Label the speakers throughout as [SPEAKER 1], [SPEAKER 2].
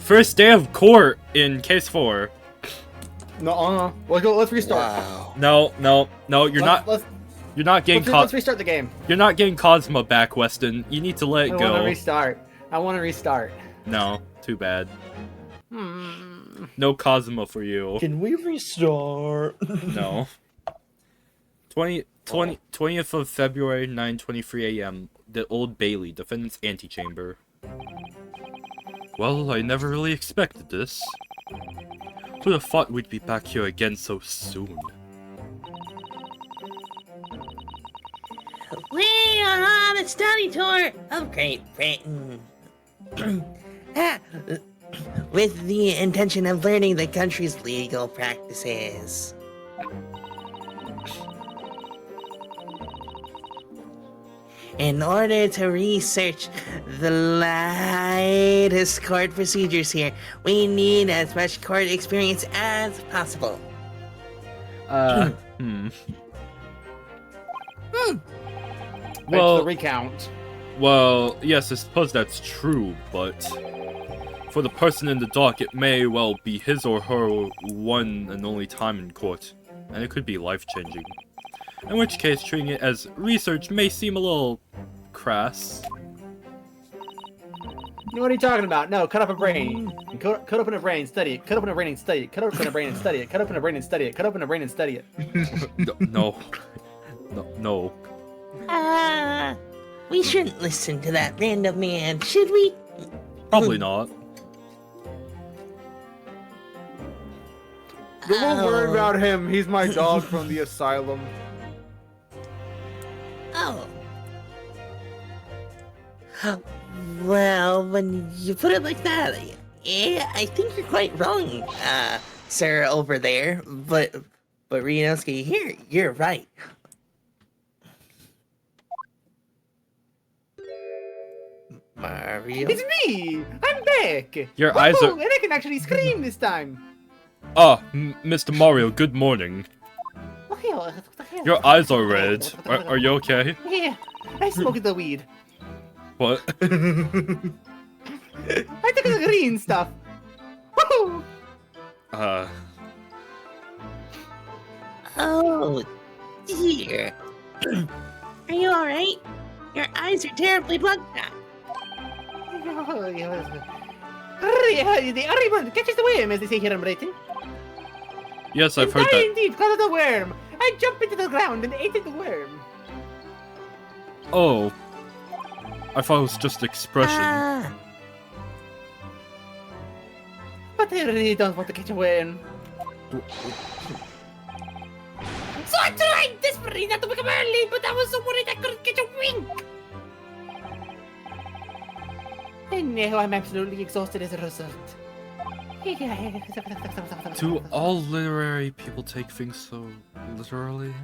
[SPEAKER 1] First day of court in case 4.
[SPEAKER 2] No, let's restart.
[SPEAKER 3] Wow.
[SPEAKER 1] No, you're not getting
[SPEAKER 2] Let's restart the game.
[SPEAKER 1] You're not getting Cosmo back, Weston. You need to let it go.
[SPEAKER 2] I want to restart.
[SPEAKER 1] No, too bad. No Cosmo for you.
[SPEAKER 3] Can we restart?
[SPEAKER 1] No. 20th of February, 9:23 a.m. The Old Bailey, defendant's antechamber. Well, I never really expected this. Who'd have thought we'd be back here again so soon?
[SPEAKER 4] We are on a study tour of Great Britain. With the intention of learning the country's legal practices. In order to research the latest court procedures here, we need as much court experience as possible.
[SPEAKER 2] Well, the recount.
[SPEAKER 1] Well, yes, I suppose that's true, but for the person in the dock, it may well be his or her one and only time in court, and it could be life-changing. In which case, treating it as research may seem a little crass.
[SPEAKER 2] What are you talking about? No, cut up a brain. Cut open a brain, study it. Cut open a brain and study it. Cut open a brain and study it. Cut open a brain and study it. Cut open a brain and study it.
[SPEAKER 1] No.
[SPEAKER 4] We shouldn't listen to that random man, should we?
[SPEAKER 1] Probably not.
[SPEAKER 2] Don't worry about him. He's my dog from the asylum.
[SPEAKER 4] Oh. Well, when you put it like that, yeah, I think you're quite wrong, sir, over there. But Rienosuke, here, you're right. Mario?
[SPEAKER 2] It's me! I'm back!
[SPEAKER 1] Your eyes are...
[SPEAKER 2] And I can actually scream this time!
[SPEAKER 1] Ah, Mr. Mario, good morning. Your eyes are red. Are you okay?
[SPEAKER 2] Yeah, I smoked the weed.
[SPEAKER 1] What?
[SPEAKER 2] I took the green stuff. Woohoo!
[SPEAKER 4] Oh, dear. Are you alright? Your eyes are terribly bloodshot.
[SPEAKER 2] The worm catches the worm, as they say here in Britain.
[SPEAKER 1] Yes, I've heard that.
[SPEAKER 2] Indeed, because of the worm. I jumped into the ground and ate the worm.
[SPEAKER 1] Oh. I thought it was just expression.
[SPEAKER 2] But I really don't want to catch a worm. So I tried desperately not to wake up early, but I was so worried I couldn't catch a wink. And now I'm absolutely exhausted as a result.
[SPEAKER 1] Do all literary people take things so literally?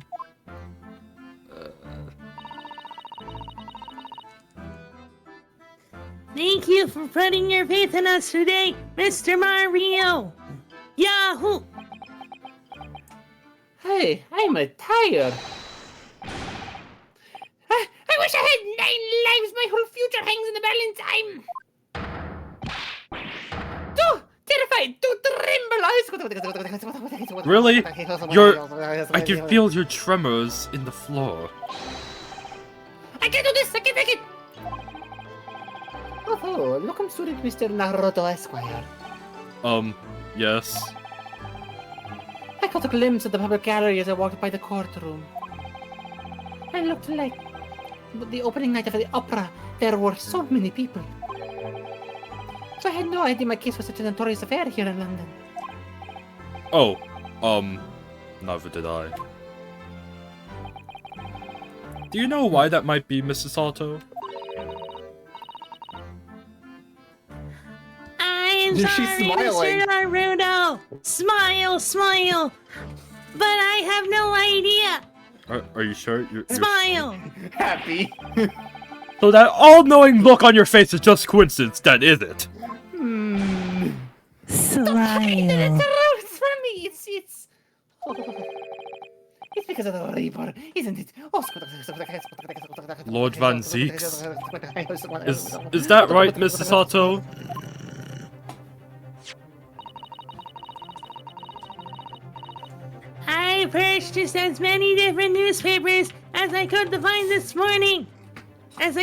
[SPEAKER 4] Thank you for putting your faith in us today, Mr. Mario! Yahoo!
[SPEAKER 2] Hey, I'm tired. I wish I had 9 lives. My whole future hangs in the balance. I'm too terrified to tremble.
[SPEAKER 1] Really? I can feel your tremors in the floor.
[SPEAKER 2] I can't do this. I can't take it. Oh, welcome student Mr. Naruto Esquire.
[SPEAKER 1] Yes.
[SPEAKER 2] I caught a glimpse of the public gallery as I walked by the courtroom. I looked like the opening night of the opera. There were so many people. So I had no idea my case was such a notorious affair here in London.
[SPEAKER 1] Oh, neither did I. Do you know why that might be, Mrs. Sato?
[SPEAKER 4] I'm sorry, Mr. Naruto! Smile! But I have no idea!
[SPEAKER 1] Are you sure? You're
[SPEAKER 4] Smile!
[SPEAKER 2] Happy.
[SPEAKER 1] So that all-knowing look on your face is just coincidence, then, is it?
[SPEAKER 4] Smile.
[SPEAKER 2] It's from me. It's because of the Reaper, isn't it?
[SPEAKER 1] Lord Van Zeeks? Is that right, Mrs. Sato?
[SPEAKER 5] purchased as many different newspapers as I could find this morning. I'm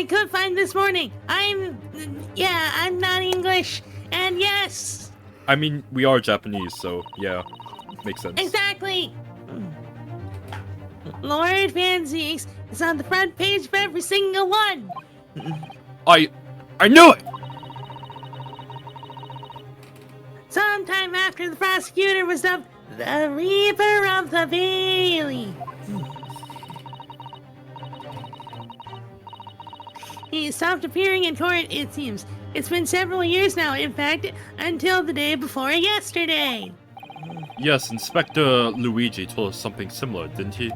[SPEAKER 5] not English, and yes,
[SPEAKER 1] I mean, we are Japanese, so yeah, makes sense.
[SPEAKER 5] exactly. Lord Fancies is on the front page of every single one.
[SPEAKER 1] I knew it!
[SPEAKER 5] Sometime after the prosecutor was dubbed the Reaper of the Valley. He stopped appearing in court, it seems. It's been several years now, in fact, until the day before yesterday.
[SPEAKER 1] Yes, Inspector Luigi told us something similar, didn't he?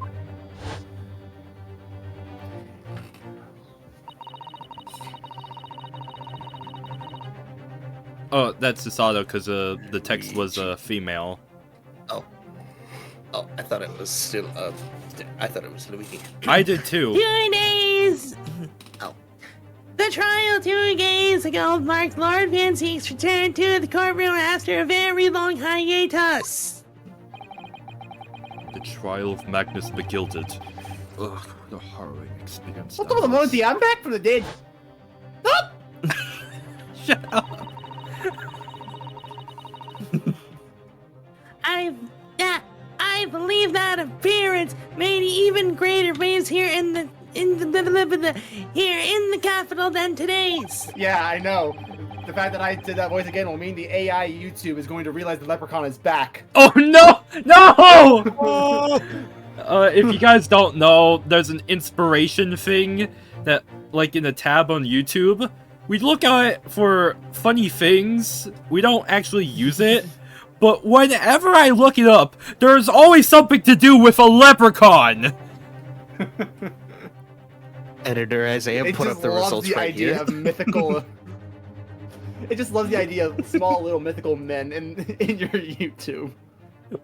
[SPEAKER 1] Oh, that's Susato, because the text was female.
[SPEAKER 4] Oh, I thought it was still. I thought it was Luigi.
[SPEAKER 1] I did too.
[SPEAKER 5] 2 days!
[SPEAKER 4] Oh.
[SPEAKER 5] The trial 2 days ago marked Lord Van Zeek's return to the courtroom after a very long hiatus.
[SPEAKER 1] The trial of Magnus Begilded. Ugh, what a harrowing experience.
[SPEAKER 2] What
[SPEAKER 1] that
[SPEAKER 2] the
[SPEAKER 1] was.
[SPEAKER 2] Monty? I'm back from the dead. Stop!
[SPEAKER 1] Shut up!
[SPEAKER 5] I believe that appearance made even greater waves here in the capital than today's.
[SPEAKER 2] Yeah, I know. The fact that I did that voice again will mean the AI YouTube is going to realize the leprechaun is back.
[SPEAKER 1] Oh no! No! If you guys don't know, there's an inspiration thing that, like in a tab on YouTube, we look at it for funny things. We don't actually use it. But whenever I look it up, there's always something to do with a leprechaun!
[SPEAKER 4] Editor Isaiah
[SPEAKER 2] It
[SPEAKER 4] put
[SPEAKER 2] just
[SPEAKER 4] up the
[SPEAKER 2] loves
[SPEAKER 4] results
[SPEAKER 2] the
[SPEAKER 4] right
[SPEAKER 2] idea
[SPEAKER 4] here.
[SPEAKER 2] of mythical. It just loves the idea of small little mythical men in your YouTube.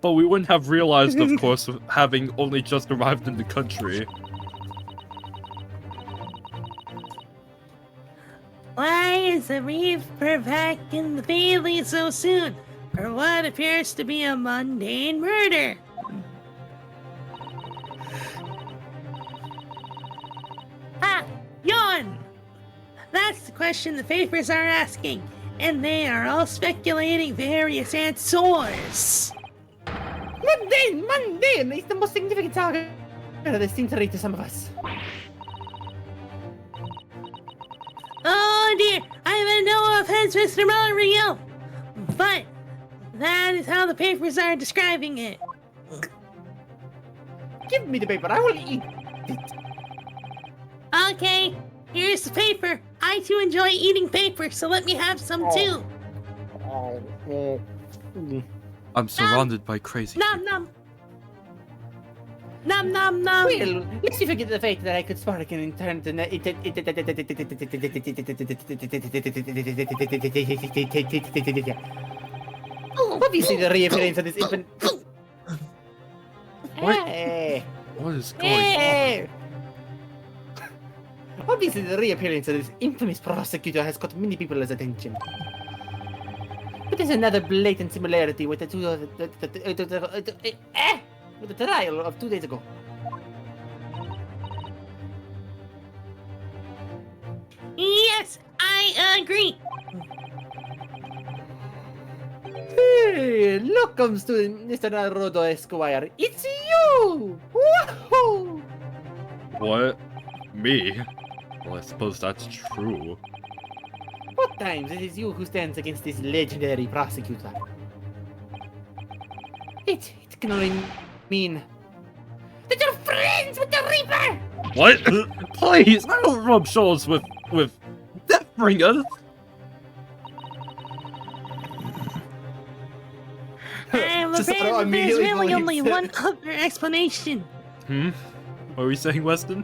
[SPEAKER 1] But we wouldn't have realized, of course, having only just arrived in the country.
[SPEAKER 5] Why is the Reaper back in the Valley so soon? For what appears to be a mundane murder? Ah, yawn! That's the question the papers are asking, and they are all speculating various answers.
[SPEAKER 2] Mundane is the most significant target that they seem to read to some of us.
[SPEAKER 5] Oh dear, I have no offense, Mr. Mario, but that is how the papers are describing it.
[SPEAKER 2] Give me the paper, I will eat it.
[SPEAKER 5] Okay, here's the paper. I too enjoy eating paper, so let me have some too.
[SPEAKER 1] I'm surrounded by crazy
[SPEAKER 5] Nom nom. Nom nom nom.
[SPEAKER 2] Well, let's you forget the fact that I could spark and turn to obviously the reappearance of this infant.
[SPEAKER 1] What?
[SPEAKER 2] Hey.
[SPEAKER 1] What is going on?
[SPEAKER 2] Hey. Obviously the reappearance of this infamous prosecutor has caught many people's attention. But there's another blatant similarity with the with the trial of 2 days ago.
[SPEAKER 5] Yes, I agree.
[SPEAKER 2] Hey, look comes to Mr. Naruto Esquire. It's you! Woohoo!
[SPEAKER 1] What? Me? Well, I suppose that's true.
[SPEAKER 2] What times it is you who stands against this legendary prosecutor? It can only mean that you're friends with the Reaper!
[SPEAKER 1] What? Please, I don't rub shoulders with Deathbringers.
[SPEAKER 5] I'm
[SPEAKER 2] Just
[SPEAKER 5] afraid that there's
[SPEAKER 2] immediately
[SPEAKER 5] really
[SPEAKER 2] believes
[SPEAKER 5] only
[SPEAKER 2] it.
[SPEAKER 5] one other explanation.
[SPEAKER 1] What were we saying, Weston?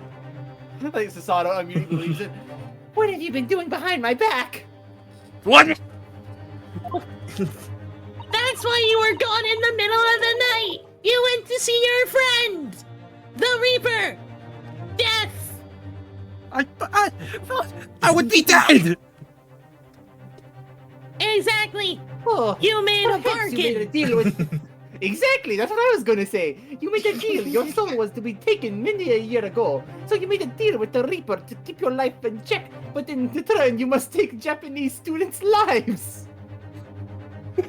[SPEAKER 2] Like Susato immediately believes it. What have you been doing behind my back?
[SPEAKER 1] What?
[SPEAKER 5] That's why you were gone in the middle of the night. You went to see your friend, the Reaper. Death.
[SPEAKER 1] I would be dead!
[SPEAKER 5] Exactly.
[SPEAKER 2] Oh,
[SPEAKER 5] You made a
[SPEAKER 2] perhaps you made a
[SPEAKER 5] bargain.
[SPEAKER 2] deal with. Exactly, that's what I was gonna say. You made a deal. Your soul was to be taken many a year ago. So you made a deal with the Reaper to keep your life in check. But in return, you must take Japanese students' lives.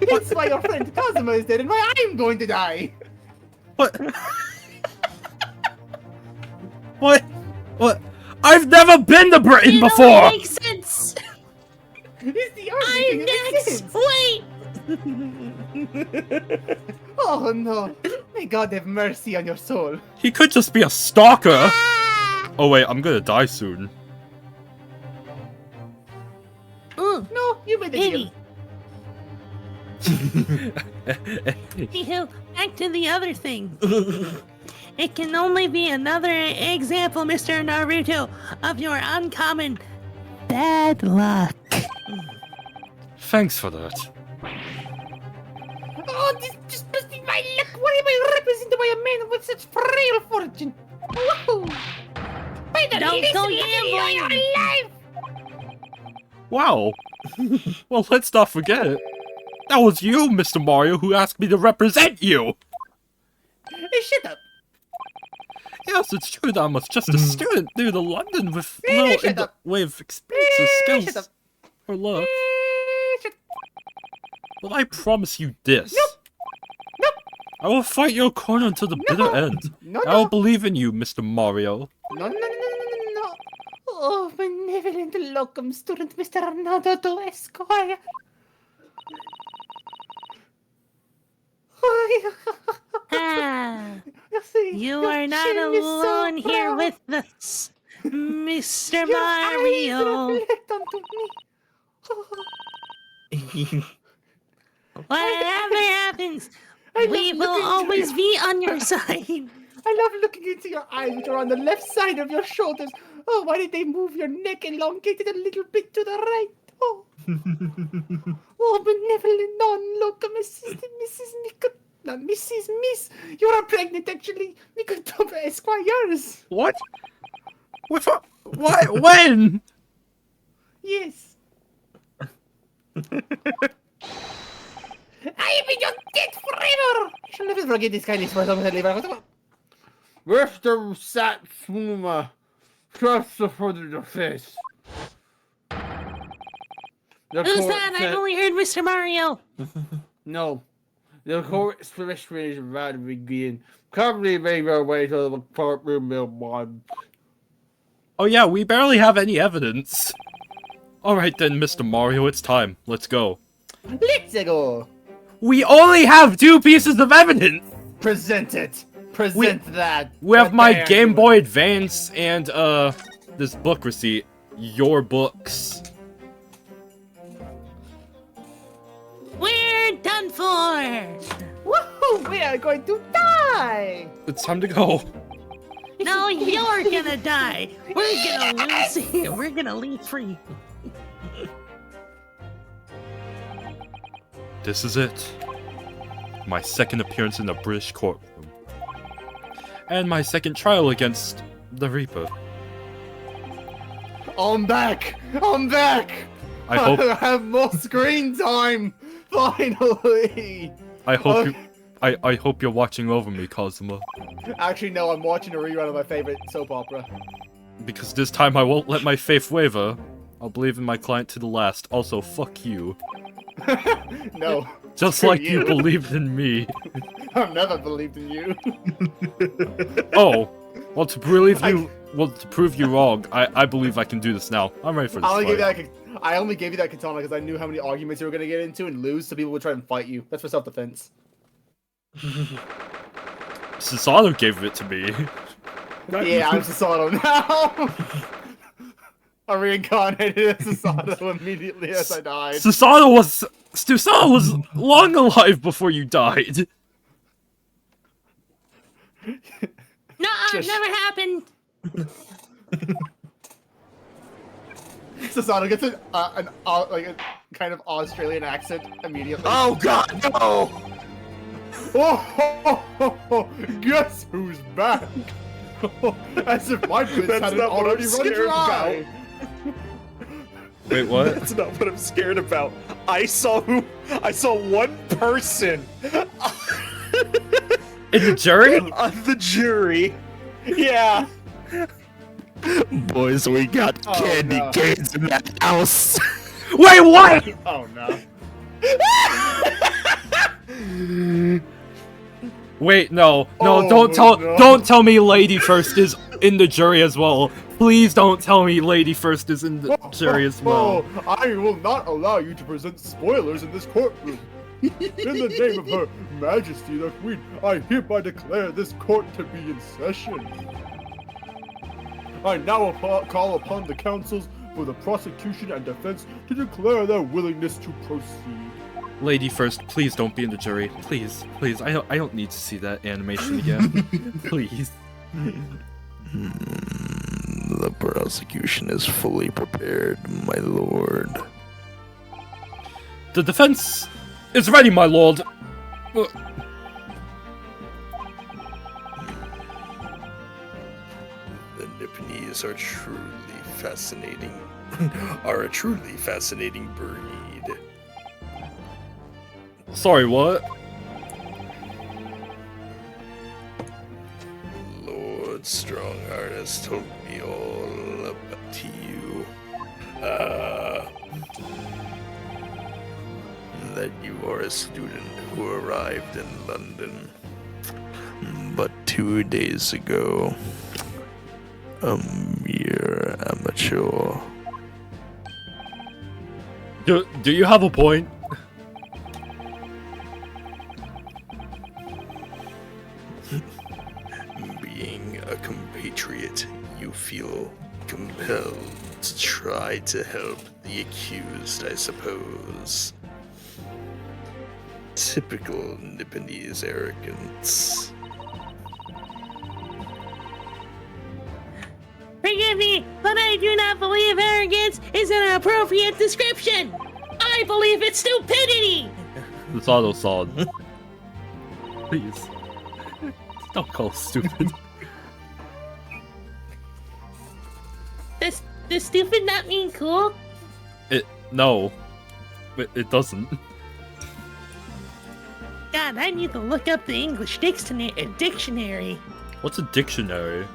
[SPEAKER 2] That's why your friend Kazuma is dead and why I'm going to die.
[SPEAKER 1] What? What? I've never been to Britain before!
[SPEAKER 5] Makes sense!
[SPEAKER 2] It's the only
[SPEAKER 5] I'm
[SPEAKER 2] thing that makes
[SPEAKER 5] next!
[SPEAKER 2] sense.
[SPEAKER 5] Wait!
[SPEAKER 2] Oh no. May God have mercy on your soul.
[SPEAKER 1] He could just be a stalker! Oh wait, I'm gonna die soon.
[SPEAKER 5] Ooh,
[SPEAKER 2] No, you made a deal.
[SPEAKER 5] maybe. Anywho, back to the other thing. It can only be another example, Mr. Naruto, of your uncommon bad luck.
[SPEAKER 1] Thanks for that.
[SPEAKER 2] Oh, this just must be my luck. Why am I represented by a man with such frail fortune? Woohoo! By the
[SPEAKER 5] Don't
[SPEAKER 2] least
[SPEAKER 5] go
[SPEAKER 2] lucky
[SPEAKER 5] gambling.
[SPEAKER 2] you're alive!
[SPEAKER 1] Wow. Well, let's not forget. That was you, Mr. Mario, who asked me to represent you!
[SPEAKER 2] Hey, shut up.
[SPEAKER 1] Yes, it's true that I'm just a student new to London with
[SPEAKER 2] Hey,
[SPEAKER 1] little
[SPEAKER 2] shut
[SPEAKER 1] in the
[SPEAKER 2] up.
[SPEAKER 1] way of experience or
[SPEAKER 2] Shut
[SPEAKER 1] skills
[SPEAKER 2] up.
[SPEAKER 1] or luck.
[SPEAKER 2] Shut
[SPEAKER 1] But I promise you this.
[SPEAKER 2] Nope. Nope.
[SPEAKER 1] I will fight your corner until the bitter end.
[SPEAKER 2] No,
[SPEAKER 1] I will
[SPEAKER 2] no.
[SPEAKER 1] believe in you, Mr. Mario.
[SPEAKER 2] No. Oh, benevolent locum student, Mr. Naruto Esquire.
[SPEAKER 5] Ah,
[SPEAKER 2] See,
[SPEAKER 5] you
[SPEAKER 2] your
[SPEAKER 5] are not
[SPEAKER 2] chin is so
[SPEAKER 5] alone here
[SPEAKER 2] proud.
[SPEAKER 5] with us, Mr.
[SPEAKER 2] Your eyes
[SPEAKER 5] Mario.
[SPEAKER 2] reflect onto me.
[SPEAKER 5] Whatever happens,
[SPEAKER 2] I
[SPEAKER 5] we
[SPEAKER 2] love
[SPEAKER 5] will
[SPEAKER 2] looking
[SPEAKER 5] always
[SPEAKER 2] into
[SPEAKER 5] be on your side.
[SPEAKER 2] I love looking into your eyes, which are on the left side of your shoulders. Oh, why did they move your neck elongated a little bit to the right? Oh, oh, benevolent non-locum assistant, Mrs. Miss. You are pregnant, actually. Mikotoba Esquires.
[SPEAKER 1] What? What? When?
[SPEAKER 2] Yes. I have been your dead forever. I shall never forget this kindness for as long as I live. Mr. Satsuma, trust the further your face.
[SPEAKER 5] Who's that? I've only heard Mr. Mario.
[SPEAKER 2] No. The court special is about to begin. Probably make our way to the courtroom in one.
[SPEAKER 1] Oh yeah, we barely have any evidence. Alright then, Mr. Mario, it's time. Let's go.
[SPEAKER 2] Let's go.
[SPEAKER 1] We only have 2 pieces of evidence!
[SPEAKER 2] Present it. Present that.
[SPEAKER 1] We have
[SPEAKER 2] What
[SPEAKER 1] my
[SPEAKER 2] they are
[SPEAKER 1] Game
[SPEAKER 2] doing.
[SPEAKER 1] Boy Advance and, this book receipt. Your books.
[SPEAKER 5] We're done for.
[SPEAKER 2] Woohoo! We are going to die.
[SPEAKER 1] It's time to go.
[SPEAKER 5] No, you're gonna die. We're gonna lose here. We're gonna leave free.
[SPEAKER 1] This is it. My second appearance in the British courtroom. And my second trial against the Reaper.
[SPEAKER 2] I'm back. I'm back.
[SPEAKER 1] I hope
[SPEAKER 2] I have more screen time. Finally.
[SPEAKER 1] I hope
[SPEAKER 2] Okay.
[SPEAKER 1] you I hope you're watching over me, Kazuma.
[SPEAKER 2] Actually, no. I'm watching a rerun of my favorite soap opera.
[SPEAKER 1] Because this time I won't let my faith waver. I'll believe in my client to the last. Also, fuck you.
[SPEAKER 2] No.
[SPEAKER 1] Just
[SPEAKER 2] Screw
[SPEAKER 1] like you believed in me.
[SPEAKER 2] I've never believed in you.
[SPEAKER 1] Oh, well to prove you wrong, I believe I can do this now. I'm ready for this
[SPEAKER 2] I only gave you that katana because I knew how many arguments you were gonna get into and lose, so people would try and fight you. That's for self-defense.
[SPEAKER 1] Susanoo gave it to me.
[SPEAKER 2] Yeah, I'm Susanoo now. I reincarnated as Susanoo immediately as I died.
[SPEAKER 1] Susanoo was long alive before you died.
[SPEAKER 5] No,
[SPEAKER 2] Just-
[SPEAKER 5] never happened.
[SPEAKER 2] Susanoo gets a kind of Australian accent immediately.
[SPEAKER 3] Oh god, no!
[SPEAKER 2] Oh, guess who's back? As if my bits
[SPEAKER 3] That's
[SPEAKER 2] hadn't
[SPEAKER 3] not what I'm
[SPEAKER 2] already run
[SPEAKER 3] scared
[SPEAKER 2] dry.
[SPEAKER 1] Wait, what?
[SPEAKER 3] That's not what I'm scared about. I saw one person.
[SPEAKER 1] In the jury?
[SPEAKER 3] On the jury. Yeah.
[SPEAKER 6] Boys, we got
[SPEAKER 3] Oh,
[SPEAKER 6] candy
[SPEAKER 3] no.
[SPEAKER 6] canes in that house.
[SPEAKER 1] Wait, what?
[SPEAKER 3] Oh no.
[SPEAKER 1] Wait, no,
[SPEAKER 3] Oh,
[SPEAKER 1] don't tell me Lady First is in the jury as well. Please don't tell me Lady First is in the jury as well.
[SPEAKER 3] I will not allow you to present spoilers in this courtroom. In the name of Her Majesty the Queen, I hereby declare this court to be in session. I now call upon the counsels for the prosecution and defense to declare their willingness to proceed.
[SPEAKER 1] Lady First, please don't be in the jury. Please, please. I don't need to see that animation again. Please.
[SPEAKER 6] The prosecution is fully prepared, my lord.
[SPEAKER 1] The defense is ready, my lord.
[SPEAKER 6] The Nipponese are truly fascinating. Are a truly fascinating breed.
[SPEAKER 1] Sorry, what?
[SPEAKER 6] Lord Strongheart has told me all about you. That you are a student who arrived in London. But 2 days ago, a mere amateur.
[SPEAKER 1] Do you have a point?
[SPEAKER 6] Being a compatriot, you feel compelled to try to help the accused, I suppose. Typical Nipponese arrogance.
[SPEAKER 5] Forgive me, but I do not believe arrogance is an appropriate description. I believe it's stupidity.
[SPEAKER 1] It's auto-sod. Please. Don't call it stupid.
[SPEAKER 5] Does stupid not mean cool?
[SPEAKER 1] No. It doesn't.
[SPEAKER 5] God, I need to look up the English dictionary.
[SPEAKER 1] What's a dictionary?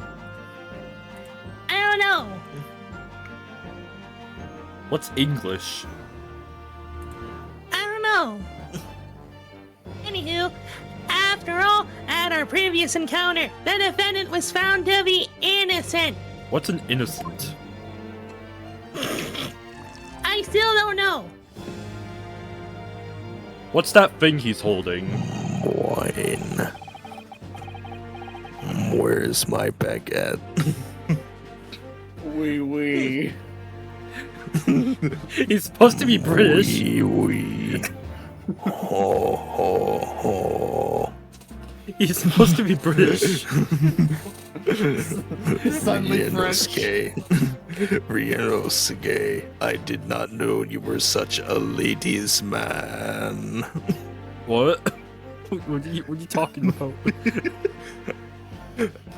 [SPEAKER 5] I don't know.
[SPEAKER 1] What's English?
[SPEAKER 5] I don't know. Anywho, after all, at our previous encounter, the defendant was found to be innocent.
[SPEAKER 1] What's an innocent?
[SPEAKER 5] I still don't know.
[SPEAKER 1] What's that thing he's holding?
[SPEAKER 6] Wine. Where's my baguette?
[SPEAKER 3] Wee.
[SPEAKER 1] He's supposed to be British.
[SPEAKER 6] Wee. Ho ho ho.
[SPEAKER 1] He's supposed to be British.
[SPEAKER 3] Suddenly French.
[SPEAKER 6] Rienosuke, I did not know you were such a ladies' man.
[SPEAKER 1] What? What are you talking about?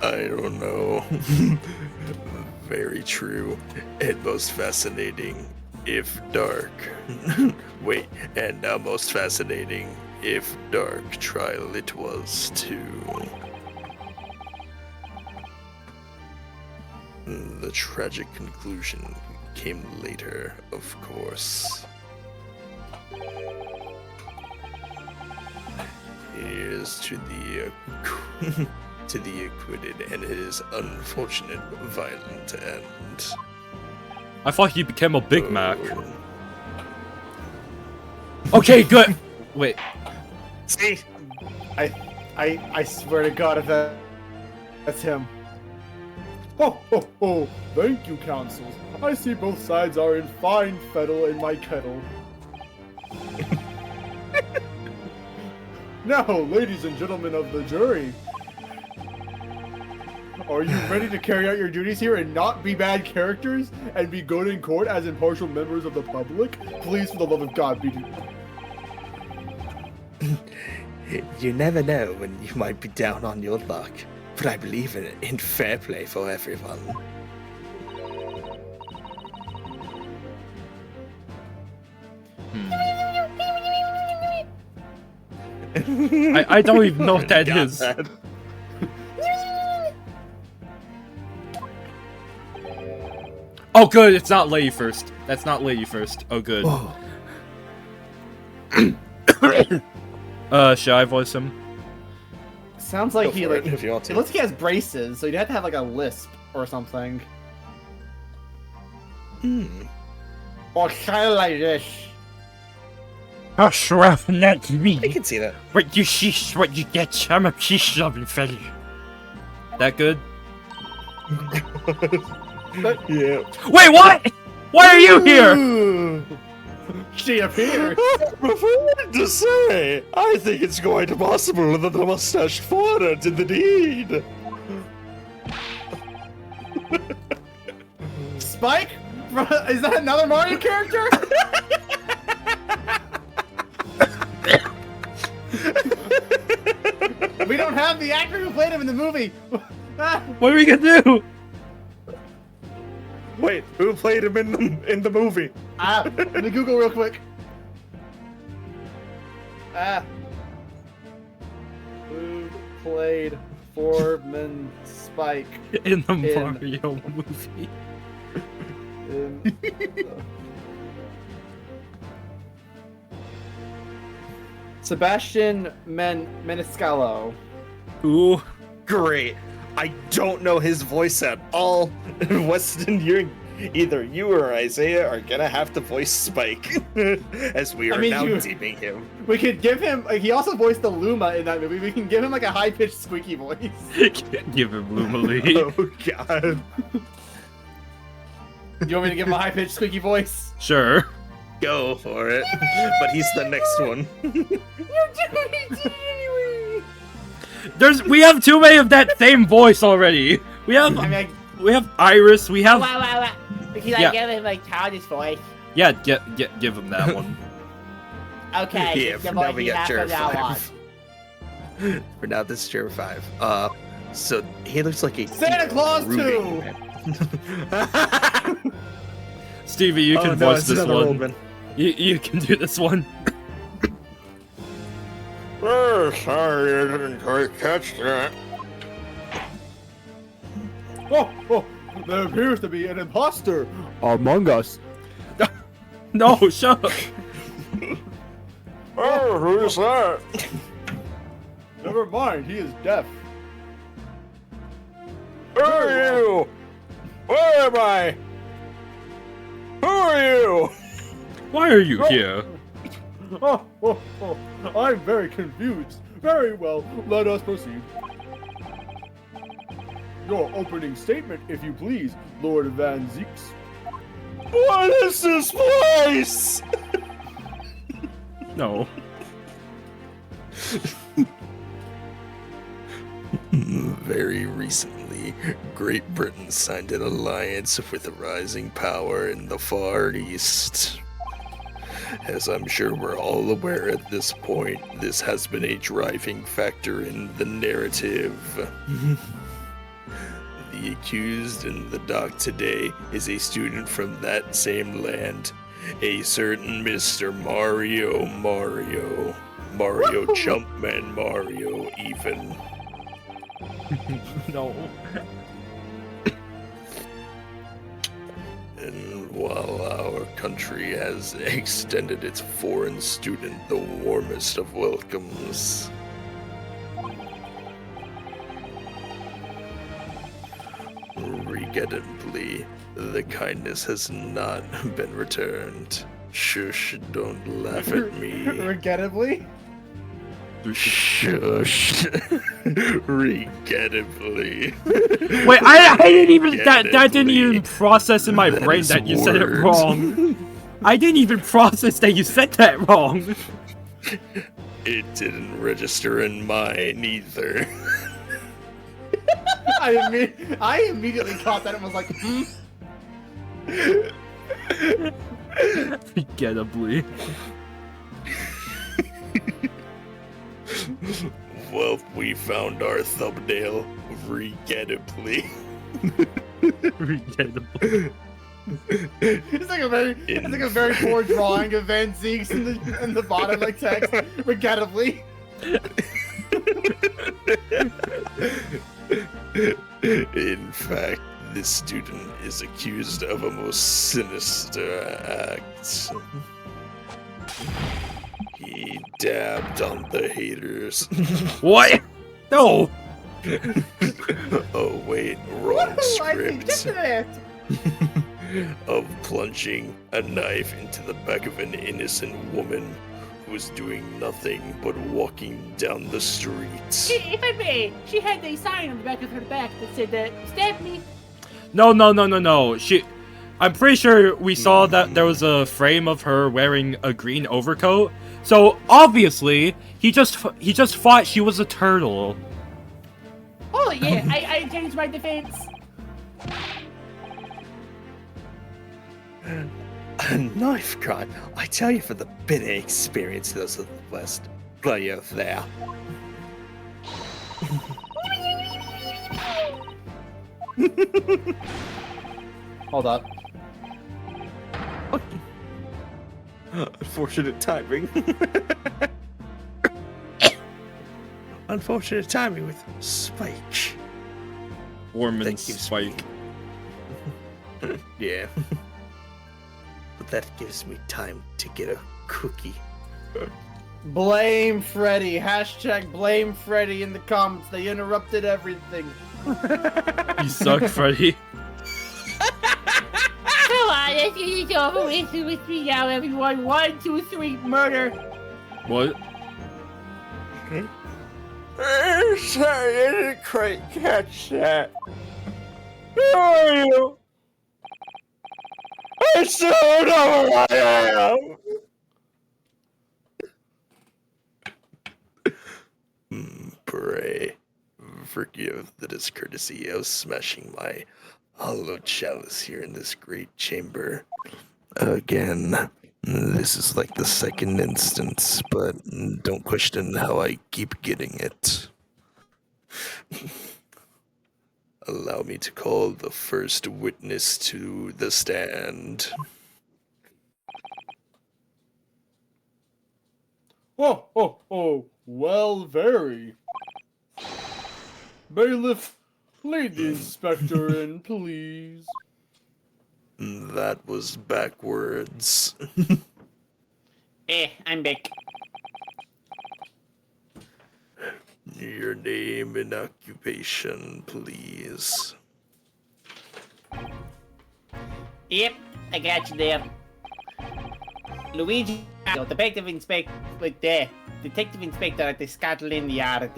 [SPEAKER 6] I don't know. Very true. And most fascinating, if dark. Wait, and now most fascinating, if dark trial it was too. The tragic conclusion came later, of course. Here's to the to the acquitted and his unfortunate violent end.
[SPEAKER 1] I thought he became a Big Mac.
[SPEAKER 6] Oh.
[SPEAKER 1] Okay, good. Wait.
[SPEAKER 3] See, I swear to God, if that's him. Ho ho ho! Thank you, counsels. I see both sides are in fine fettle in my kettle. Now, ladies and gentlemen of the jury, are you ready to carry out your duties here and not be bad characters and be good in court as impartial members of the public? Please, for the love of God, be.
[SPEAKER 4] You never know when you might be down on your luck, but I believe in fair play for everyone.
[SPEAKER 1] I don't even know what that
[SPEAKER 6] Got
[SPEAKER 1] is.
[SPEAKER 6] that.
[SPEAKER 1] Oh, good. It's not Lady First. That's not Lady First. Oh, good. Should I voice him?
[SPEAKER 3] Sounds like
[SPEAKER 6] Go
[SPEAKER 3] he
[SPEAKER 6] for
[SPEAKER 3] like.
[SPEAKER 6] it, if you want
[SPEAKER 3] It
[SPEAKER 6] to.
[SPEAKER 3] looks like he has braces, so you'd have to have like a lisp or something. Or kind of like this.
[SPEAKER 1] Oh, Sheriff, not me.
[SPEAKER 4] I can see that.
[SPEAKER 1] What you sheesh, what you get? I'm a sheesh loving fella. That good?
[SPEAKER 6] Yeah.
[SPEAKER 1] Wait, what? Why are you here?
[SPEAKER 3] Ooh. She appeared.
[SPEAKER 6] Prefer to say, I think it's quite possible that the mustached foreigner did the deed.
[SPEAKER 3] Spike? Is that another Mario character? We don't have the actor who played him in the movie.
[SPEAKER 1] What are we gonna do?
[SPEAKER 6] Wait, who played him in the movie?
[SPEAKER 3] Let me Google real quick. Who played Foreman Spike
[SPEAKER 1] In the
[SPEAKER 3] In-
[SPEAKER 1] Mario movie.
[SPEAKER 3] in Sebastian Maniscalco.
[SPEAKER 1] Ooh.
[SPEAKER 6] Great. I don't know his voice at all. Weston, either you or Isaiah are gonna have to voice Spike, as we are now
[SPEAKER 3] you-
[SPEAKER 6] deeming him.
[SPEAKER 3] We could give him. He also voiced the Luma in that movie. We can give him like a high-pitched, squeaky voice.
[SPEAKER 1] Give him Lumily.
[SPEAKER 6] Oh God.
[SPEAKER 3] You want me to give him a high-pitched, squeaky voice?
[SPEAKER 1] Sure.
[SPEAKER 6] Go for it. But he's the next one.
[SPEAKER 1] We have too many of that same voice already. We have Iris. We have
[SPEAKER 2] Because
[SPEAKER 1] Yeah.
[SPEAKER 2] I give him like childish voice.
[SPEAKER 1] yeah. Give him that one.
[SPEAKER 2] Okay,
[SPEAKER 6] Yeah,
[SPEAKER 2] the
[SPEAKER 6] for now
[SPEAKER 2] voice
[SPEAKER 6] we
[SPEAKER 2] you
[SPEAKER 6] got
[SPEAKER 2] have
[SPEAKER 6] Jared
[SPEAKER 2] from now on.
[SPEAKER 6] 5. For now, this is Jared 5. So he looks like a
[SPEAKER 3] Santa Claus
[SPEAKER 6] brooding
[SPEAKER 3] 2.
[SPEAKER 6] man.
[SPEAKER 1] Stevie, you can
[SPEAKER 6] Oh, no,
[SPEAKER 1] voice
[SPEAKER 6] it's
[SPEAKER 1] this
[SPEAKER 6] another old
[SPEAKER 1] one.
[SPEAKER 6] man.
[SPEAKER 1] You can do this one.
[SPEAKER 6] Oh, sorry, I didn't quite catch that.
[SPEAKER 3] Oh, there appears to be an imposter among us.
[SPEAKER 1] No, shut up.
[SPEAKER 6] Oh, who's that?
[SPEAKER 3] Never mind, he is deaf.
[SPEAKER 6] Who are you? Where am I? Who are you?
[SPEAKER 1] Why are you here?
[SPEAKER 3] Oh, I'm very confused. Very well, let us proceed. Your opening statement, if you please, Lord Van Zeeks.
[SPEAKER 6] What is this place?
[SPEAKER 1] No.
[SPEAKER 6] Very recently, Great Britain signed an alliance with a rising power in the Far East. As I'm sure we're all aware at this point, this has been a driving factor in the narrative. The accused in the dock today is a student from that same land, a certain Mr. Mario Jumpman Mario even.
[SPEAKER 1] No.
[SPEAKER 6] And while our country has extended its foreign student the warmest of welcomes, regrettably, the kindness has not been returned. Shush, don't laugh at me.
[SPEAKER 3] Regrettably?
[SPEAKER 6] Shush. Regrettably.
[SPEAKER 1] Wait, I didn't even that didn't even process in my
[SPEAKER 6] That
[SPEAKER 1] brain
[SPEAKER 6] is
[SPEAKER 1] that you said it
[SPEAKER 6] words.
[SPEAKER 1] wrong. I didn't even process that you said that wrong.
[SPEAKER 6] It didn't register in mine either.
[SPEAKER 3] I immediately caught that and was like,
[SPEAKER 1] Regrettably.
[SPEAKER 6] Well, we found our thumbnail, regrettably.
[SPEAKER 1] Regrettably.
[SPEAKER 3] it's like a very poor drawing of Van Zeeks in the bottom like text. Regrettably.
[SPEAKER 6] In fact, this student is accused of a most sinister act. He dabbed on the haters.
[SPEAKER 1] What? No.
[SPEAKER 6] Oh wait, wrong script.
[SPEAKER 3] Different.
[SPEAKER 6] Of plunging a knife into the back of an innocent woman who was doing nothing but walking down the street.
[SPEAKER 2] If I may, she had a sign on the back of her back that said, stab me.
[SPEAKER 1] No. I'm pretty sure we saw that there was a frame of her wearing a green overcoat. So obviously, he just thought she was a turtle.
[SPEAKER 2] Oh yeah, I changed my defense.
[SPEAKER 7] A knife cut? I tell you, for the bitter experience those of the West. Bloody oath there.
[SPEAKER 3] Hold up.
[SPEAKER 7] Unfortunate timing. Unfortunate timing with Spike.
[SPEAKER 1] Foreman
[SPEAKER 7] That gives me-
[SPEAKER 1] Spike.
[SPEAKER 7] Yeah. But that gives me time to get a cookie.
[SPEAKER 3] Blame Freddy. Hashtag blame Freddy in the comments. They interrupted everything.
[SPEAKER 1] You suck, Freddy.
[SPEAKER 2] Come on, let's get this over with me now, everyone. 1, 2, 3, murder.
[SPEAKER 1] What?
[SPEAKER 7] Sorry, I didn't quite catch that. Who are you? I still don't know who I am.
[SPEAKER 6] Pray, forgive the discourtesy of smashing my hollow chalice here in this great chamber. Again, this is like the second instance, but don't question how I keep getting it. Allow me to call the first witness to the stand.
[SPEAKER 3] Oh, well, very. Bailiff, lead the inspector in, please.
[SPEAKER 6] That was backwards.
[SPEAKER 2] I'm back.
[SPEAKER 6] Your name and occupation, please.
[SPEAKER 2] Yep, I got you there. Luigi, detective inspector at the Scotland Yard.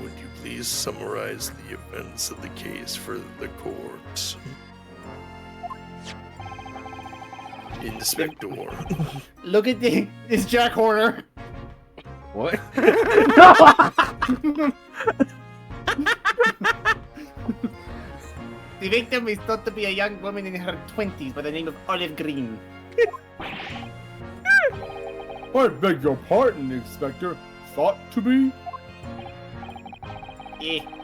[SPEAKER 6] Would you please summarize the events of the case for the court? Inspector.
[SPEAKER 3] Look at this Jack Horner.
[SPEAKER 1] What?
[SPEAKER 2] The victim is thought to be a young woman in her 20s by the name of Olive Green.
[SPEAKER 3] I beg your pardon, Inspector. Thought to be?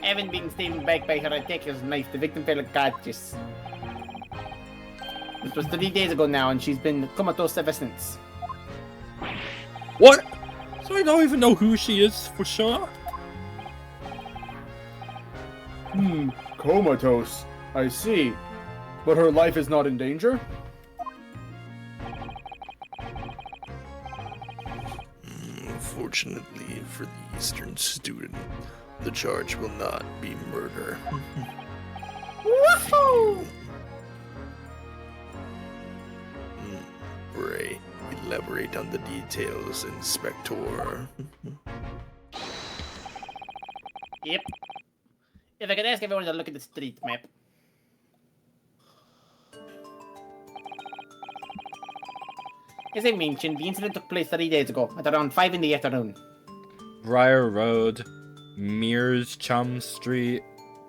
[SPEAKER 2] Having been stabbed back by her attacker's knife, the victim fell unconscious. It was 3 days ago now, and she's been comatose ever since.
[SPEAKER 1] What? So I don't even know who she is for sure?
[SPEAKER 3] Comatose. I see. But her life is not in danger?
[SPEAKER 6] Fortunately for the Eastern student, the charge will not be murder.
[SPEAKER 2] Woohoo!
[SPEAKER 6] Ray, elaborate on the details, Inspector.
[SPEAKER 2] Yep. If I could ask everyone to look at the street map. As I mentioned, the incident took place 3 days ago, at around 5 in the afternoon.
[SPEAKER 1] Briar Road, Mears Chum Street,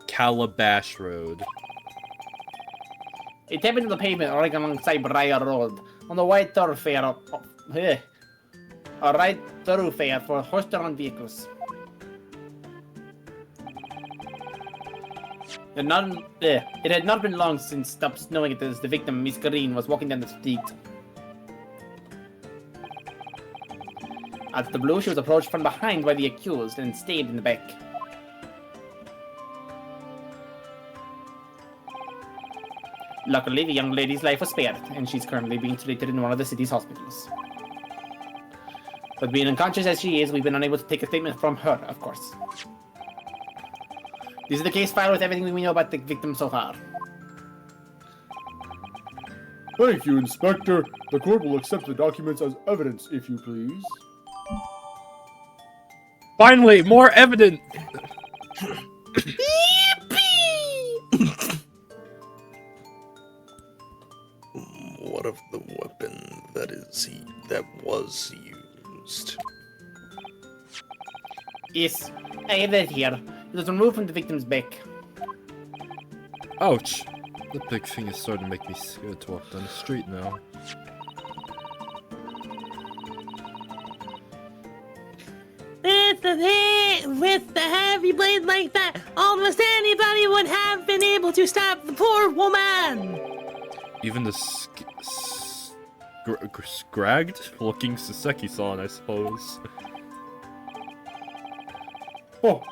[SPEAKER 1] Calabash Road.
[SPEAKER 2] It happened on the pavement right alongside Briar Road, on the wide thoroughfare a right thoroughfare for horse-drawn vehicles. It had not been long since stopped snowing as the victim, Miss Green, was walking down the street. Out of the blue, she was approached from behind by the accused and stabbed in the back. Luckily, the young lady's life was spared, and she's currently being treated in one of the city's hospitals. But being unconscious as she is, we've been unable to take a statement from her, of course. This is the case file with everything we know about the victim so far.
[SPEAKER 3] Thank you, Inspector. The court will accept the documents as evidence, if you please.
[SPEAKER 1] Finally, more evidence!
[SPEAKER 6] What of the weapon that was used?
[SPEAKER 2] Yes, I have that here. It was removed from the victim's back.
[SPEAKER 1] Ouch. That big thing is starting to make me scared to walk down the street now.
[SPEAKER 5] That's the thing! With the heavy blade like that, almost anybody would have been able to stop the poor woman!
[SPEAKER 1] Even the scragged-looking Saseki-san, I suppose.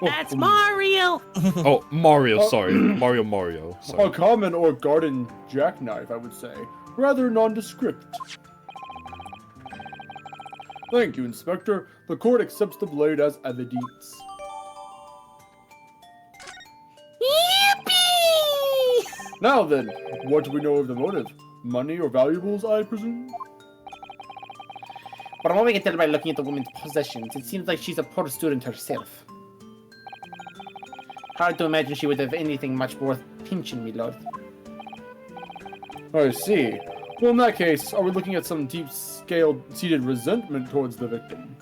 [SPEAKER 5] That's Mario!
[SPEAKER 1] Oh, Mario, sorry. Mario, sorry.
[SPEAKER 3] A common or garden jackknife, I would say. Rather nondescript. Thank you, Inspector. The court accepts the blade as evidence.
[SPEAKER 5] Yippee!
[SPEAKER 3] Now then, what do we know of the motive? Money or valuables, I presume?
[SPEAKER 2] From what we can tell by looking at the woman's possessions, it seems like she's a poor student herself. Hard to imagine she would have anything much worth pinching, my lord.
[SPEAKER 3] I see. Well, in that case, are we looking at some deep-seated resentment towards the victim?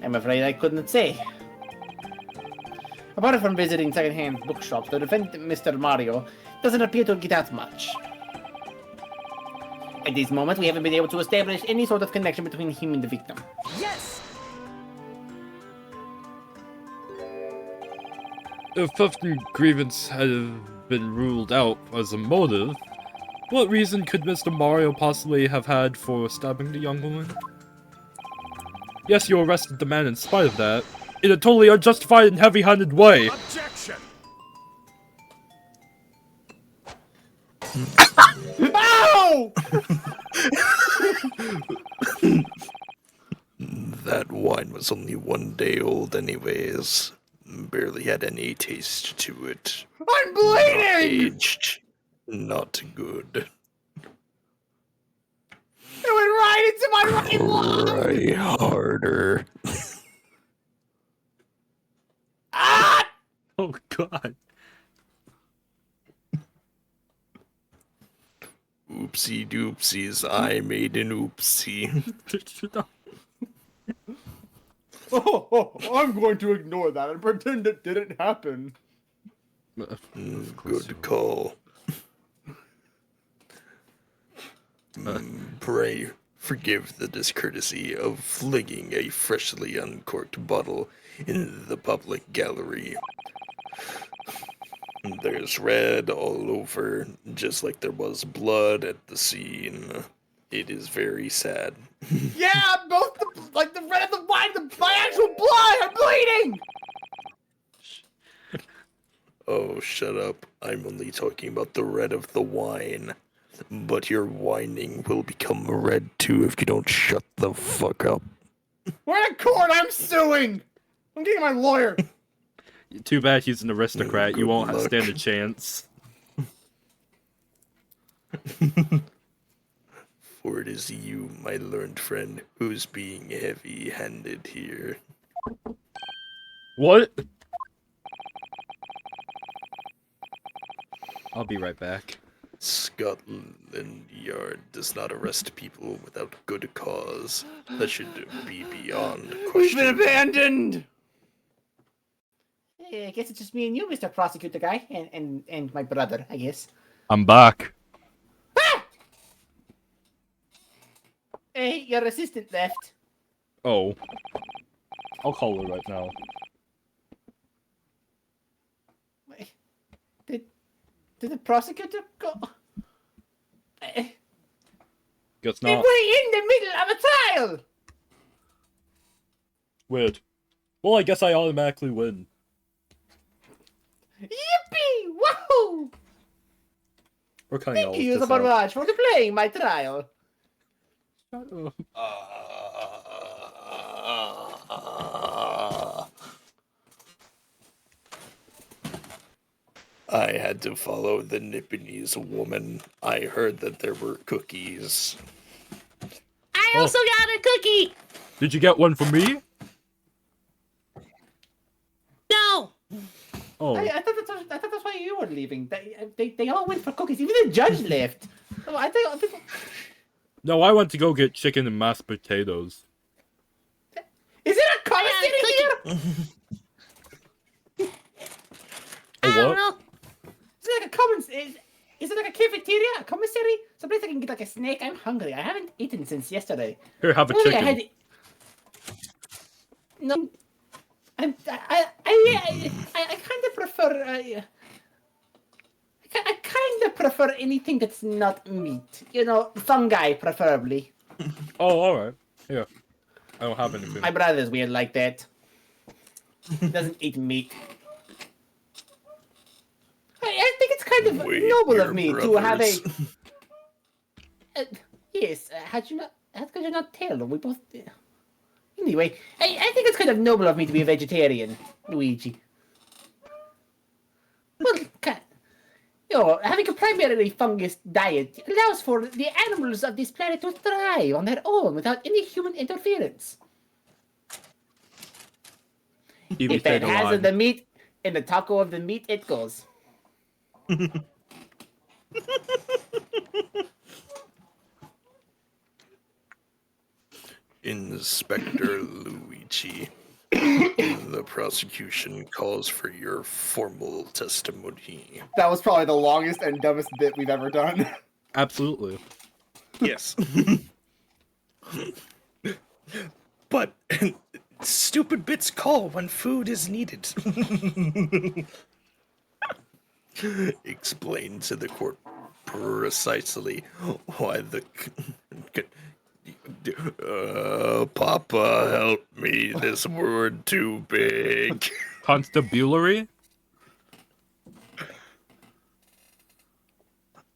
[SPEAKER 2] I'm afraid I couldn't say. Apart from visiting second-hand bookshops, the defendant, Mr. Mario, doesn't appear to get out much. At this moment, we haven't been able to establish any sort of connection between him and the victim.
[SPEAKER 1] If theft and grievance had been ruled out as a motive, what reason could Mr. Mario possibly have had for stabbing the young woman? Yes, you arrested the man in spite of that, in a totally unjustified and heavy-handed way.
[SPEAKER 8] Objection!
[SPEAKER 3] Ow!
[SPEAKER 6] That wine was only 1 day old anyways. Barely had any taste to it.
[SPEAKER 2] I'm bleeding!
[SPEAKER 6] Aged. Not good.
[SPEAKER 2] It went right into my right lung!
[SPEAKER 6] Try harder.
[SPEAKER 2] Ah!
[SPEAKER 1] Oh god.
[SPEAKER 6] Oopsie doopsies, I made an oopsie.
[SPEAKER 3] I'm going to ignore that and pretend it didn't happen.
[SPEAKER 6] Good call. Pray forgive the discourtesy of flinging a freshly uncorked bottle in the public gallery. There's red all over, just like there was blood at the scene. It is very sad.
[SPEAKER 2] Yeah, both the red of the wine, my actual blood! I'm bleeding!
[SPEAKER 6] Oh, shut up. I'm only talking about the red of the wine. But your whining will become red too if you don't shut the fuck up.
[SPEAKER 2] We're in court, I'm suing! I'm getting my lawyer.
[SPEAKER 1] Too bad he's an aristocrat, you
[SPEAKER 6] Good
[SPEAKER 1] won't
[SPEAKER 6] luck.
[SPEAKER 1] stand a chance.
[SPEAKER 6] For it is you, my learned friend, who's being heavy-handed here.
[SPEAKER 1] What? I'll be right back.
[SPEAKER 6] Scotland Yard does not arrest people without good cause. That should be beyond
[SPEAKER 2] We've been
[SPEAKER 6] question.
[SPEAKER 2] abandoned! I guess it's just me and you, Mr. Prosecutor Guy, and my brother, I guess.
[SPEAKER 1] I'm back.
[SPEAKER 2] Ah! Hey, your assistant left.
[SPEAKER 1] Oh. I'll call her right now.
[SPEAKER 2] Wait, Did the prosecutor go?
[SPEAKER 1] Guess
[SPEAKER 2] We're
[SPEAKER 1] not.
[SPEAKER 2] in the middle of a trial!
[SPEAKER 1] Weird. Well, I guess I automatically win.
[SPEAKER 2] Yippee! Woohoo!
[SPEAKER 1] We're cutting all
[SPEAKER 2] Thank you
[SPEAKER 1] of
[SPEAKER 2] so
[SPEAKER 1] this out.
[SPEAKER 2] much for playing my trial.
[SPEAKER 1] Shut up.
[SPEAKER 6] I had to follow the Nipponese woman. I heard that there were cookies.
[SPEAKER 5] I also got a cookie.
[SPEAKER 1] Did you get one for me?
[SPEAKER 5] No.
[SPEAKER 1] Oh.
[SPEAKER 2] I thought that's why you were leaving. They all went for cookies. Even the judge left. Oh, I think.
[SPEAKER 1] No, I went to go get chicken and mashed potatoes.
[SPEAKER 2] Is it a commissary here?
[SPEAKER 1] A
[SPEAKER 5] I don't
[SPEAKER 1] what?
[SPEAKER 5] know.
[SPEAKER 2] Is it like a is it like a cafeteria? A commissary? Someplace I can get like a snack? I'm hungry. I haven't eaten since yesterday.
[SPEAKER 1] Here, have a
[SPEAKER 2] Only
[SPEAKER 1] chicken.
[SPEAKER 2] No. I kind of prefer. I kind of prefer anything that's not meat. You know, fungi preferably.
[SPEAKER 1] Oh, alright. Here. I don't have anything.
[SPEAKER 2] My brother's weird like that. He doesn't eat meat. I think it's kind of
[SPEAKER 6] Wait,
[SPEAKER 2] noble
[SPEAKER 6] your
[SPEAKER 2] of me to have a.
[SPEAKER 6] brothers.
[SPEAKER 2] Yes, how could you not tell? We both. Anyway, I think it's kind of noble of me to be a vegetarian, Luigi. Well, having a primarily fungus diet allows for the animals of this planet to thrive on their own without any human interference.
[SPEAKER 1] Evie
[SPEAKER 2] If
[SPEAKER 1] stayed
[SPEAKER 2] it has
[SPEAKER 1] alive.
[SPEAKER 2] the meat, in the taco of the meat, it goes.
[SPEAKER 6] Inspector Luigi, the prosecution calls for your formal testimony.
[SPEAKER 3] That was probably the longest and dumbest bit we've ever done.
[SPEAKER 1] Absolutely.
[SPEAKER 6] Yes. But stupid bits call when food is needed. Explain to the court precisely why the... Papa, help me. This word too big.
[SPEAKER 1] Constabulary?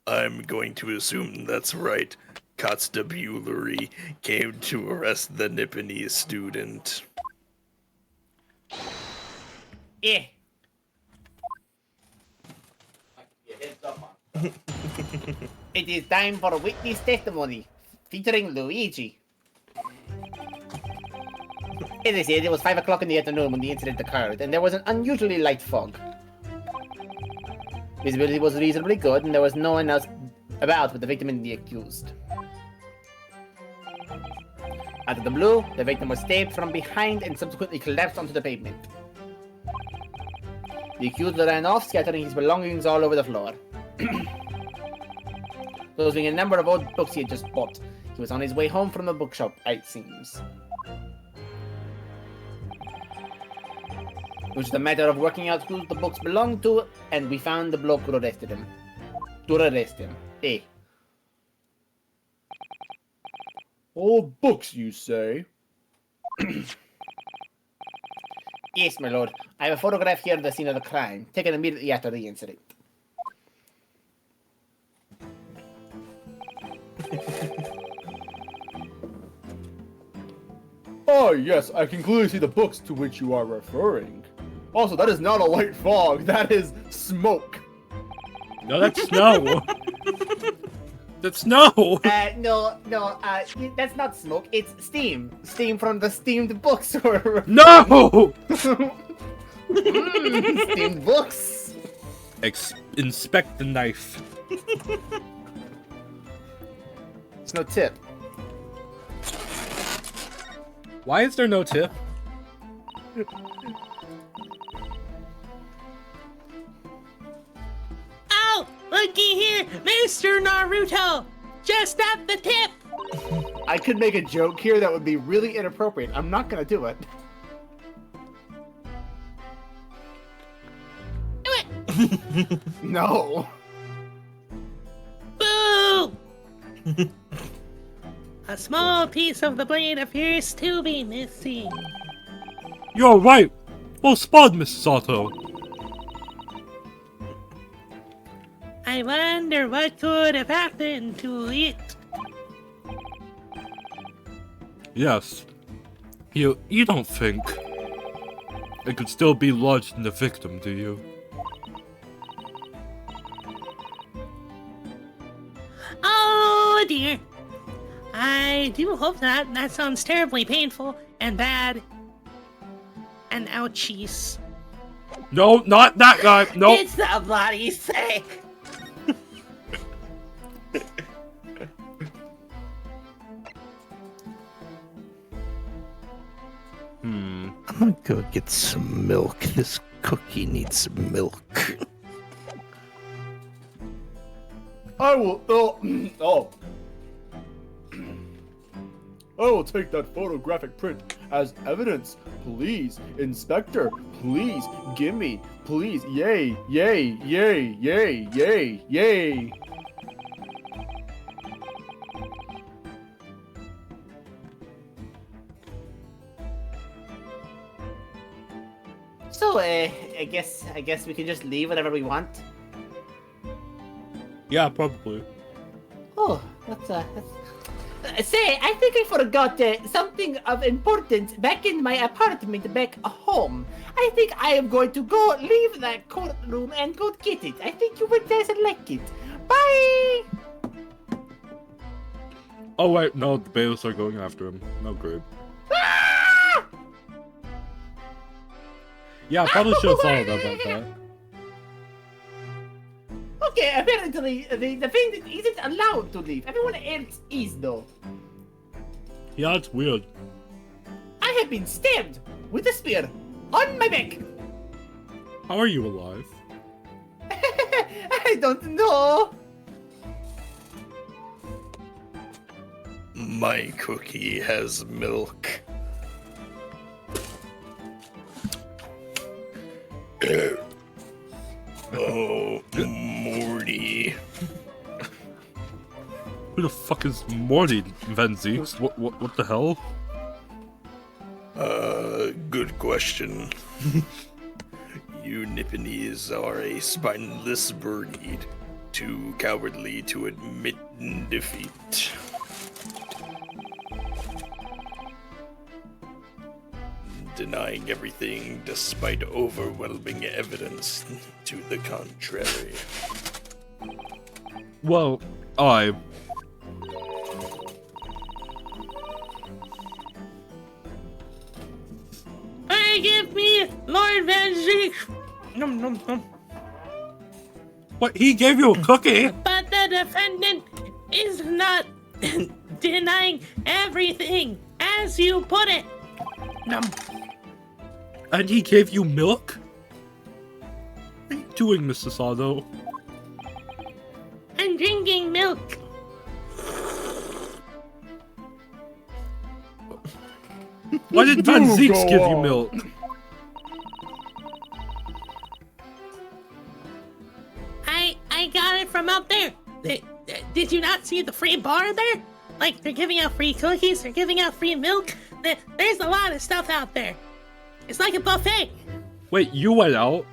[SPEAKER 6] I'm going to assume that's right. Constabulary came to arrest the Nipponese student.
[SPEAKER 2] Yeah. It is time for a witness testimony featuring Luigi. As I said, it was 5 o'clock in the afternoon when the incident occurred, and there was an unusually light fog. Visibility was reasonably good, and there was no one else about with the victim and the accused. Out of the blue, the victim was stabbed from behind and subsequently collapsed onto the pavement. The accused ran off, scattering his belongings all over the floor. Closing a number of old books he had just bought. He was on his way home from the bookshop, it seems. It was just a matter of working out who the books belonged to, and we found the bloke who arrested him. To arrest him. Eh.
[SPEAKER 3] Old books, you say?
[SPEAKER 2] Yes, my lord. I have a photograph here of the scene of the crime, taken immediately after the incident.
[SPEAKER 3] Oh, yes, I can clearly see the books to which you are referring. Also, that is not a light fog, that is smoke.
[SPEAKER 1] No, that's snow. That's snow.
[SPEAKER 2] No, that's not smoke, it's steam. Steam from the steamed books.
[SPEAKER 1] No!
[SPEAKER 2] Steamed books.
[SPEAKER 1] Inspect the knife.
[SPEAKER 2] It's no tip.
[SPEAKER 1] Why is there no tip?
[SPEAKER 5] Oh, looky here, Mr. Naruto! Just at the tip!
[SPEAKER 3] I could make a joke here that would be really inappropriate. I'm not gonna do it.
[SPEAKER 5] Do it!
[SPEAKER 3] No.
[SPEAKER 5] Boo! A small piece of the blade appears to be missing.
[SPEAKER 1] You're right. Well spotted, Mrs. Sato.
[SPEAKER 5] I wonder what could have happened to it.
[SPEAKER 1] Yes. You don't think it could still be lodged in the victim, do you?
[SPEAKER 5] Oh dear. I do hope not. That sounds terribly painful and bad. And ouchies.
[SPEAKER 1] No, not that guy. No.
[SPEAKER 4] It's the bloody sick.
[SPEAKER 7] I'm gonna go get some milk. This cookie needs some milk.
[SPEAKER 3] I will. Oh. I will take that photographic print as evidence. Please, Inspector. Please, gimme. Please. Yay, yay, yay, yay, yay, yay.
[SPEAKER 2] So, I guess we can just leave whenever we want.
[SPEAKER 1] Yeah, probably.
[SPEAKER 2] Oh, that's say, I think I forgot something of importance back in my apartment back home. I think I am going to go leave that courtroom and go get it. I think you would guys like it. Bye!
[SPEAKER 1] Oh wait, no, the bailiffs are going after him. No, great.
[SPEAKER 2] Ah!
[SPEAKER 1] Yeah, I probably should have followed up about that.
[SPEAKER 2] Okay, apparently the defendant isn't allowed to leave. Everyone else is though.
[SPEAKER 1] Yeah, it's weird.
[SPEAKER 2] I have been stabbed with a spear on my back.
[SPEAKER 1] How are you alive?
[SPEAKER 2] I don't know.
[SPEAKER 6] My cookie has milk. Oh, Morty.
[SPEAKER 1] Who the fuck is Morty, Van Zeeks? What the hell?
[SPEAKER 6] Good question. You Nipponese are a spineless breed, too cowardly to admit defeat. Denying everything despite overwhelming evidence to the contrary.
[SPEAKER 1] Well,
[SPEAKER 5] Give me Lord Van Zeek. Nom nom nom.
[SPEAKER 1] What? He gave you a cookie?
[SPEAKER 5] But the defendant is not denying everything, as you put it. Nom.
[SPEAKER 1] And he gave you milk? What are you doing, Mr. Sato?
[SPEAKER 5] I'm drinking milk.
[SPEAKER 1] Why did Van Zeeks give you milk?
[SPEAKER 5] I got it from out there. Did you not see the free bar there? Like, they're giving out free cookies, they're giving out free milk. There's a lot of stuff out there. It's like a buffet.
[SPEAKER 1] Wait, you went out?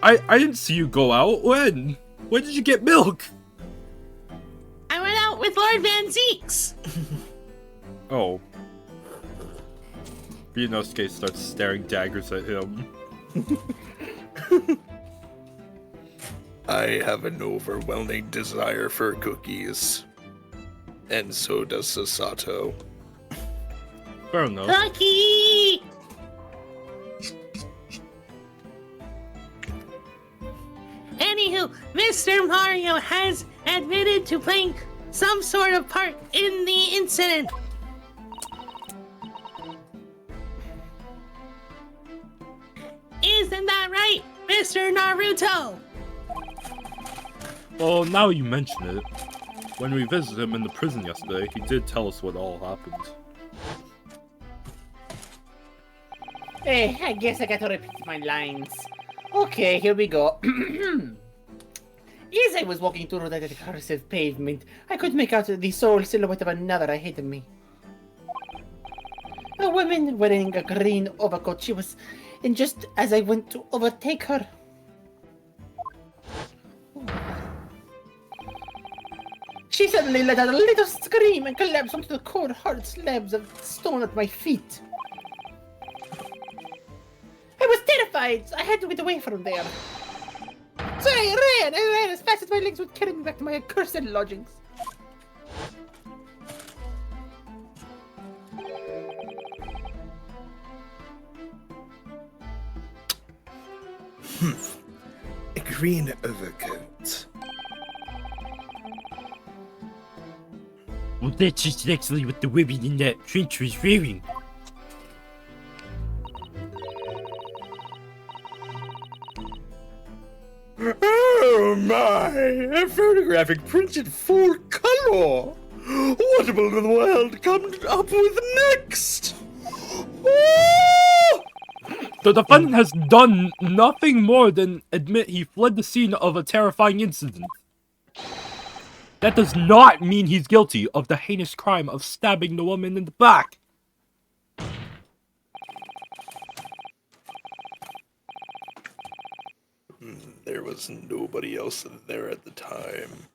[SPEAKER 1] I didn't see you go out. When? When did you get milk?
[SPEAKER 5] I went out with Lord Van Zeeks.
[SPEAKER 1] Oh. Ryunosuke starts staring daggers at him.
[SPEAKER 6] I have an overwhelming desire for cookies. And so does Sasato.
[SPEAKER 1] Fair enough.
[SPEAKER 5] Cookie! Anywho, Mr. Mario has admitted to playing some sort of part in the incident. Isn't that right, Mr. Naruto?
[SPEAKER 1] Well, now you mention it. When we visited him in the prison yesterday, he did tell us what all happened.
[SPEAKER 2] Hey, I guess I gotta repeat my lines. Okay, here we go. As I was walking through that accursed pavement, I could make out the sole silhouette of another ahead of me. A woman wearing a green overcoat. She was in just as I went to overtake her. She suddenly let out a little scream and collapsed onto the cold, hard slabs of stone at my feet. I was terrified. I had to get away from there. So I ran as fast as my legs would carry me back to my accursed lodgings.
[SPEAKER 6] A green overcoat.
[SPEAKER 1] Well, that's just actually what the women in that trench was wearing.
[SPEAKER 6] Oh my! A photographic printed full color! What will the world come up with next? Oh!
[SPEAKER 1] The defendant has done nothing more than admit he fled the scene of a terrifying incident. That does not mean he's guilty of the heinous crime of stabbing the woman in the back.
[SPEAKER 6] There was nobody else there at the time.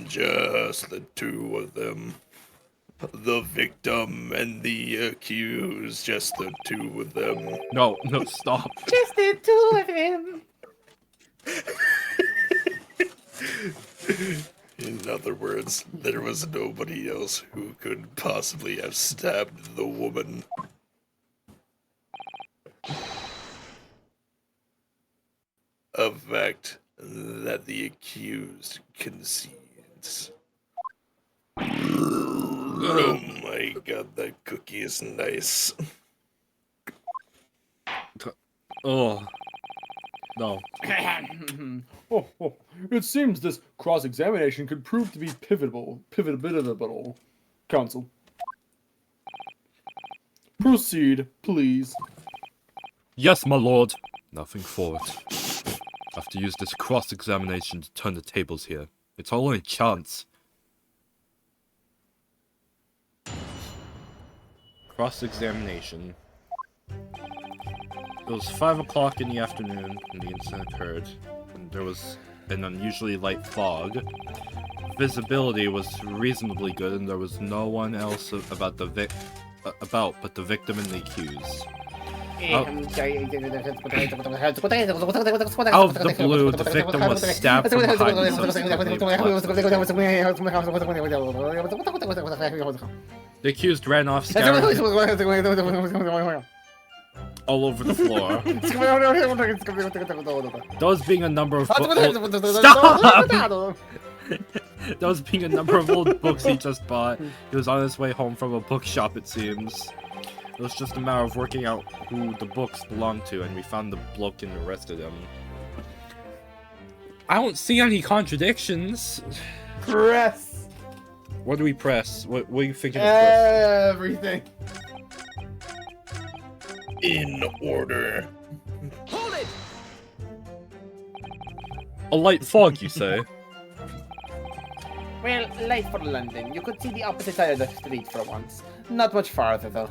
[SPEAKER 6] Just the two of them. The victim and the accused. Just the two of them.
[SPEAKER 1] No, stop.
[SPEAKER 2] Just the two of them.
[SPEAKER 6] In other words, there was nobody else who could possibly have stabbed the woman. A fact that the accused concedes. Oh my god, that cookie is nice.
[SPEAKER 1] Oh. No.
[SPEAKER 3] Oh, it seems this cross-examination could prove to be pivotable. Counsel. Proceed, please.
[SPEAKER 1] Yes, my lord. Nothing for it. I have to use this cross-examination to turn the tables here. It's our only chance. Cross-examination. It was 5 o'clock in the afternoon when the incident occurred, and there was an unusually light fog. Visibility was reasonably good, and there was no one else but the victim and the accused. Out of the blue, the victim was stabbed from behind and subsequently fled. The accused ran off, scattering all over the floor. Those being a number of Stop! Those being a number of old books he just bought. He was on his way home from a bookshop, it seems. It was just a matter of working out who the books belonged to, and we found the bloke and arrested him. I don't see any contradictions.
[SPEAKER 3] Press.
[SPEAKER 1] What do we press? What are you thinking of press?
[SPEAKER 3] Everything.
[SPEAKER 6] In order.
[SPEAKER 2] Hold it!
[SPEAKER 1] A light fog, you say?
[SPEAKER 2] Well, light for London. You could see the opposite side of the street for once. Not much farther, though.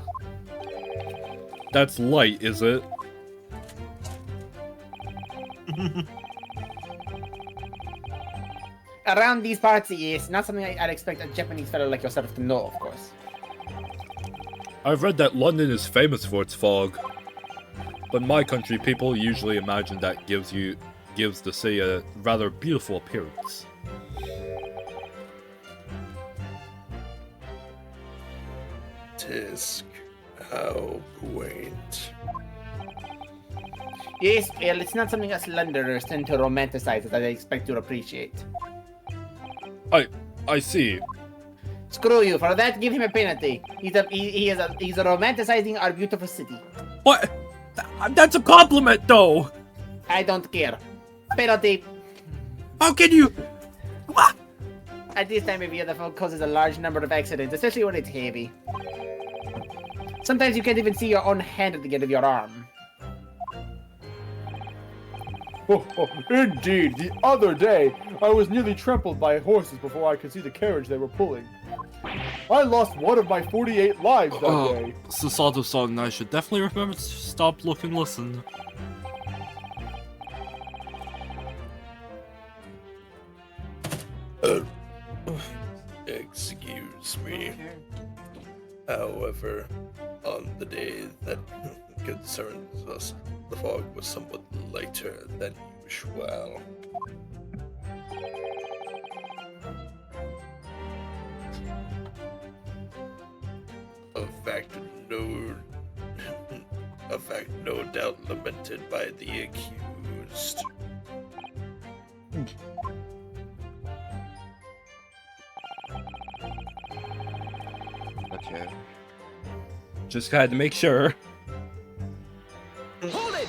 [SPEAKER 1] That's light, is it?
[SPEAKER 2] Around these parts, yes. Not something I'd expect a Japanese fellow like yourself to know, of course.
[SPEAKER 1] I've read that London is famous for its fog. But in my country, people usually imagine that gives the city a rather beautiful appearance.
[SPEAKER 6] Tisk, how quaint.
[SPEAKER 2] Yes, well, it's not something us Londoners tend to romanticize that I expect you to appreciate.
[SPEAKER 1] I see.
[SPEAKER 2] Screw you, for that, give him a penalty. He's romanticizing our beautiful city.
[SPEAKER 1] What? That's a compliment, though!
[SPEAKER 2] I don't care. Penalty.
[SPEAKER 1] How can you... What?
[SPEAKER 2] At this time of year, the fog causes a large number of accidents, especially when it's heavy. Sometimes you can't even see your own hand at the end of your arm.
[SPEAKER 3] Oh, indeed, the other day, I was nearly trampled by horses before I could see the carriage they were pulling. I lost one of my 48 lives that day.
[SPEAKER 1] Susato-san and I should definitely remember to stop, look, and listen.
[SPEAKER 6] Excuse me. However, on the day that concerns us, the fog was somewhat lighter than usual. A fact no doubt lamented by the accused.
[SPEAKER 1] Okay. Just had to make sure.
[SPEAKER 7] Hold it!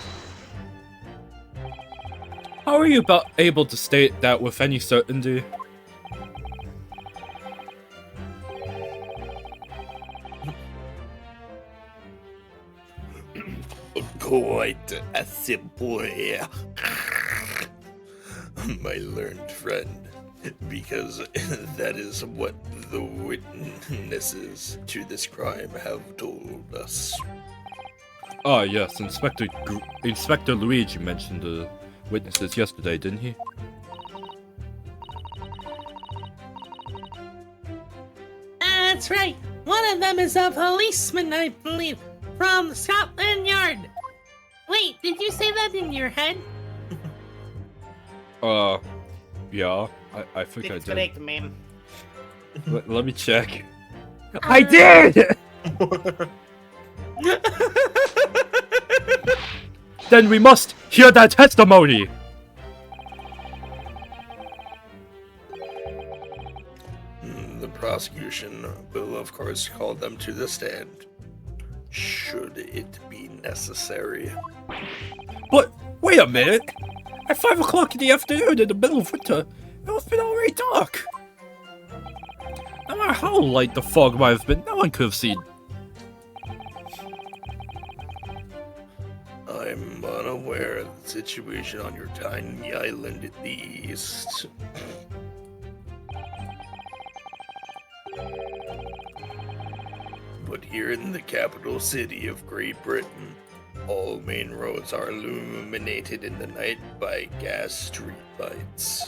[SPEAKER 1] How are you able to state that with any certainty?
[SPEAKER 6] Quite a simple, my learned friend, because that is what the witnesses to this crime have told us.
[SPEAKER 1] Ah, yes, Inspector Luigi mentioned the witnesses yesterday, didn't he?
[SPEAKER 5] That's right. One of them is a policeman, I believe, from Scotland Yard. Wait, did you say that in your head?
[SPEAKER 1] Yeah, I think
[SPEAKER 2] It's
[SPEAKER 1] I did.
[SPEAKER 2] correct, ma'am.
[SPEAKER 1] Let me check. I did! Then we must hear that testimony!
[SPEAKER 6] The prosecution will, of course, call them to the stand, should it be necessary.
[SPEAKER 1] But, wait a minute! At 5 o'clock in the afternoon in the middle of winter, it would have been already dark! No matter how light the fog might have been, no one could have seen.
[SPEAKER 6] I'm unaware of the situation on your tiny island in the east. But here in the capital city of Great Britain, all main roads are illuminated in the night by gas streetlights.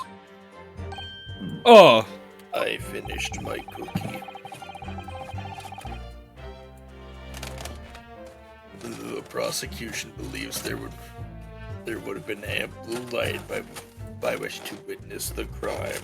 [SPEAKER 1] Oh,
[SPEAKER 6] I finished my cookie. The prosecution believes there would have been ample light by which to witness the crime.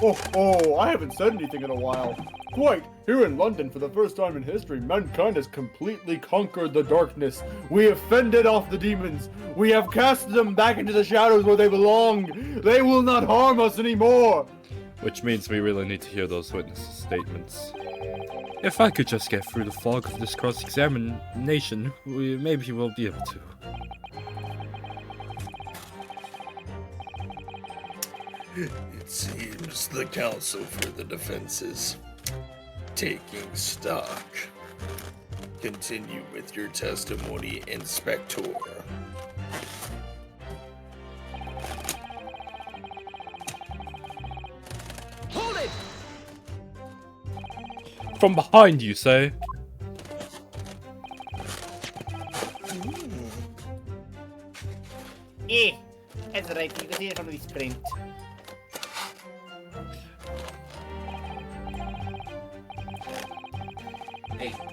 [SPEAKER 3] Oh, I haven't said anything in a while. Quite, here in London, for the first time in history, mankind has completely conquered the darkness. We have fended off the demons. We have cast them back into the shadows where they belong. They will not harm us anymore.
[SPEAKER 1] which means we really need to hear those witnesses' statements. If I could just get through the fog of this cross-examination, maybe we'll be able to.
[SPEAKER 6] It seems the counsel for the defense is taking stock. Continue with your testimony, Inspector.
[SPEAKER 7] Hold it!
[SPEAKER 1] From behind, you say?
[SPEAKER 2] Yeah, that's right. You can see it from this print.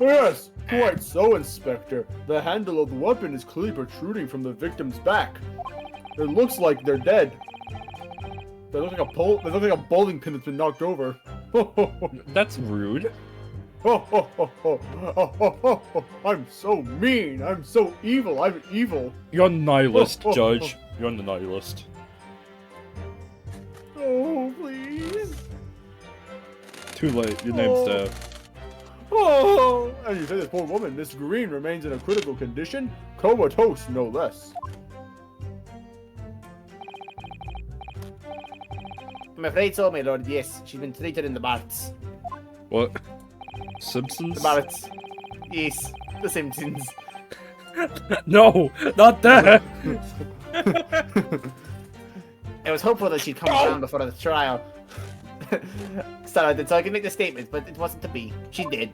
[SPEAKER 3] Yes, quite so, Inspector. The handle of the weapon is clearly protruding from the victim's back. It looks like they're dead. They look like a bowling pin that's been knocked over.
[SPEAKER 1] That's rude.
[SPEAKER 3] I'm so mean. I'm so evil. I'm evil.
[SPEAKER 1] You're a nihilist, Judge. You're the nihilist.
[SPEAKER 3] Oh, please.
[SPEAKER 1] Too late. Your name's there.
[SPEAKER 3] Oh, and you say this poor woman, Miss Green, remains in a critical condition, comatose no less.
[SPEAKER 2] I'm afraid so, my lord, yes. She's been treated in the barracks.
[SPEAKER 1] What? Simpsons?
[SPEAKER 2] The barracks. Yes, the Simpsons.
[SPEAKER 1] No, not that.
[SPEAKER 2] I was hopeful that she'd come around before the trial. So I can make the statement, but it wasn't to be. She did.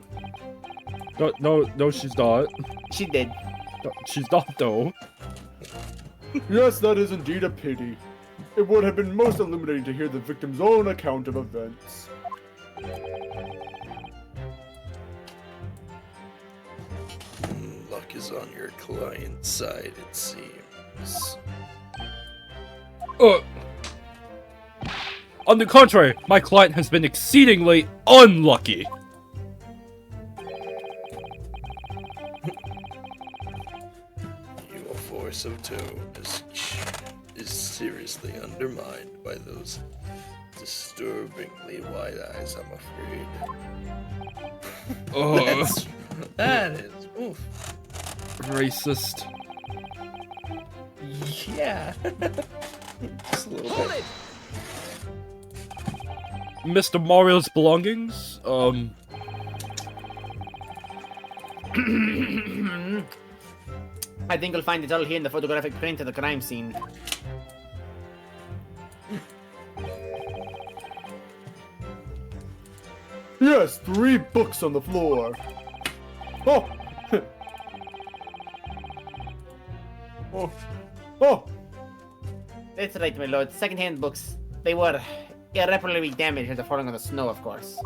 [SPEAKER 1] No, she's not.
[SPEAKER 2] She did.
[SPEAKER 1] No, she's not, though.
[SPEAKER 3] Yes, that is indeed a pity. It would have been most illuminating to hear the victim's own account of events.
[SPEAKER 6] Luck is on your client's side, it seems.
[SPEAKER 1] On the contrary, my client has been exceedingly unlucky.
[SPEAKER 6] Your force of tone is seriously undermined by those disturbingly wide eyes, I'm afraid.
[SPEAKER 1] Oh,
[SPEAKER 4] That is. Oof.
[SPEAKER 1] racist.
[SPEAKER 4] Yeah. Just a little bit.
[SPEAKER 1] Mr. Mario's belongings?
[SPEAKER 2] I think you'll find it all here in the photographic print of the crime scene.
[SPEAKER 3] Yes, 3 books on the floor. Oh! Oh!
[SPEAKER 2] That's right, my lord. Second-hand books. They were irreparably damaged after falling on the snow, of course.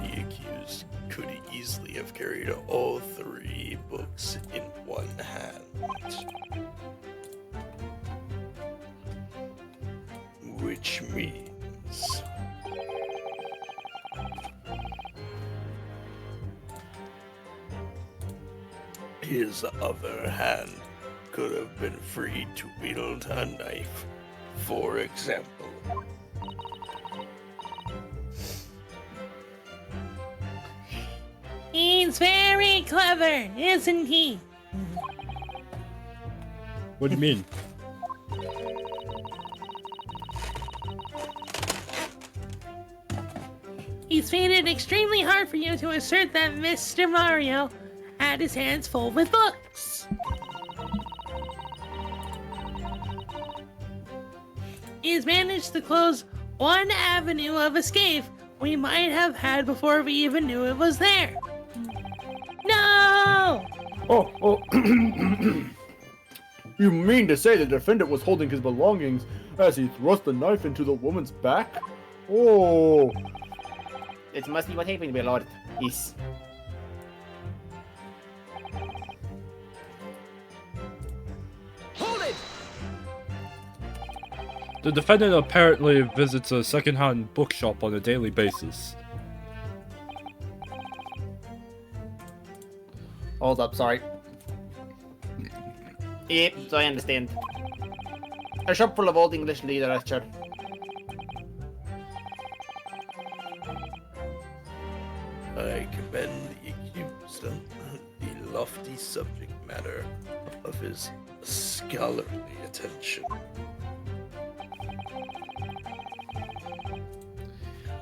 [SPEAKER 6] The accused could easily have carried all 3 books in one hand. Which means... his other hand could have been free to wield a knife, for example.
[SPEAKER 5] He's very clever, isn't he?
[SPEAKER 1] What do you mean?
[SPEAKER 5] He's made it extremely hard for you to assert that Mr. Mario had his hands full with books. He's managed to close one avenue of escape we might have had before we even knew it was there. No!
[SPEAKER 3] Oh! You mean to say the defendant was holding his belongings as he thrust the knife into the woman's back? Oh!
[SPEAKER 2] It must be what happened, my lord. Yes.
[SPEAKER 1] The defendant apparently visits a second-hand bookshop on a daily basis.
[SPEAKER 2] Hold up, sorry. Yep, so I understand. A shop full of old English literature.
[SPEAKER 6] I commend the accused on the lofty subject matter of his scholarly attention.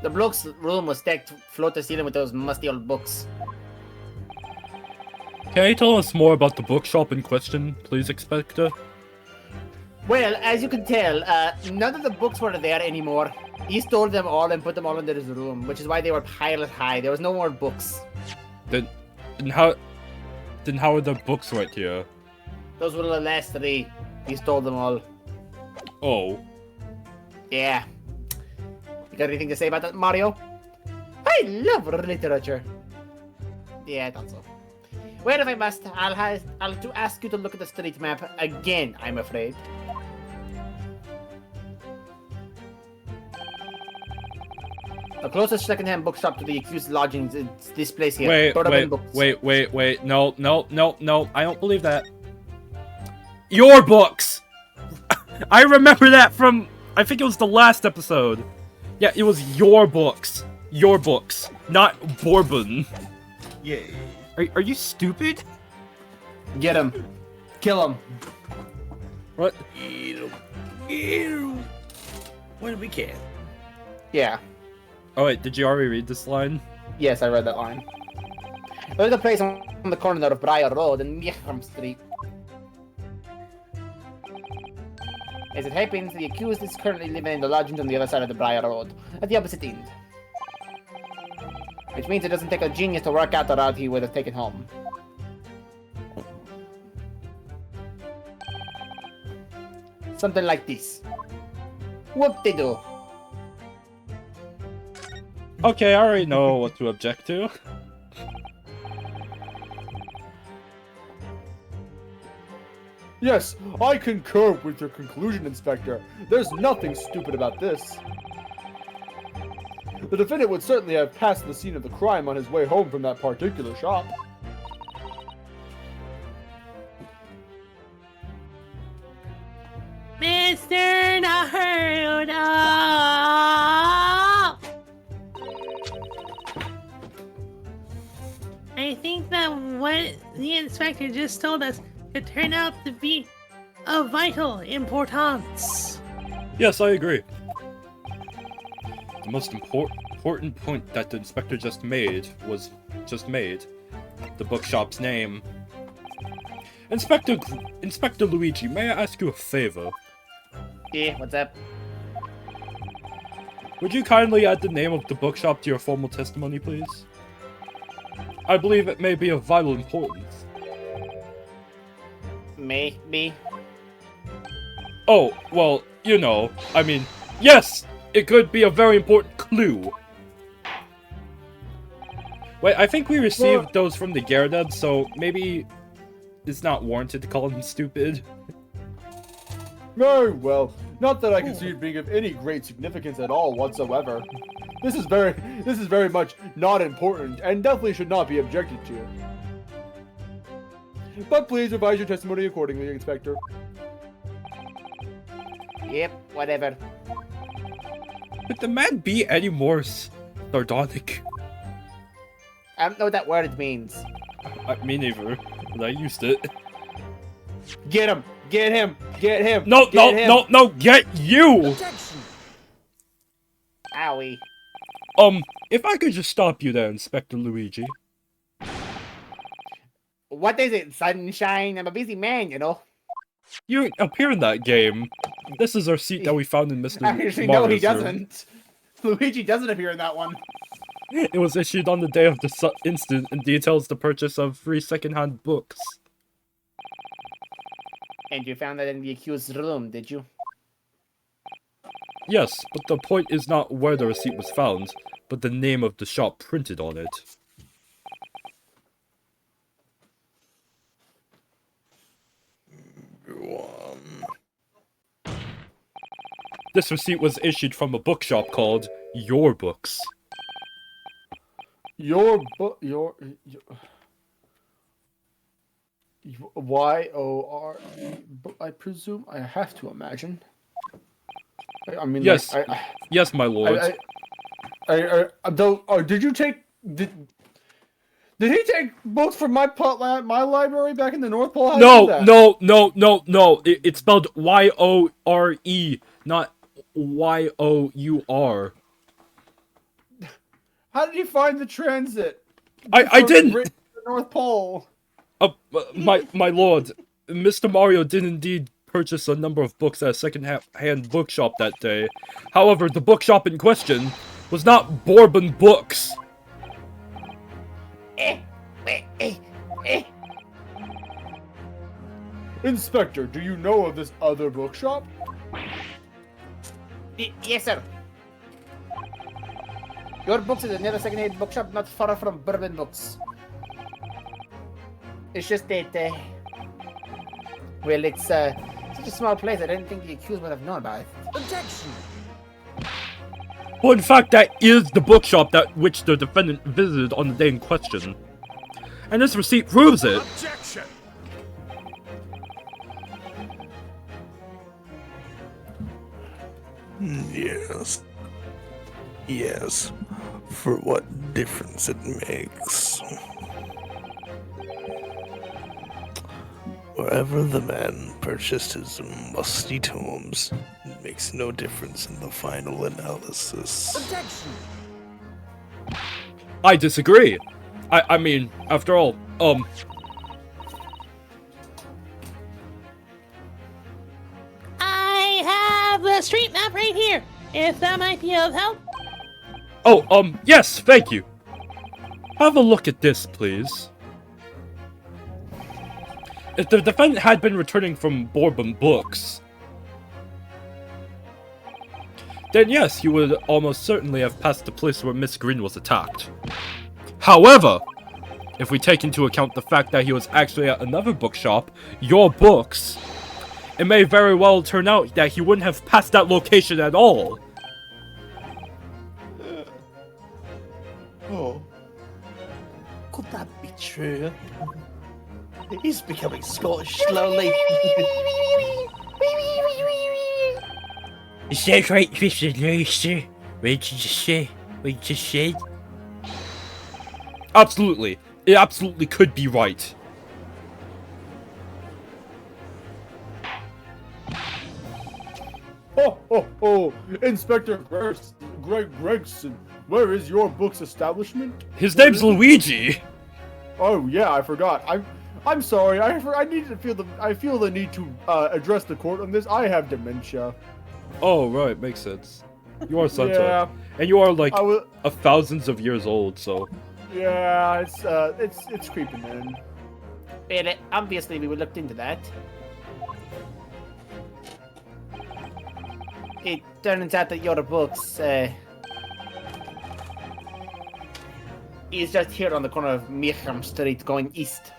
[SPEAKER 2] The bloke's room was stacked floor to ceiling with those musty old books.
[SPEAKER 1] Can you tell us more about the bookshop in question, please, Inspector?
[SPEAKER 2] Well, as you can tell, none of the books were there anymore. He stole them all and put them all into his room, which is why they were piled high. There was no more books.
[SPEAKER 1] Then how are the books right here?
[SPEAKER 2] Those were the last 3. He stole them all.
[SPEAKER 1] Oh.
[SPEAKER 2] Yeah. You got anything to say about that, Mario? I love literature. Yeah, I thought so. Well, if I must, I'll to ask you to look at the street map again, I'm afraid. The closest second-hand bookshop to the accused lodgings is this place here.
[SPEAKER 1] Wait, no, I don't believe that. Your books! I remember that from, I think it was the last episode. Yeah, it was your books. Your books, not Bourbon.
[SPEAKER 4] Yay.
[SPEAKER 1] Are you stupid?
[SPEAKER 2] Get him. Kill him.
[SPEAKER 1] What?
[SPEAKER 4] Eat 'em. Eat 'em. When we can.
[SPEAKER 2] Yeah.
[SPEAKER 1] Oh wait, did you already read this line?
[SPEAKER 2] Yes, I read that line. There's a place on the corner of Briar Road and Meacham Street. As it happens, the accused is currently living in the lodgings on the other side of the Briar Road, at the opposite end. Which means it doesn't take a genius to work out the route he would have taken home. Something like this. Whoop-de-doo.
[SPEAKER 1] Okay, I already know what to object to.
[SPEAKER 3] Yes, I concur with your conclusion, Inspector. There's nothing stupid about this. The defendant would certainly have passed the scene of the crime on his way home from that particular shop.
[SPEAKER 5] Mr. Naruto! I think that what the inspector just told us could turn out to be of vital importance.
[SPEAKER 1] Yes, I agree. The most important point that the inspector just made was the bookshop's name. Inspector Luigi, may I ask you a favor?
[SPEAKER 2] Yeah, what's up?
[SPEAKER 1] Would you kindly add the name of the bookshop to your formal testimony, please? I believe it may be of vital importance.
[SPEAKER 2] Maybe.
[SPEAKER 1] Oh, well, you know, I mean, yes! It could be a very important clue. Wait, I think we received those from the Gyarados, so maybe it's not warranted to call them stupid.
[SPEAKER 3] Very well. Not that I can see it being of any great significance at all whatsoever. This is very much not important and definitely should not be objected to. But please revise your testimony accordingly, Inspector.
[SPEAKER 2] Yep, whatever.
[SPEAKER 1] Could the man be any more sardonic?
[SPEAKER 2] I don't know what that word means.
[SPEAKER 1] Me neither, but I used it.
[SPEAKER 3] Get him! Get him! Get him!
[SPEAKER 1] No,
[SPEAKER 3] get him.
[SPEAKER 1] no, get you!
[SPEAKER 2] Owie.
[SPEAKER 1] If I could just stop you there, Inspector Luigi.
[SPEAKER 2] What is it, sunshine? I'm a busy man, you know.
[SPEAKER 1] You appear in that game. This is our seat that we found in Mr.
[SPEAKER 2] Actually,
[SPEAKER 1] Mario's
[SPEAKER 2] no, he
[SPEAKER 1] room.
[SPEAKER 2] doesn't. Luigi doesn't appear in that one.
[SPEAKER 1] It was issued on the day of the incident and details the purchase of 3 second-hand books.
[SPEAKER 2] And you found that in the accused's room, did you?
[SPEAKER 1] Yes, but the point is not where the receipt was found, but the name of the shop printed on it. This receipt was issued from a bookshop called Your Books.
[SPEAKER 3] Your Y-O-R-E, I presume, I have to imagine. I mean,
[SPEAKER 1] Yes,
[SPEAKER 3] like,
[SPEAKER 1] yes, my lord.
[SPEAKER 3] Did you take, did he take books from my library back in the North Pole? How
[SPEAKER 1] No,
[SPEAKER 3] did that?
[SPEAKER 1] no. It's spelled Y-O-R-E, not Y-O-U-R.
[SPEAKER 3] How did you find the transit?
[SPEAKER 1] I didn't!
[SPEAKER 3] The North Pole.
[SPEAKER 1] My lord, Mr. Mario did indeed purchase a number of books at a second-hand bookshop that day. However, the bookshop in question was not Bourbon Books.
[SPEAKER 3] Inspector, do you know of this other bookshop?
[SPEAKER 2] Yes, sir. Your Books is another second-hand bookshop not far from Bourbon Books. It's just that, well, it's such a small place, I didn't think the accused would have known about it. Objection!
[SPEAKER 1] Well, in fact, that is the bookshop which the defendant visited on the day in question. And this receipt proves it.
[SPEAKER 6] Objection! Yes. Yes. For what difference it makes. Wherever the man purchased his musty tomes, it makes no difference in the final analysis.
[SPEAKER 2] Objection!
[SPEAKER 1] I disagree. I mean, after all,
[SPEAKER 5] I have the street map right here, if that might be of help.
[SPEAKER 1] Oh, yes, thank you. Have a look at this, please. If the defendant had been returning from Bourbon Books, then yes, he would almost certainly have passed the place where Miss Green was attacked. However, if we take into account the fact that he was actually at another bookshop, Your Books, it may very well turn out that he wouldn't have passed that location at all.
[SPEAKER 7] Oh. Could that be true? He's becoming Scottish slowly.
[SPEAKER 8] Is that right, Mr. Lester? What did you say? What you just said?
[SPEAKER 1] Absolutely. It absolutely could be right.
[SPEAKER 3] Oh, Inspector Gregson, where is Your Books establishment?
[SPEAKER 1] His name's Luigi.
[SPEAKER 3] Oh yeah, I forgot. I'm sorry. I feel the need to address the court on this. I have dementia.
[SPEAKER 1] Oh, right, makes sense. You are Santa.
[SPEAKER 3] Yeah.
[SPEAKER 1] And you are like thousands of years old, so.
[SPEAKER 3] Yeah, it's creeping in.
[SPEAKER 2] Well, obviously we looked into that. It turns out that Your Books is just here on the corner of Meacham Street going east.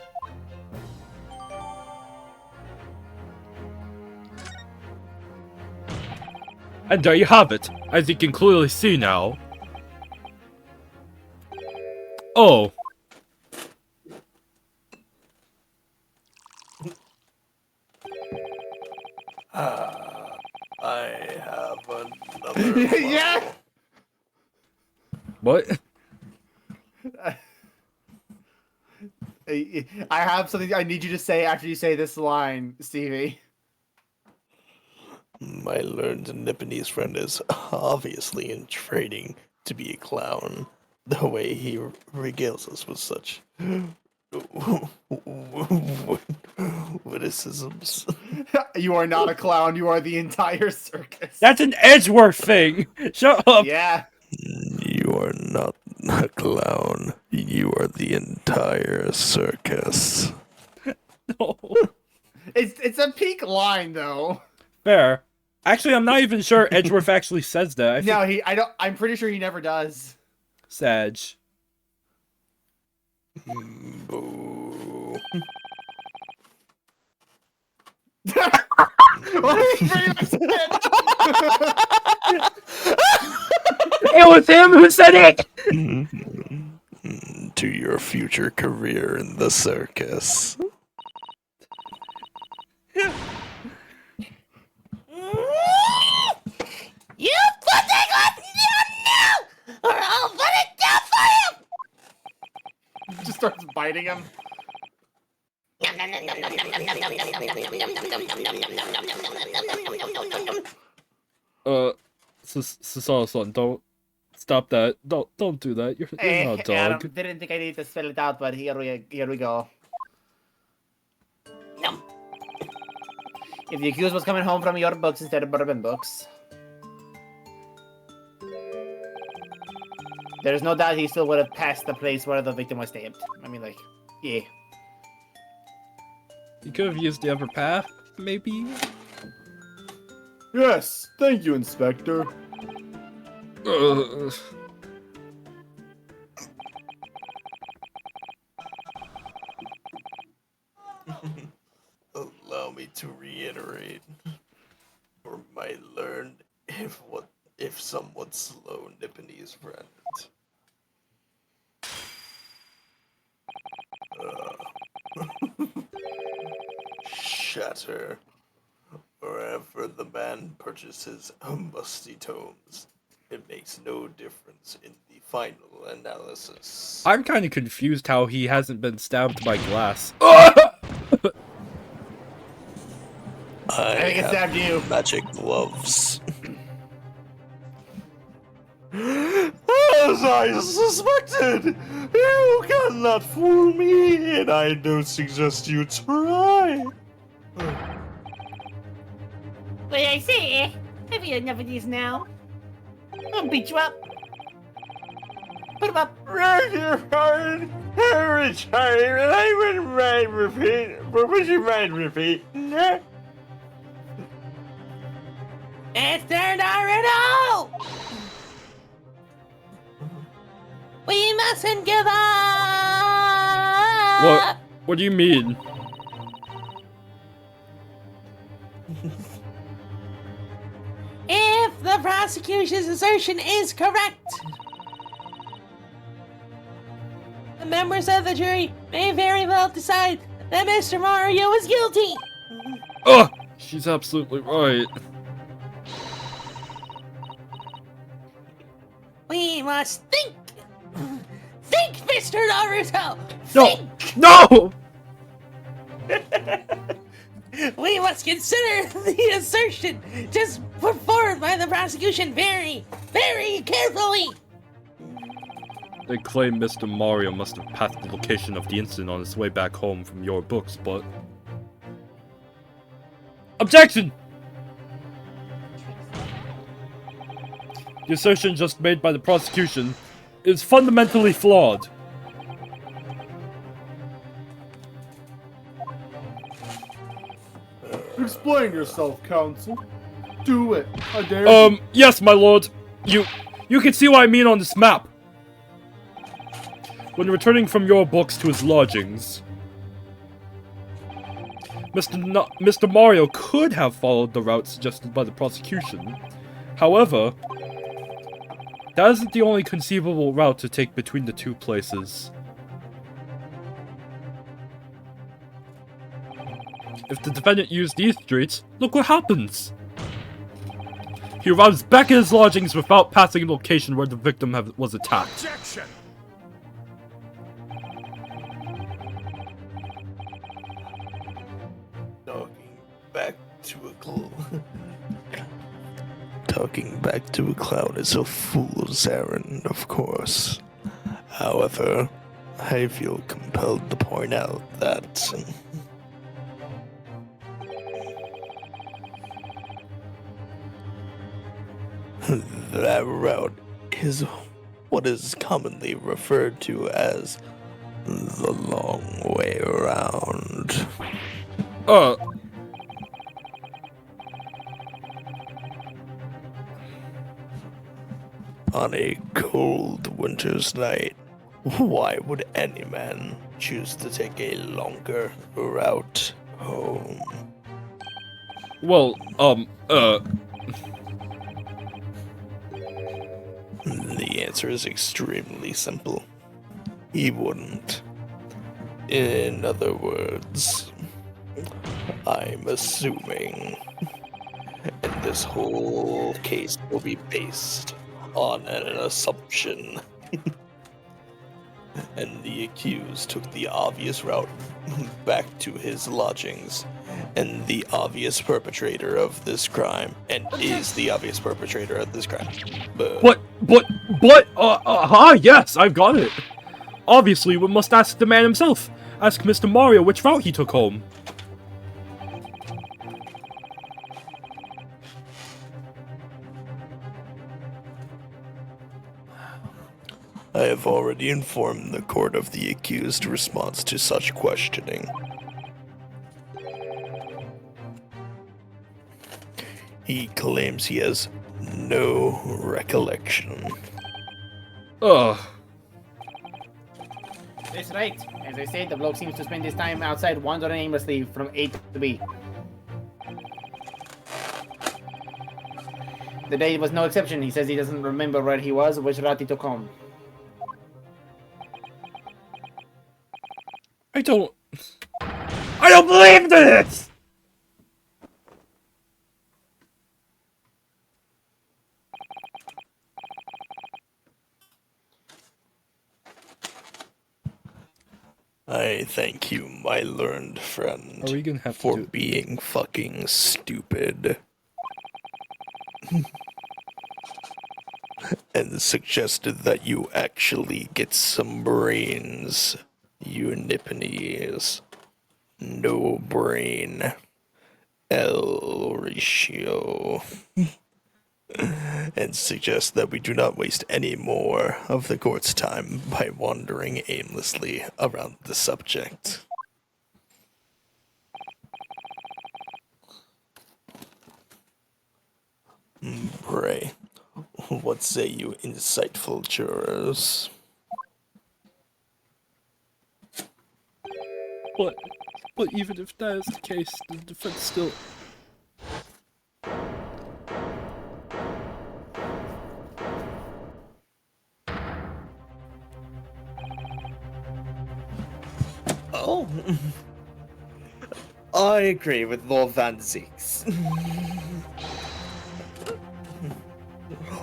[SPEAKER 1] And there you have it, as you can clearly see now. Oh.
[SPEAKER 6] I have another.
[SPEAKER 3] Yeah.
[SPEAKER 1] What?
[SPEAKER 3] I have something I need you to say after you say this line, Stevie.
[SPEAKER 6] My learned Nipponese friend is obviously in training to be a clown. The way he regales us with such witticisms.
[SPEAKER 3] You are not a clown. You are the entire circus.
[SPEAKER 1] That's an Edgeworth thing! Shut up!
[SPEAKER 3] Yeah.
[SPEAKER 6] You are not a clown. You are the entire circus.
[SPEAKER 1] No.
[SPEAKER 3] It's a peak line though.
[SPEAKER 1] Fair. Actually, I'm not even sure Edgeworth actually says that. I think
[SPEAKER 3] I'm pretty sure he never does.
[SPEAKER 1] Sag.
[SPEAKER 6] Boo.
[SPEAKER 3] What did he pretty much say?
[SPEAKER 8] It was him who said it!
[SPEAKER 6] To your future career in the circus.
[SPEAKER 5] You put that on now, or I'll put it down for you!
[SPEAKER 3] Just starts biting him.
[SPEAKER 1] Son, don't stop that. Don't do that. You're not a dog.
[SPEAKER 2] Adam, didn't think I needed to spell it out, but here we go.
[SPEAKER 5] No.
[SPEAKER 2] If the accused was coming home from Your Books instead of Bourbon Books, there's no doubt he still would have passed the place where the victim was stabbed. I mean, like, yeah.
[SPEAKER 1] You could have used the other path, maybe?
[SPEAKER 3] Yes, thank you, Inspector.
[SPEAKER 6] Allow me to reiterate, or my learned if somewhat slow Nipponese friend. Shatter. Wherever the man purchases musty tomes, it makes no difference in the final analysis.
[SPEAKER 1] I'm kind of confused how he hasn't been stabbed by glass.
[SPEAKER 6] I
[SPEAKER 2] think it
[SPEAKER 6] have
[SPEAKER 2] stabbed you.
[SPEAKER 6] magic gloves. Oh, as I suspected! You cannot fool me, and I don't suggest you try!
[SPEAKER 2] What I say, eh? I've had enough of these now. I'll beat you up. Put him up.
[SPEAKER 6] Beg your pardon, every time, and I wouldn't mind repeat, but would you mind repeating that?
[SPEAKER 5] Mr. Naruto! We mustn't give up!
[SPEAKER 1] What? What do you mean?
[SPEAKER 5] If the prosecution's assertion is correct, the members of the jury may very well decide that Mr. Mario is guilty.
[SPEAKER 1] Ugh! She's absolutely right.
[SPEAKER 5] We must think! Think, Mr. Naruto!
[SPEAKER 1] No!
[SPEAKER 5] Think!
[SPEAKER 1] No!
[SPEAKER 5] We must consider the assertion just put forward by the prosecution very, very carefully!
[SPEAKER 1] They claim Mr. Mario must have passed the location of the incident on his way back home from your books, but... Objection! The assertion just made by the prosecution is fundamentally flawed.
[SPEAKER 3] Explain yourself, counsel. Do it. I dare you.
[SPEAKER 1] Yes, my lord. You can see what I mean on this map. When returning from your books to his lodgings, Mr. Mario could have followed the route suggested by the prosecution. However, that isn't the only conceivable route to take between the two places. If the defendant used these streets, look what happens! He arrives back at his lodgings without passing the location where the victim was attacked.
[SPEAKER 6] Objection!
[SPEAKER 7] Talking back to a clown is a fool's errand, of course. However, I feel compelled to point out that that route is what is commonly referred to as the long way around. On a cold winter's night, why would any man choose to take a longer route home?
[SPEAKER 1] Well,
[SPEAKER 7] The answer is extremely simple. He wouldn't. In other words, I'm assuming, and this whole case will be based on an assumption. And the accused took the obvious route back to his lodgings, and the obvious perpetrator of this crime, and is the obvious perpetrator of this crime.
[SPEAKER 1] yes, I've got it. Obviously, we must ask the man himself. Ask Mr. Mario which route he took home.
[SPEAKER 7] I have already informed the court of the accused's response to such questioning. He claims he has no recollection.
[SPEAKER 1] Ugh.
[SPEAKER 2] That's right. As I said, the bloke seems to spend his time outside wandering aimlessly from A to B. The day was no exception. He says he doesn't remember where he was or which route he took home.
[SPEAKER 1] I don't believe this!
[SPEAKER 7] I thank you, my learned friend,
[SPEAKER 1] Are we gonna have
[SPEAKER 7] for
[SPEAKER 1] to do...
[SPEAKER 7] being fucking stupid. and suggested that you actually get some brains, you nipponese. No brain. L ratio. And suggest that we do not waste any more of the court's time by wandering aimlessly around the subject. Pray, what say you insightful jurors?
[SPEAKER 1] But even if that is the case, the defense still...
[SPEAKER 4] Oh. I agree with Lord Van Zeeks.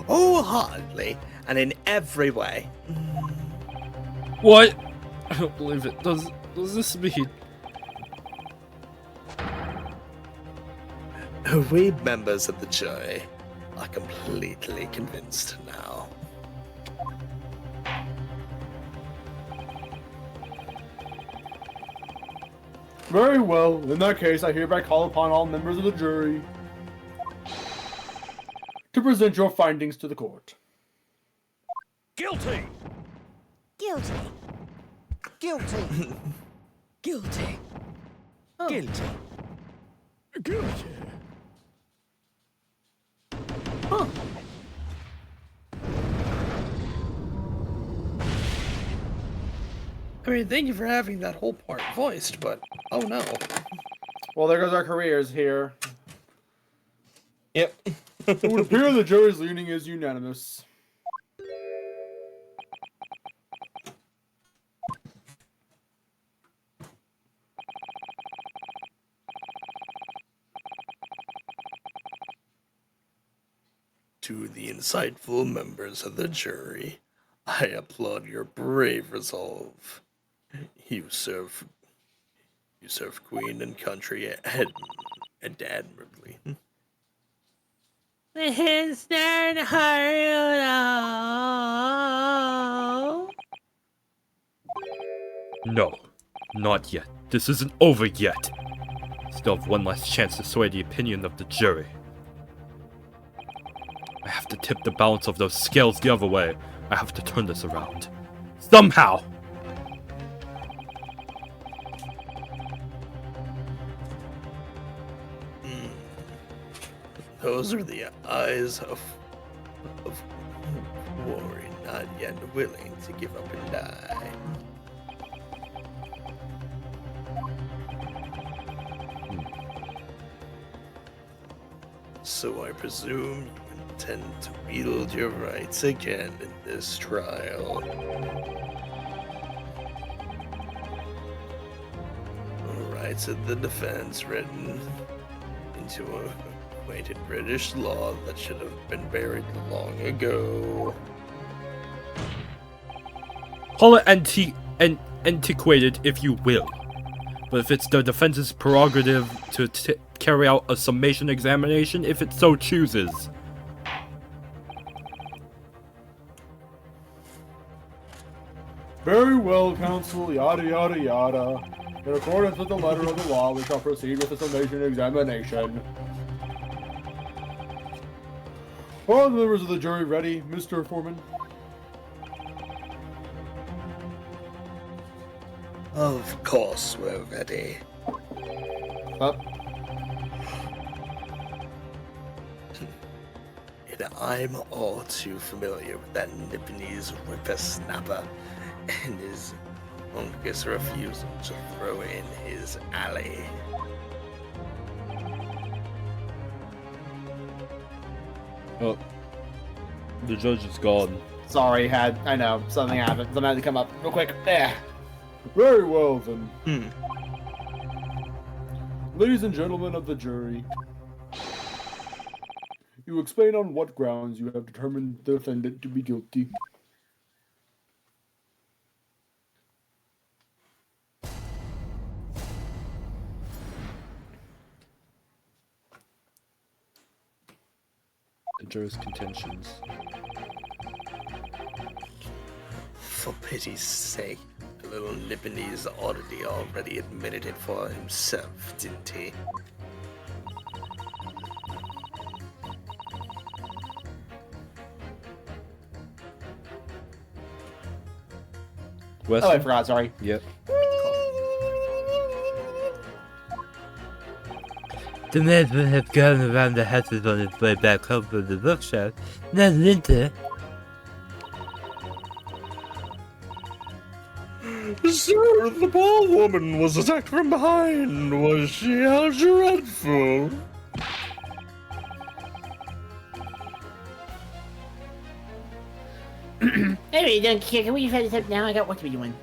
[SPEAKER 4] Wholeheartedly, and in every way.
[SPEAKER 1] What? I don't believe it. Does this mean...
[SPEAKER 4] We members of the jury are completely convinced now.
[SPEAKER 3] Very well. In that case, I hereby call upon all members of the jury to present your findings to the court.
[SPEAKER 9] Guilty!
[SPEAKER 10] Guilty. Guilty.
[SPEAKER 5] Guilty.
[SPEAKER 9] Guilty. Guilty.
[SPEAKER 5] Huh. I mean, thank you for having that whole part voiced, but oh no.
[SPEAKER 3] Well, there goes our careers here.
[SPEAKER 4] Yep.
[SPEAKER 3] It would appear the jury's leaning is unanimous.
[SPEAKER 7] To the insightful members of the jury, I applaud your brave resolve. You serve queen and country and admirably.
[SPEAKER 5] Mr. Naruto.
[SPEAKER 1] No, not yet. This isn't over yet. Still have one last chance to sway the opinion of the jury. I have to tip the balance of those scales the other way. I have to turn this around. Somehow!
[SPEAKER 7] Those are the eyes of glory, not yet willing to give up and die. So I presume you intend to wield your rights again in this trial. Rights of the defense written into a acquainted British law that should have been buried long ago.
[SPEAKER 1] Call it antiquated if you will. But if it's the defense's prerogative to carry out a summation examination, if it so chooses.
[SPEAKER 3] Very well, counsel, yada yada yada. In accordance with the letter of the law, we shall proceed with the summation examination. Are the members of the jury ready, Mr. Foreman?
[SPEAKER 7] Of course we're ready. And I'm all too familiar with that Nipponese whippersnapper and his uncle's refusal to throw in his alley.
[SPEAKER 1] Oh, the judge is gone.
[SPEAKER 3] Sorry, I know, something happened. Something had to come up real quick. There. Very well, then. Ladies and gentlemen of the jury, you explain on what grounds you have determined the defendant to be guilty.
[SPEAKER 1] The juror's contentions.
[SPEAKER 6] For pity's sake, the little Nipponese oddity already admitted it for himself, didn't he?
[SPEAKER 3] Oh, I forgot, sorry.
[SPEAKER 1] Yep.
[SPEAKER 8] The man would have gone around the houses on his way back home from the bookshop, not Linda.
[SPEAKER 6] Sir, the poor woman was attacked from behind. Was she how dreadful?
[SPEAKER 2] Anyway, don't care. Can we finish up now? I got work to be doing.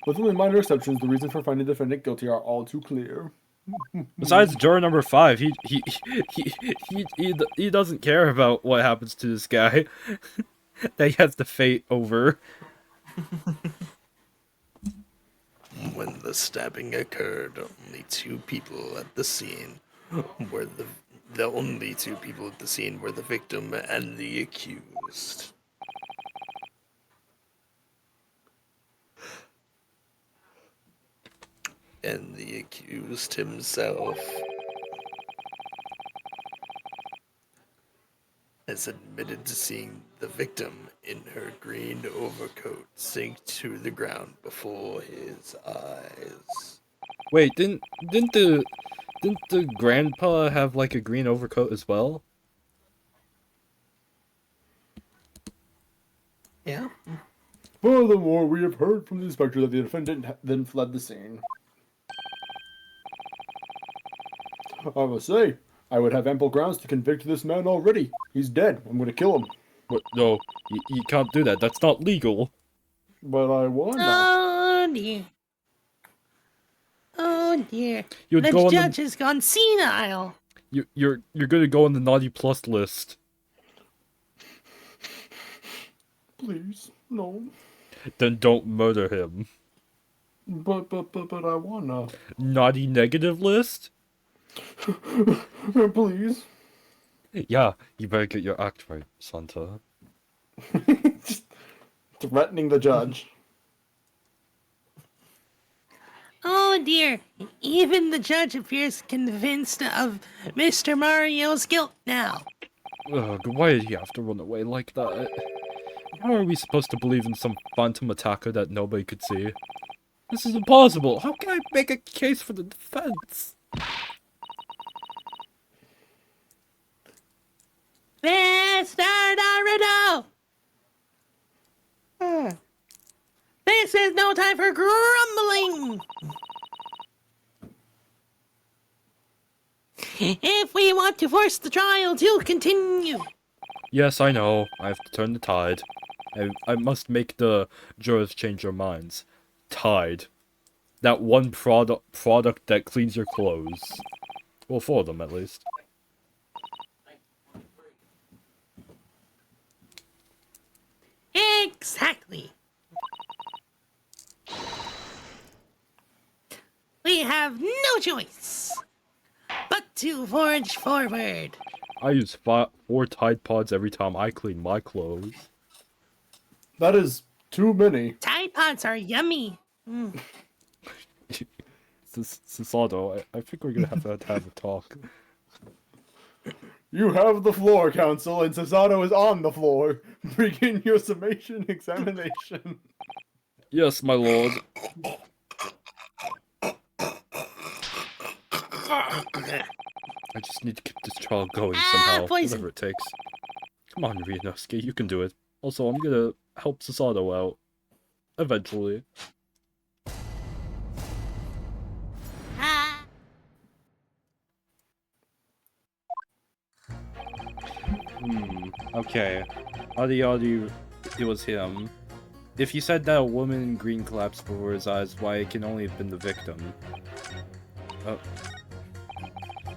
[SPEAKER 3] With only minor exceptions, the reasons for finding the defendant guilty are all too clear.
[SPEAKER 1] Besides juror number 5, he doesn't care about what happens to this guy. That he has the fate over.
[SPEAKER 6] When the stabbing occurred, only 2 people at the scene were the only 2 people at the scene were the victim and the accused. And the accused himself has admitted to seeing the victim in her green overcoat sink to the ground before his eyes.
[SPEAKER 1] Wait, didn't the grandpa have like a green overcoat as well?
[SPEAKER 4] Yeah.
[SPEAKER 3] Furthermore, we have heard from the inspector that the defendant then fled the scene. I must say, I would have ample grounds to convict this man already. He's dead. I'm going to kill him.
[SPEAKER 1] What? No, you can't do that. That's not legal.
[SPEAKER 3] But I wanna.
[SPEAKER 5] Oh dear. Oh dear.
[SPEAKER 1] You'd
[SPEAKER 5] The
[SPEAKER 1] go on
[SPEAKER 5] judge has gone senile.
[SPEAKER 1] You're gonna go on the naughty plus list.
[SPEAKER 3] Please, no.
[SPEAKER 1] Then don't murder him.
[SPEAKER 3] But I wanna.
[SPEAKER 1] Naughty negative list?
[SPEAKER 3] Please.
[SPEAKER 1] Yeah, you better get your act right, Santa.
[SPEAKER 3] Just threatening the judge.
[SPEAKER 5] Oh dear. Even the judge appears convinced of Mr. Mario's guilt now.
[SPEAKER 1] Ugh, why did he have to run away like that? How are we supposed to believe in some phantom attacker that nobody could see? This is impossible. How can I make a case for the defense?
[SPEAKER 5] Mr. Naruto! This is no time for grumbling! If we want to force the trial to continue.
[SPEAKER 1] Yes, I know. I have to turn the tide. I must make the jurors change their minds. Tide. That one product that cleans your clothes. Well, 4 of them at least.
[SPEAKER 5] Exactly. We have no choice but to forge forward.
[SPEAKER 1] I use 4 Tide Pods every time I clean my clothes.
[SPEAKER 3] That is too many.
[SPEAKER 5] Tide Pods are yummy.
[SPEAKER 1] Sasado, I think we're gonna have a talk.
[SPEAKER 3] You have the floor, Counsel, and Sasato is on the floor. Begin your summation examination.
[SPEAKER 1] Yes, my lord. I just need to keep this trial going somehow,
[SPEAKER 5] poison.
[SPEAKER 1] whatever it takes. Come on, Ryunosuke, you can do it. Also, I'm gonna help Sasato out. Eventually. Okay. Adi, it was him. If you said that a woman in green collapsed before his eyes, why it can only have been the victim?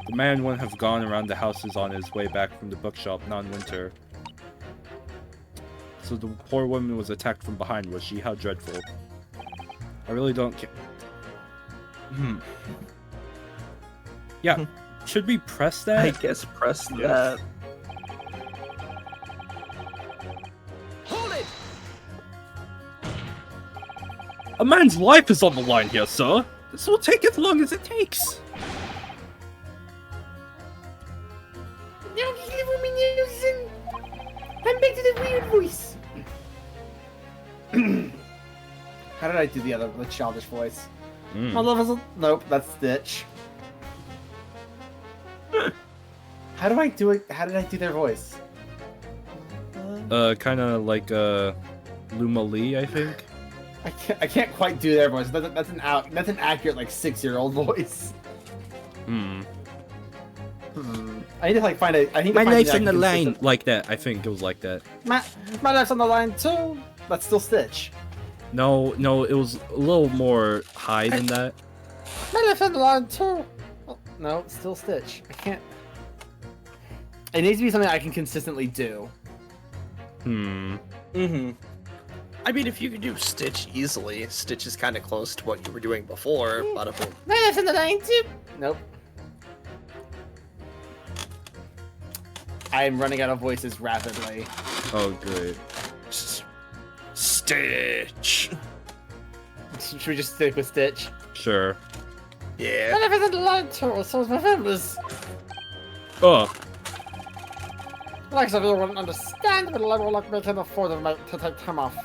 [SPEAKER 1] The man wouldn't have gone around the houses on his way back from the bookshop, not in winter. So the poor woman was attacked from behind, was she? How dreadful. I really don't care. Yeah, should we press that?
[SPEAKER 11] I guess press that.
[SPEAKER 9] Hold it!
[SPEAKER 1] A man's life is on the line here, sir. This will take as long as it takes.
[SPEAKER 2] I'm back to the weird voice.
[SPEAKER 3] How did I do the childish voice?
[SPEAKER 1] Mm.
[SPEAKER 3] My love is a... Nope, that's Stitch. How do I do it? How did I do their voice?
[SPEAKER 1] Kind of like Luma Lee, I think.
[SPEAKER 3] I can't quite do their voice. That's an accurate like 6-year-old voice. I need to like find a. I need to
[SPEAKER 1] My
[SPEAKER 3] find
[SPEAKER 1] life's
[SPEAKER 3] the
[SPEAKER 1] on the line,
[SPEAKER 3] consistent-
[SPEAKER 1] like that. I think it was like that.
[SPEAKER 3] My life's on the line too. That's still Stitch.
[SPEAKER 1] No, it was a little more high than that.
[SPEAKER 3] My life's on the line too. Oh, no, it's still Stitch. I can't. It needs to be something I can consistently do.
[SPEAKER 11] Mm-hmm. I mean, if you could do Stitch easily, Stitch is kind of close to what you were doing before. Bada boom.
[SPEAKER 2] My life's on the line too.
[SPEAKER 3] Nope. I'm running out of voices rapidly.
[SPEAKER 1] Oh, great.
[SPEAKER 7] Stitch.
[SPEAKER 3] Should we just stick with Stitch?
[SPEAKER 1] Sure.
[SPEAKER 11] Yeah.
[SPEAKER 2] My life is on the line too. So is my family's.
[SPEAKER 1] Oh,
[SPEAKER 2] Like some people wouldn't understand, but I will not make him afford to take time off.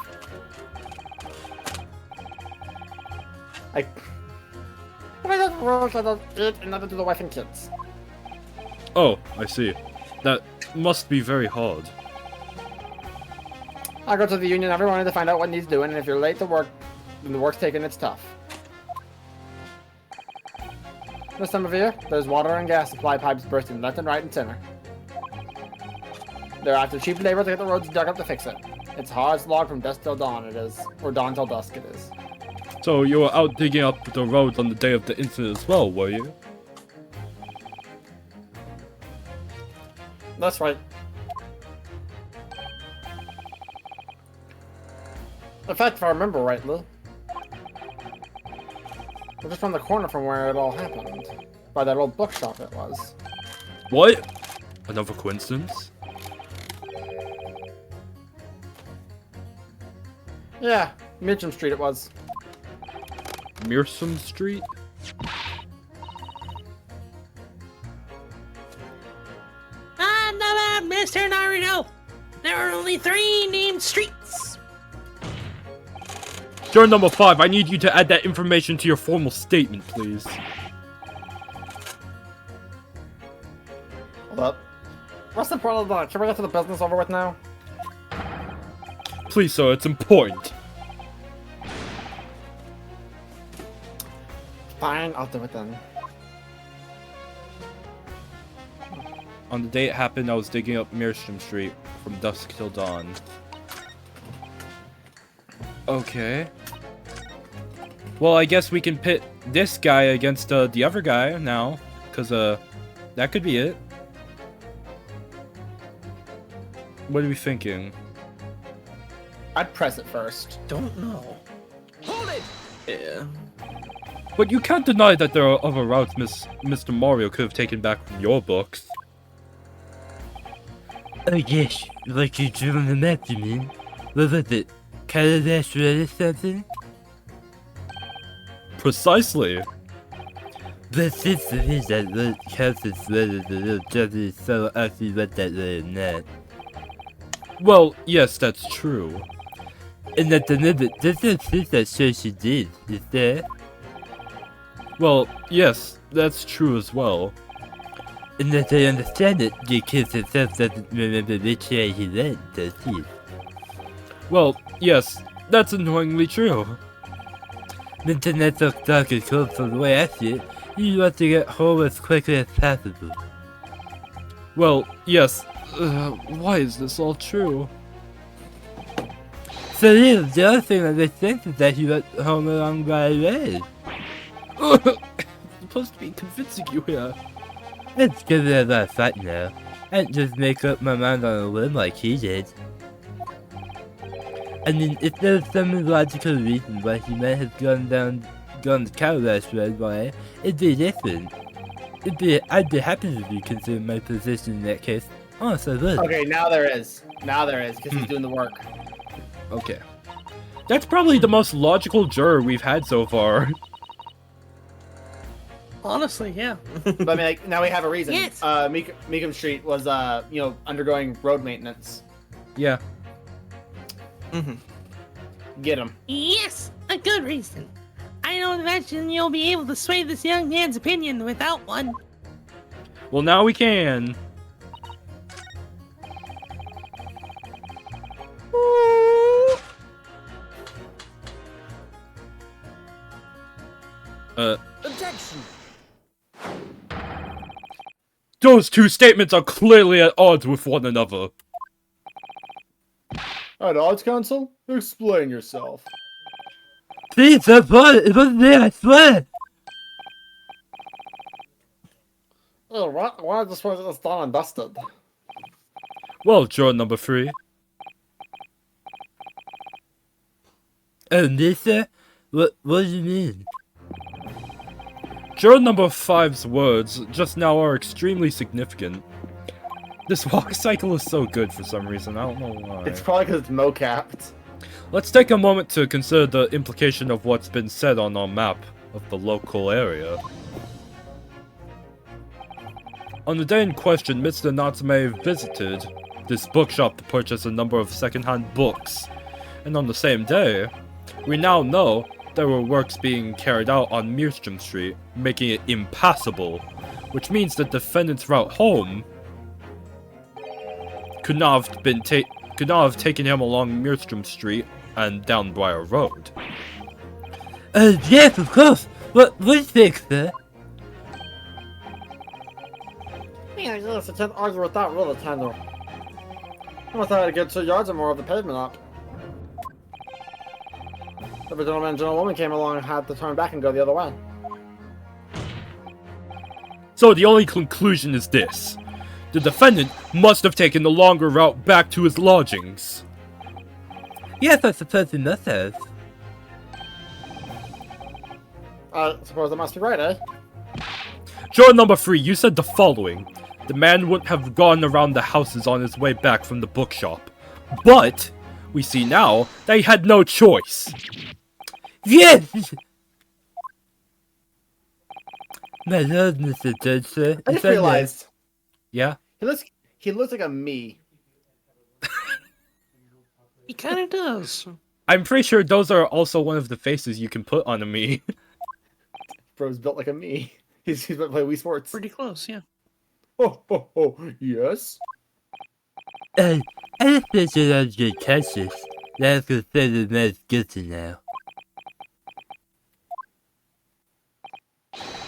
[SPEAKER 3] I
[SPEAKER 2] I don't work, I don't eat, and nothing to the wife and kids.
[SPEAKER 1] oh, I see. That must be very hard.
[SPEAKER 2] I go to the union every morning to find out what needs doing, and if you're late to work, then the work's taken, it's tough. This time of year, there's water and gas supply pipes bursting left and right and center. They're after cheap labor to get the roads dug up to fix it. It's hard slog from dusk till dawn it is, or dawn till dusk it is.
[SPEAKER 1] So you were out digging up the roads on the day of the incident as well, were you?
[SPEAKER 2] That's right. In fact, if I remember rightly, we're just around the corner from where it all happened. By that old bookshop it was.
[SPEAKER 1] What? Another coincidence?
[SPEAKER 2] Yeah, Mitcham Street it was.
[SPEAKER 1] Mearsome Street?
[SPEAKER 5] No, Mr. Naruto! There are only 3 named streets!
[SPEAKER 1] Turn number 5, I need you to add that information to your formal statement, please.
[SPEAKER 2] Hold up. What's the point of that? Can we get to the business over with now?
[SPEAKER 1] Please, sir, it's important.
[SPEAKER 2] Fine, I'll do it then.
[SPEAKER 1] On the day it happened, I was digging up Mearsome Street from dusk till dawn. Okay. Well, I guess we can pit this guy against the other guy now, because that could be it. What are we thinking?
[SPEAKER 3] I'd press it first.
[SPEAKER 11] Don't know.
[SPEAKER 9] Hold it!
[SPEAKER 11] Yeah.
[SPEAKER 1] But you can't deny that there are other routes Mr. Mario could have taken back from your books.
[SPEAKER 8] Oh yes, like you drew on the map, you mean? What was it? Calabash Red or something?
[SPEAKER 1] Precisely.
[SPEAKER 8] But since it is that little Calabash Red is a little Japanese fellow actually read that way or not.
[SPEAKER 1] Well, yes, that's true.
[SPEAKER 8] And at the limit, there's no proof that shows she did, is there?
[SPEAKER 1] Well, yes, that's true as well.
[SPEAKER 8] And as I understand it, the kid himself doesn't remember which way he went, does he?
[SPEAKER 1] Well, yes, that's annoyingly true.
[SPEAKER 8] The internet looks dark and cold from the way I see it. You want to get home as quickly as possible.
[SPEAKER 1] Well, yes. Why is this all true?
[SPEAKER 8] So yeah, the other thing that makes sense is that he went home along by road.
[SPEAKER 1] I'm supposed to be convincing you here.
[SPEAKER 8] Let's give it a thought now. And just make up my mind on a whim like he did. I mean, if there's some logical reason why he might have gone the Calabash Red way, it'd be different. I'd be happy to reconsider my position in that case. Honestly, would.
[SPEAKER 3] Okay, now there is. Now there is, because he's doing the work.
[SPEAKER 1] Okay. That's probably the most logical juror we've had so far.
[SPEAKER 11] Honestly, yeah.
[SPEAKER 3] But I mean, like, now we have a reason.
[SPEAKER 5] Yes.
[SPEAKER 3] Meekum Street was, undergoing road maintenance.
[SPEAKER 1] Yeah.
[SPEAKER 3] Get him.
[SPEAKER 5] Yes, a good reason. I don't imagine you'll be able to sway this young man's opinion without one.
[SPEAKER 1] Well, now we can.
[SPEAKER 10] Objection.
[SPEAKER 1] Those two statements are clearly at odds with one another.
[SPEAKER 3] At odds, counsel? Explain yourself.
[SPEAKER 8] Please, it wasn't there, I swear!
[SPEAKER 3] Oh, why just was this done and dusted?
[SPEAKER 1] Well, juror number 3.
[SPEAKER 8] Oh, Lisa? What do you mean?
[SPEAKER 1] Juror number 5's words just now are extremely significant. This walk cycle is so good for some reason, I don't know why.
[SPEAKER 3] It's probably because it's mo-capped.
[SPEAKER 1] Let's take a moment to consider the implication of what's been said on our map of the local area. On the day in question, Mr. Natsume visited this bookshop to purchase a number of second-hand books. And on the same day, we now know there were works being carried out on Meerstrom Street, making it impassable, which means the defendant's route home could not have taken him along Meerstrom Street and down Briar Road.
[SPEAKER 8] Yes, of course! What do you think, sir?
[SPEAKER 3] Yeah, yes, I can't argue with that really, Tender. I must have to get 2 yards or more of the pavement up. If a gentleman and gentlewoman came along and had to turn back and go the other way.
[SPEAKER 1] So the only conclusion is this. The defendant must have taken the longer route back to his lodgings.
[SPEAKER 8] Yes, I suppose he must have.
[SPEAKER 3] I suppose that must be right, eh?
[SPEAKER 1] Juror number 3, you said the following. The man wouldn't have gone around the houses on his way back from the bookshop. But we see now that he had no choice.
[SPEAKER 8] Yes! My lord, Mr. Judge, sir.
[SPEAKER 3] I just realized.
[SPEAKER 1] Yeah?
[SPEAKER 3] He looks like a me.
[SPEAKER 11] He kind of does.
[SPEAKER 1] I'm pretty sure those are also one of the faces you can put on a me.
[SPEAKER 3] Bro's built like a me. He's about to play Wii Sports.
[SPEAKER 11] Pretty close, yeah.
[SPEAKER 3] Oh, yes?
[SPEAKER 8] I just think that I'm good catches. That's considered as guilty now.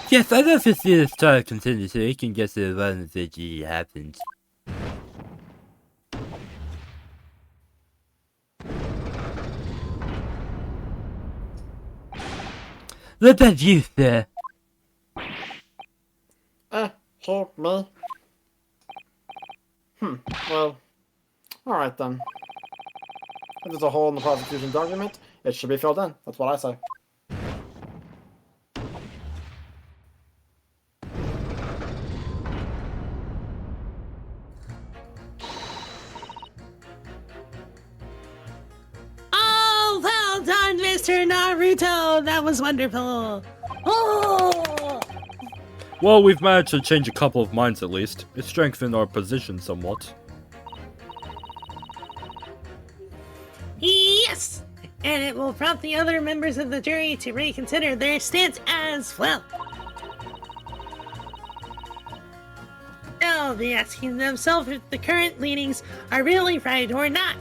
[SPEAKER 8] Yes, I'd love to see this trial continue so he can get to the bottom of it really happens. What about you, sir?
[SPEAKER 3] Who, me? Well, alright then. If there's a hole in the prosecution's argument, it should be filled in. That's what I say.
[SPEAKER 5] Oh, well done, Mr. Naruto! That was wonderful! Oh!
[SPEAKER 1] Well, we've managed to change a couple of minds at least. It strengthened our position somewhat.
[SPEAKER 5] Yes! And it will prompt the other members of the jury to reconsider their stance as well. They'll be asking themselves if the current leanings are really right or not.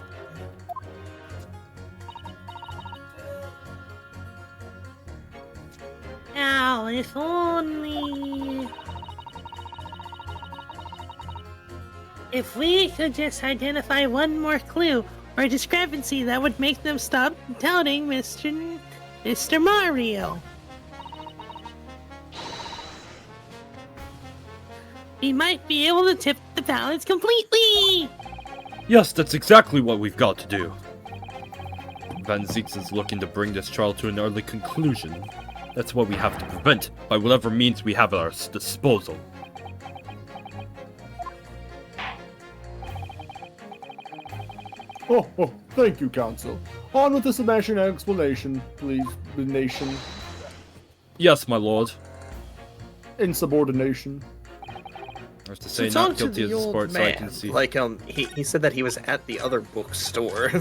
[SPEAKER 5] Now, if only... If we could just identify one more clue or discrepancy that would make them stop doubting Mr. Mario. we might be able to tip the balance completely.
[SPEAKER 1] Yes, that's exactly what we've got to do. Van Zieks is looking to bring this trial to an early conclusion. That's what we have to prevent, by whatever means we have at our disposal.
[SPEAKER 3] Oh, thank you, Council. On with the summation and explanation, please, the nation.
[SPEAKER 1] Yes, my lord.
[SPEAKER 3] Insubordination.
[SPEAKER 1] I have to say,
[SPEAKER 11] So
[SPEAKER 1] not
[SPEAKER 11] talk to
[SPEAKER 1] guilty as
[SPEAKER 11] the
[SPEAKER 1] a
[SPEAKER 11] old
[SPEAKER 1] sport, so I
[SPEAKER 11] man.
[SPEAKER 1] can see.
[SPEAKER 11] Like, he said that he was at the other bookstore.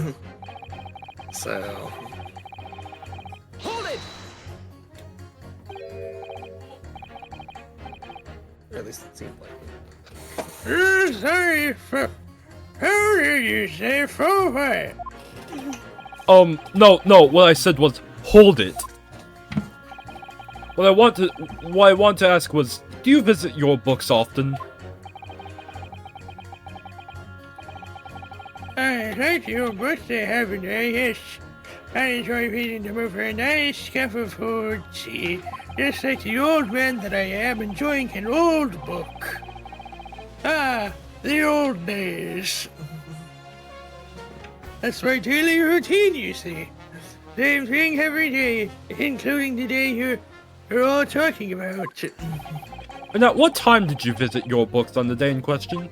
[SPEAKER 11] So...
[SPEAKER 9] Hold it!
[SPEAKER 11] Or at least it seemed like it.
[SPEAKER 5] Sorry for... How did you say forward?
[SPEAKER 1] No, what I said was, hold it. What I want to ask was, do you visit your books often?
[SPEAKER 5] I like your books they have in there, yes. I enjoy reading them over a nice cup of hot tea, just like the old man that I am enjoying an old book. Ah, the old days. That's my daily routine, you see. Same thing every day, including the day you're all talking about.
[SPEAKER 1] And at what time did you visit your books on the day in question?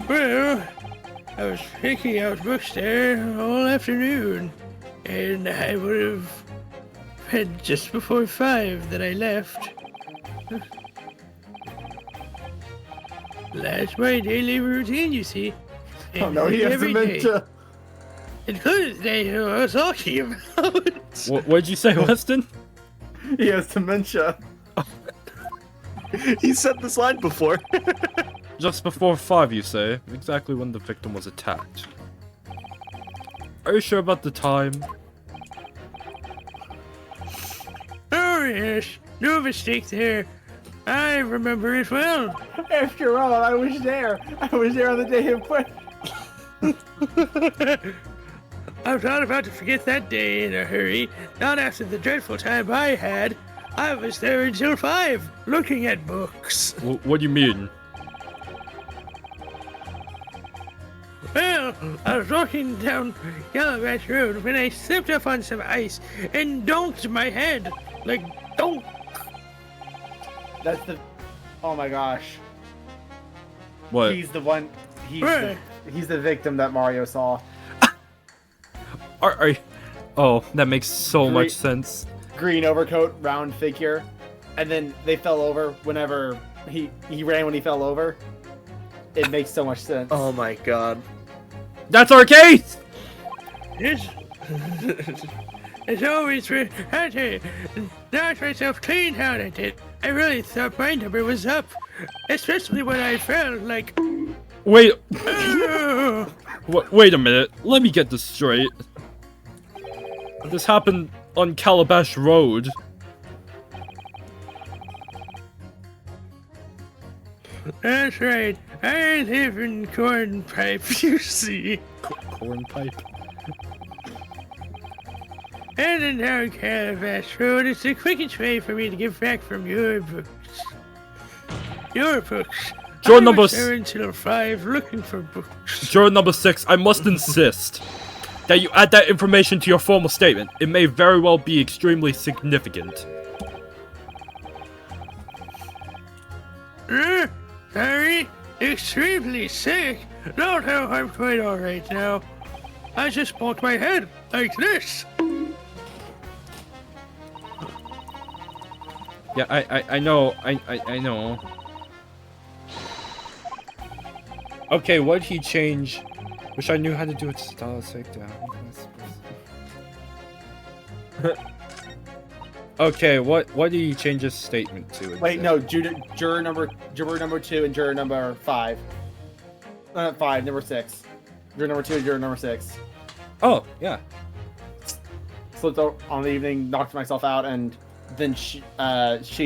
[SPEAKER 5] Well, I was picking out books there all afternoon, and I would have read just before 5 that I left. That's my daily routine, you see.
[SPEAKER 3] Oh no, he has
[SPEAKER 5] Every
[SPEAKER 3] dementia.
[SPEAKER 5] day, including the day I was talking about.
[SPEAKER 1] What'd you say, Weston?
[SPEAKER 3] He has dementia.
[SPEAKER 11] He said this line before.
[SPEAKER 1] Just before 5, you say? Exactly when the victim was attacked. Are you sure about the time?
[SPEAKER 5] Oh yes, no mistake there. I remember it well.
[SPEAKER 3] After all, I was there. I was there on the day of question.
[SPEAKER 5] I'm not about to forget that day in a hurry, not after the dreadful time I had. I was there until 5, looking at books.
[SPEAKER 1] What do you mean?
[SPEAKER 5] Well, I was walking down Calabash Road when I slipped up on some ice and donked my head. Like, donk.
[SPEAKER 3] That's the... Oh my gosh.
[SPEAKER 1] What?
[SPEAKER 3] He's the one... He's
[SPEAKER 5] Right.
[SPEAKER 3] he's the victim that Mario saw.
[SPEAKER 1] Oh, that makes so
[SPEAKER 3] Great.
[SPEAKER 1] much sense.
[SPEAKER 3] Green overcoat, round figure. And then they fell over whenever... He ran when he fell over. It makes so much sense.
[SPEAKER 11] Oh my god.
[SPEAKER 1] That's our case!
[SPEAKER 5] Yes. It's always had to knock myself clean out at it. I really thought my number was up. Especially when I felt like...
[SPEAKER 1] Wait. Wait a minute. Let me get this straight. This happened on Calabash Road.
[SPEAKER 5] That's right. I live in Cornpipe, you see.
[SPEAKER 1] Cornpipe?
[SPEAKER 5] And in down Calabash Road, it's the quickest way for me to get back from your books. Your books.
[SPEAKER 1] Juror
[SPEAKER 5] I
[SPEAKER 1] number
[SPEAKER 5] was there until 5 looking for books.
[SPEAKER 1] Juror number 6, I must insist that you add that information to your formal statement. It may very well be extremely significant.
[SPEAKER 5] Sorry? Extremely sick? No, I'm quite alright now. I just bumped my head, like this.
[SPEAKER 1] Yeah, I know, I know. Okay, what'd he change? Wish I knew how to do it style down. Okay, what did he change his statement to?
[SPEAKER 3] Wait, no, juror number 2 and juror number 5. Not 5, number 6. Juror number 2 and juror number 6.
[SPEAKER 1] Oh, yeah.
[SPEAKER 3] Slipped out on the evening, knocked myself out, and then she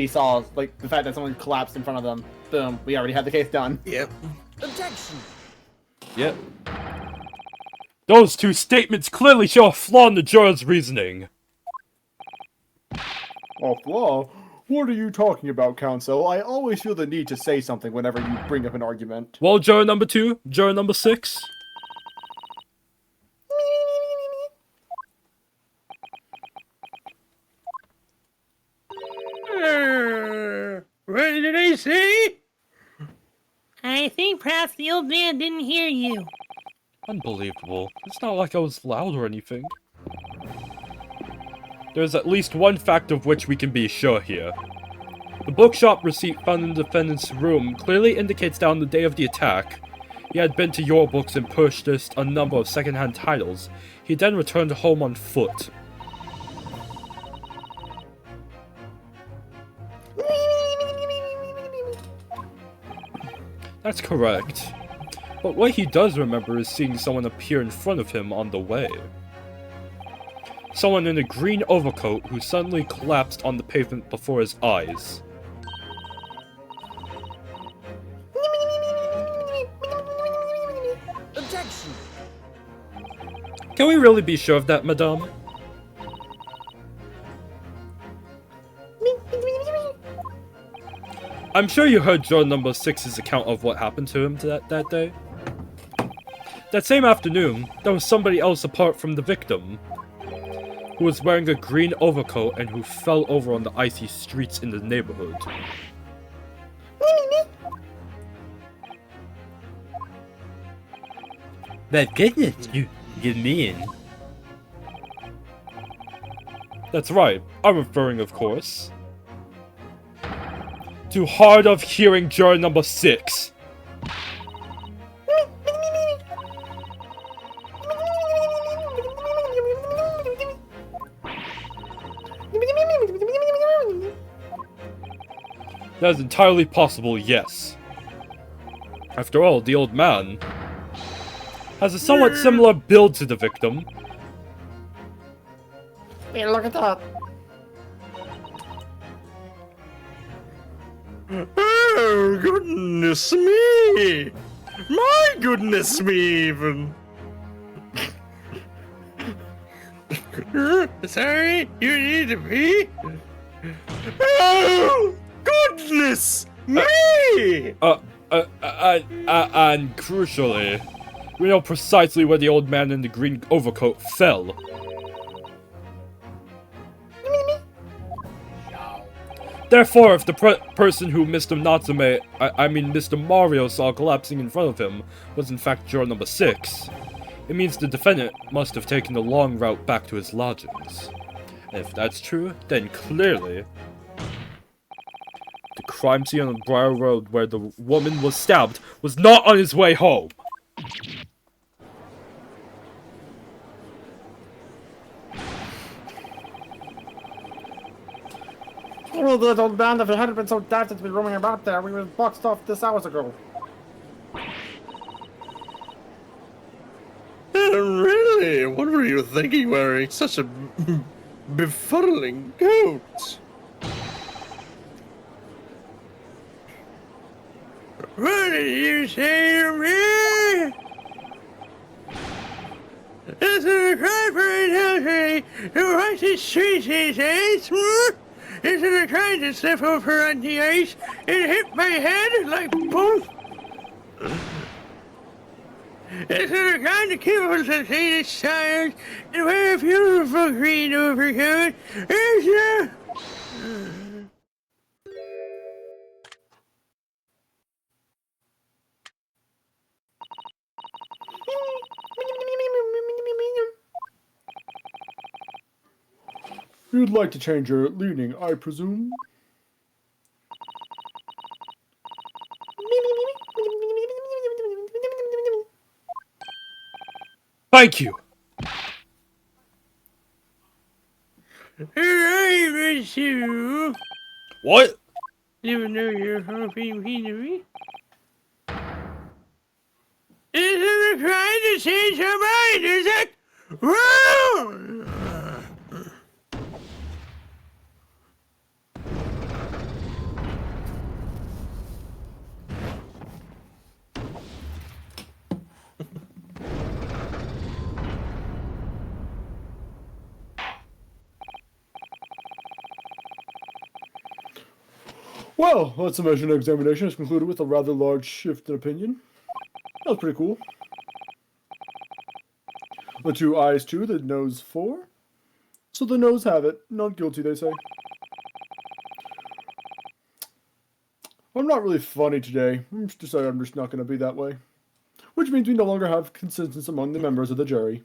[SPEAKER 3] saw like the fact that someone collapsed in front of them. Boom, we already had the case done.
[SPEAKER 11] Yep.
[SPEAKER 10] Objection.
[SPEAKER 1] Yep. Those two statements clearly show a flaw in the juror's reasoning.
[SPEAKER 3] Oh, flaw? What are you talking about, Counsel? I always feel the need to say something whenever you bring up an argument.
[SPEAKER 1] Well, juror number 2, juror number 6.
[SPEAKER 5] What did I say? I think perhaps the old man didn't hear you.
[SPEAKER 1] Unbelievable. It's not like I was loud or anything. There's at least one fact of which we can be sure here. The bookshop receipt found in the defendant's room clearly indicates that on the day of the attack, he had been to Your Books and purchased a number of second-hand titles. He then returned home on foot. That's correct. But what he does remember is seeing someone appear in front of him on the way. Someone in a green overcoat who suddenly collapsed on the pavement before his eyes.
[SPEAKER 10] Objection.
[SPEAKER 1] Can we really be sure of that, madame? I'm sure you heard juror number 6's account of what happened to him that day. That same afternoon, there was somebody else apart from the victim, who was wearing a green overcoat and who fell over on the icy streets in the neighborhood.
[SPEAKER 8] But goodness, you mean.
[SPEAKER 1] That's right, I'm referring, of course, to hard of hearing juror number 6. That is entirely possible, yes. After all, the old man has a somewhat similar build to the victim.
[SPEAKER 2] Hey, look at that.
[SPEAKER 6] Oh, goodness me! My goodness me, even!
[SPEAKER 7] Sorry, you need to pee?
[SPEAKER 6] Oh, goodness me!
[SPEAKER 1] And crucially, we know precisely where the old man in the green overcoat fell. Therefore, if the person who Mr. Natsume, I mean Mr. Mario saw collapsing in front of him was in fact juror number 6, it means the defendant must have taken the long route back to his lodgings. And if that's true, then clearly the crime scene on Briar Road where the woman was stabbed was not on his way home.
[SPEAKER 2] Oh, that old man, if he hadn't been so daft to be roaming about there, we would have boxed off this hours ago.
[SPEAKER 6] Really? What were you thinking wearing such a befuddling coat?
[SPEAKER 7] What did you say to me? This is a crime for adultery. Who runs the streets these days? Instead of trying to slip over on the ice, it hit my head like boom. Instead of trying to keep us a clean tires and wear a beautiful green overcoat, is ya?
[SPEAKER 3] You'd like to change your leaning, I presume?
[SPEAKER 1] Thank you!
[SPEAKER 7] I miss you.
[SPEAKER 1] What?
[SPEAKER 7] Never know you're hoping me. Isn't trying to change your mind, is it? Wrong!
[SPEAKER 3] Well, that summation examination is concluded with a rather large shift in opinion. That was pretty cool. The 2 eyes 2, the nose 4. So the nose have it. Not guilty, they say. I'm not really funny today. I'm just not going to be that way. Which means we no longer have consensus among the members of the jury.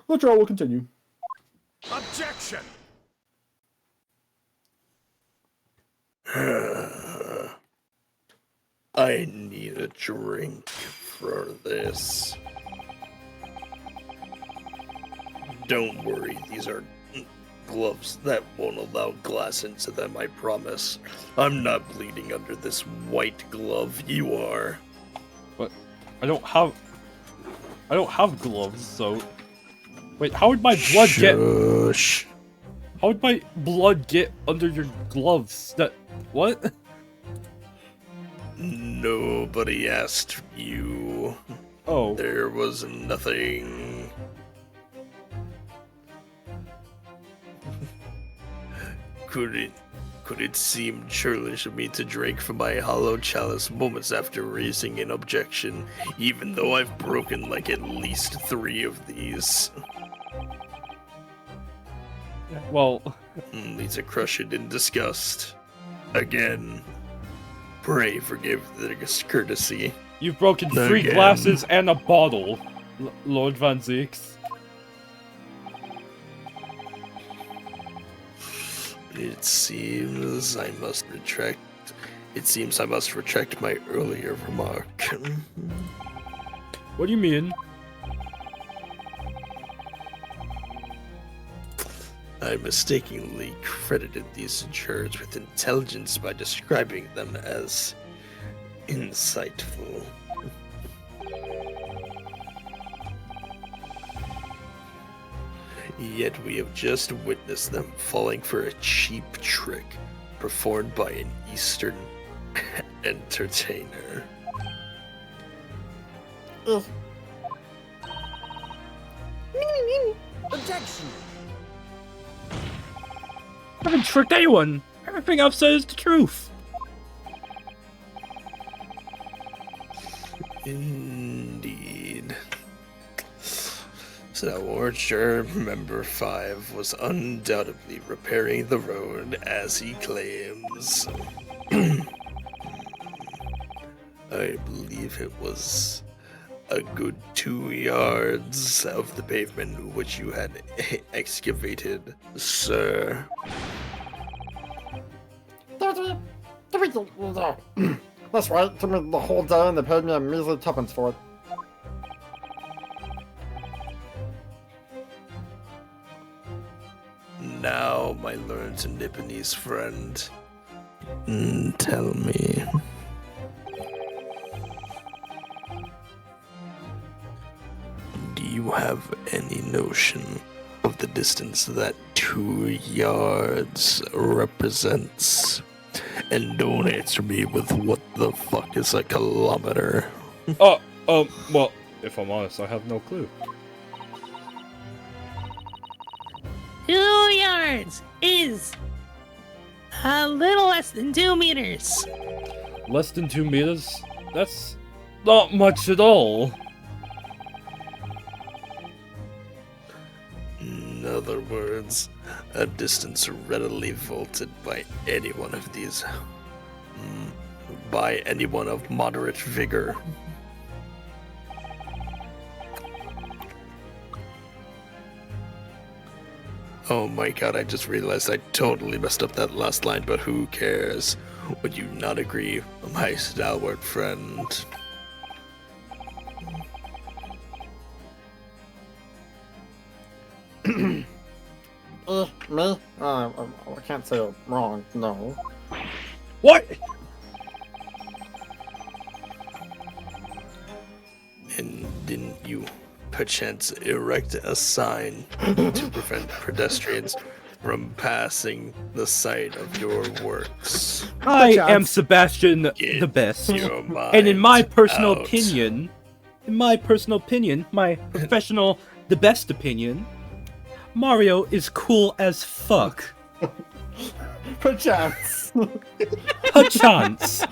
[SPEAKER 3] The trial will continue.
[SPEAKER 9] Objection!
[SPEAKER 6] I need a drink for this. Don't worry, these are gloves that won't allow glass into them, I promise. I'm not bleeding under this white glove, you are.
[SPEAKER 1] But I don't have gloves, so wait, how would my blood
[SPEAKER 6] Shush.
[SPEAKER 1] how would my blood get under your gloves? What?
[SPEAKER 6] Nobody asked you.
[SPEAKER 1] Oh.
[SPEAKER 6] There was nothing. Could it seem churlish of me to drink from my hollow chalice moments after raising an objection, even though I've broken like at least 3 of these?
[SPEAKER 1] Well,
[SPEAKER 6] Need to crush it in disgust. Again. Pray forgive the courtesy.
[SPEAKER 1] you've broken 3
[SPEAKER 6] Again.
[SPEAKER 1] glasses and a bottle, Lord Van Zeeks.
[SPEAKER 6] It seems I must retract my earlier remark.
[SPEAKER 1] What do you mean?
[SPEAKER 6] I mistakenly credited these jurors with intelligence by describing them as insightful. Yet we have just witnessed them falling for a cheap trick performed by an Eastern entertainer.
[SPEAKER 10] Objection!
[SPEAKER 1] I haven't tricked anyone. Everything I've said is the truth.
[SPEAKER 6] Indeed. So, Archer member 5 was undoubtedly repairing the road as he claims. I believe it was a good 2 yards of the pavement which you had excavated, sir.
[SPEAKER 2] That's right, took me the whole day and they paid me a measly tuppence for it.
[SPEAKER 6] Now, my learned Nipponese friend, tell me. Do you have any notion of the distance that 2 yards represents? And don't answer me with what the fuck is a kilometer.
[SPEAKER 1] Well, if I'm honest, I have no clue.
[SPEAKER 5] 2 yards is a little less than 2 meters.
[SPEAKER 1] Less than 2 meters? That's not much at all.
[SPEAKER 6] In other words, a distance readily vaulted by any one of these. By anyone of moderate vigor. Oh my god, I just realized I totally messed up that last line, but who cares? Would you not agree, my stalwart friend?
[SPEAKER 2] Me? I can't say wrong, no.
[SPEAKER 1] What?
[SPEAKER 6] And didn't you perchance erect a sign to prevent pedestrians from passing the site of your works?
[SPEAKER 1] I am Sebastian the best.
[SPEAKER 6] Your
[SPEAKER 1] And in my
[SPEAKER 6] mind
[SPEAKER 1] personal
[SPEAKER 6] out.
[SPEAKER 1] opinion, my professional, the best opinion, Mario is cool as fuck.
[SPEAKER 3] Perchance.
[SPEAKER 1] Perchance.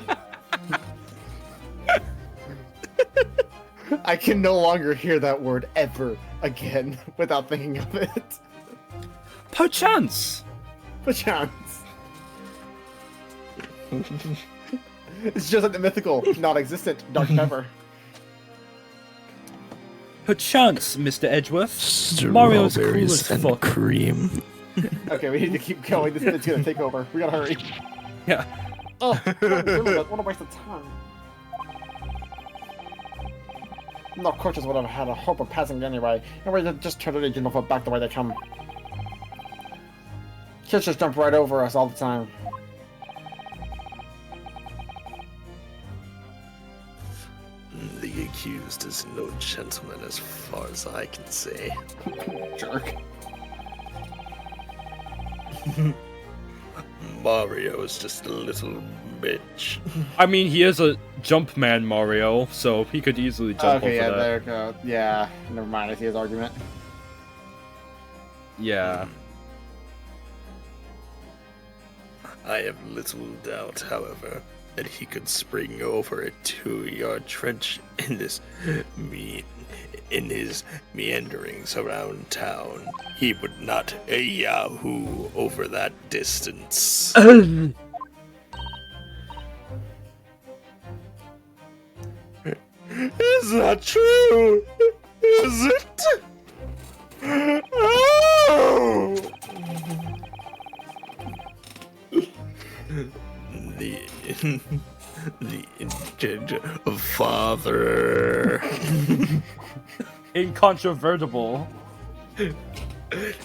[SPEAKER 3] I can no longer hear that word ever again without thinking of it.
[SPEAKER 1] Perchance.
[SPEAKER 3] Perchance. It's just like the mythical, non-existent Dark Pepper.
[SPEAKER 1] Perchance, Mr. Edgeworth. Mario's cool as
[SPEAKER 6] Strawberries and
[SPEAKER 1] fuck.
[SPEAKER 6] cream.
[SPEAKER 3] Okay, we need to keep going. This bit's gonna take over. We gotta hurry.
[SPEAKER 1] Yeah.
[SPEAKER 3] Oh, what a waste of time. No coaches would have had a hope of passing anyway. And we just turn the engine off back the way they come. Kids just jump right over us all the time.
[SPEAKER 6] The accused is no gentleman as far as I can say.
[SPEAKER 3] Jerk.
[SPEAKER 6] Mario is just a little bitch.
[SPEAKER 1] I mean, he is a jump man, Mario, so he could easily jump
[SPEAKER 3] Okay, yeah,
[SPEAKER 1] over that.
[SPEAKER 3] there you go. Yeah, never mind. I see his argument.
[SPEAKER 1] Yeah.
[SPEAKER 6] I have little doubt, however, that he could spring over a 2-yard trench in his meanderings around town. He would not a yahoo over that distance. Is that true? Is it? Oh! The intent of father.
[SPEAKER 1] Incontrovertible.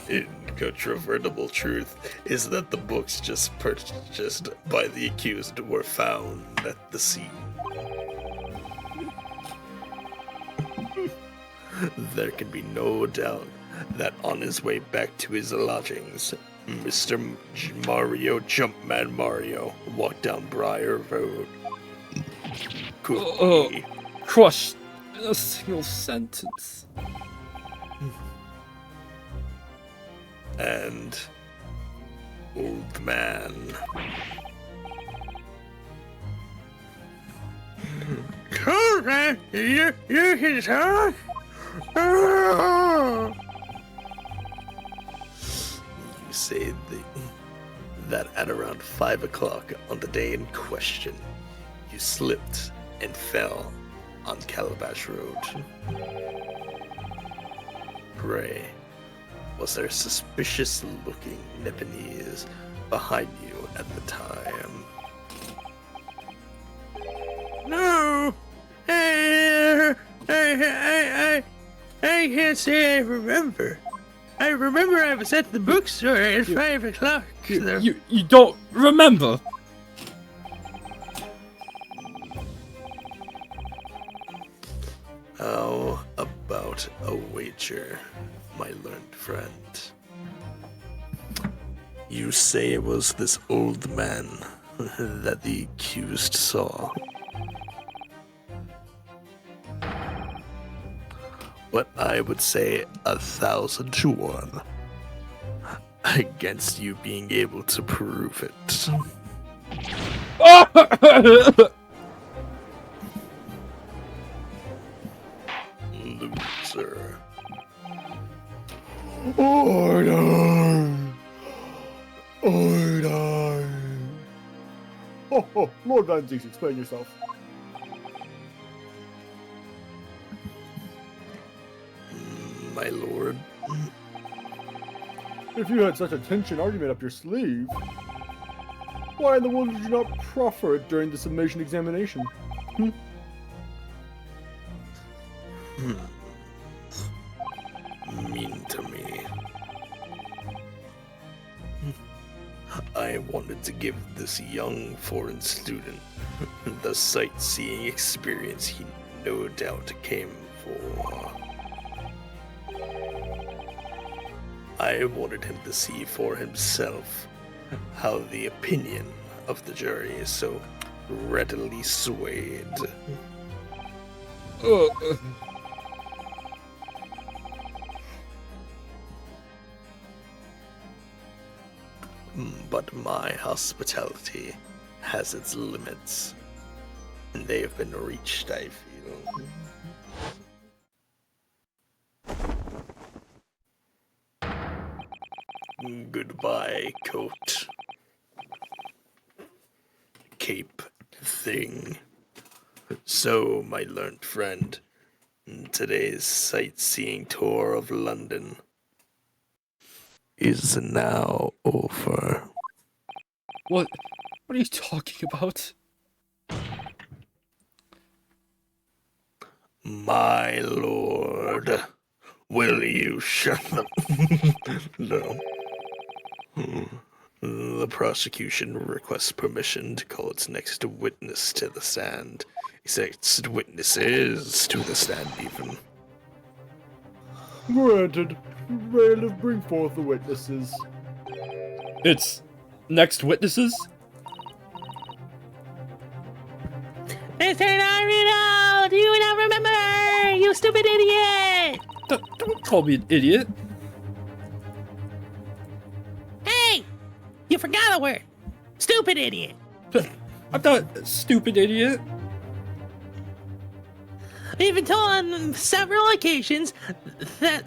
[SPEAKER 6] Incontrovertible truth is that the books just purchased by the accused were found at the scene. There can be no doubt that on his way back to his lodgings, Mr. Mario Jumpman Mario walked down Briar Road. Could
[SPEAKER 1] Crushed in a single sentence.
[SPEAKER 6] and old man. Old man, you can talk. You say that at around 5 o'clock on the day in question, you slipped and fell on Calabash Road. Pray, was there suspicious-looking Nepalese behind you at the time? No! I can't say I remember. I remember I was at the bookstore at 5 o'clock.
[SPEAKER 1] You don't remember?
[SPEAKER 6] How about a wager, my learned friend? You say it was this old man that the accused saw. But I would say 1,000 to 1 against you being able to prove it. Loser.
[SPEAKER 3] Order! Order! Oh, Lord Van Zeeks, explain yourself.
[SPEAKER 6] My lord.
[SPEAKER 3] If you had such a tension argument up your sleeve, why in the world did you not proffer it during the summation examination?
[SPEAKER 6] Mean to me. I wanted to give this young foreign student the sightseeing experience he no doubt came for. I wanted him to see for himself how the opinion of the jury is so readily swayed.
[SPEAKER 7] but my hospitality has its limits, and they have been reached, I feel. Goodbye, coat. Cape thing. So, my learned friend, today's sightseeing tour of London is now over.
[SPEAKER 1] What are you talking about?
[SPEAKER 7] My lord, will you shut up? No. The prosecution requests permission to call its next witness to the stand. Its next witnesses to the stand, even.
[SPEAKER 3] Granted. Bailiff, bring forth the witnesses.
[SPEAKER 1] It's next witnesses?
[SPEAKER 5] Mr. Naruto! Do you not remember? You stupid idiot!
[SPEAKER 1] Don't call me an idiot.
[SPEAKER 5] Hey! You forgot a word. Stupid idiot.
[SPEAKER 1] I'm not a stupid idiot.
[SPEAKER 5] We've been told on several occasions that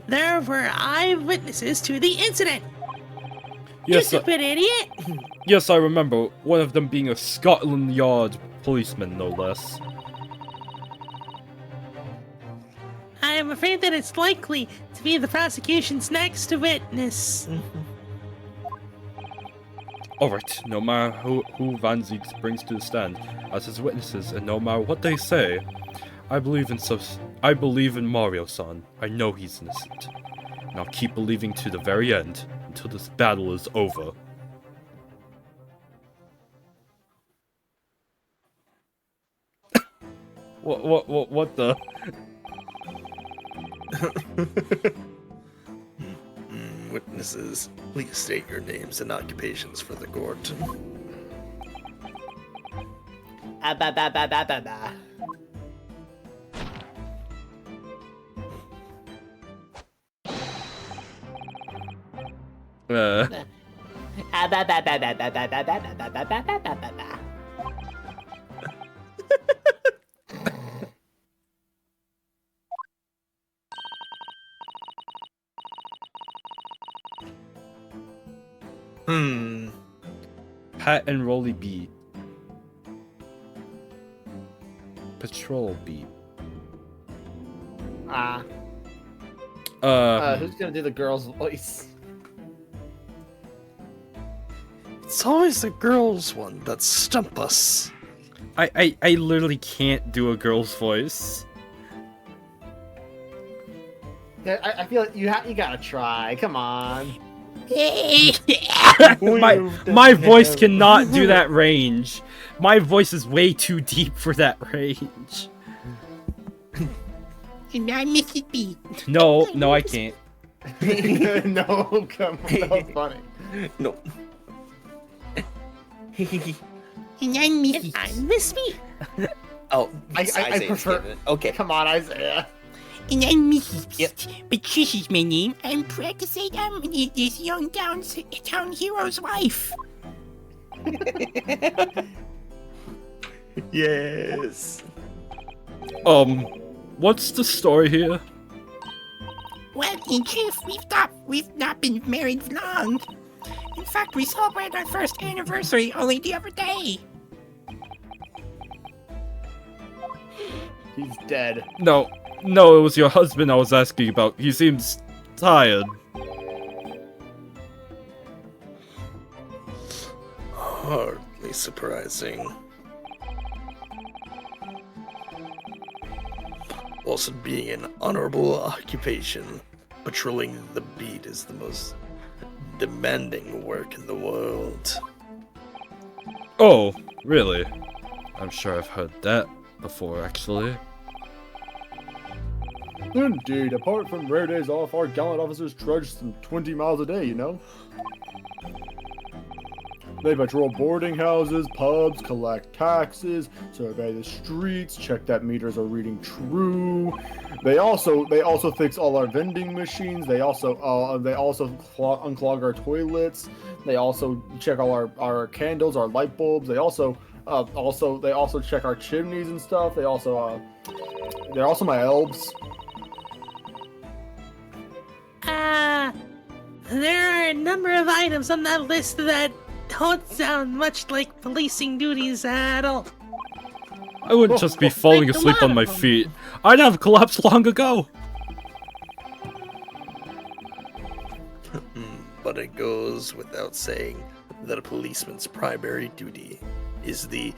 [SPEAKER 5] there were eyewitnesses to the incident. You
[SPEAKER 1] Yes,
[SPEAKER 5] stupid idiot!
[SPEAKER 1] yes, I remember. One of them being a Scotland Yard policeman, no less.
[SPEAKER 5] I am afraid that it's likely to be the prosecution's next witness.
[SPEAKER 1] Alright, no matter who Van Zieks brings to the stand as his witnesses, and no matter what they say, I believe in Mario-san. I know he's innocent. And I'll keep believing to the very end, until this battle is over. What the?
[SPEAKER 7] Witnesses, please state your names and occupations for the court.
[SPEAKER 1] Pat and Rolly beat. Patrol beat.
[SPEAKER 3] Who's gonna do the girl's voice?
[SPEAKER 7] It's always the girls' one that stump us.
[SPEAKER 1] I literally can't do a girl's voice.
[SPEAKER 3] I feel like you gotta try. Come on.
[SPEAKER 1] my voice cannot do that range. My voice is way too deep for that range. No, I can't.
[SPEAKER 3] No, come on, that was funny.
[SPEAKER 7] No.
[SPEAKER 5] I miss me.
[SPEAKER 7] Oh,
[SPEAKER 3] I prefer.
[SPEAKER 7] Okay.
[SPEAKER 3] Come on, Isaiah.
[SPEAKER 12] And I'm Mrs. Beast, but this is my name. I'm proud to say I'm this young town hero's wife.
[SPEAKER 7] Yes.
[SPEAKER 12] What's
[SPEAKER 1] the story here?
[SPEAKER 12] Well, in truth, we've not been married long. In fact, we celebrated our first anniversary only the other day.
[SPEAKER 3] He's dead.
[SPEAKER 1] No, it was your husband I was asking about. He seems tired.
[SPEAKER 7] Hardly surprising. Also, being an honorable occupation, patrolling the beat is the most demanding work in the world.
[SPEAKER 1] Oh, really? I'm sure I've heard that before, actually.
[SPEAKER 3] Indeed, apart from rare days off, our gallant officers trudge some 20 miles a day, you know? They patrol boarding houses, pubs, collect taxes, survey the streets, check that meters are reading true. They also fix all our vending machines. They also unclog our toilets. They also check all our candles, our light bulbs. They also check our chimneys and stuff. They're also my elves.
[SPEAKER 5] There are a number of items on that list that don't sound much like policing duties at all.
[SPEAKER 1] I wouldn't just be falling asleep on my feet. I'd have collapsed long ago.
[SPEAKER 6] But it goes without saying that a policeman's primary duty is the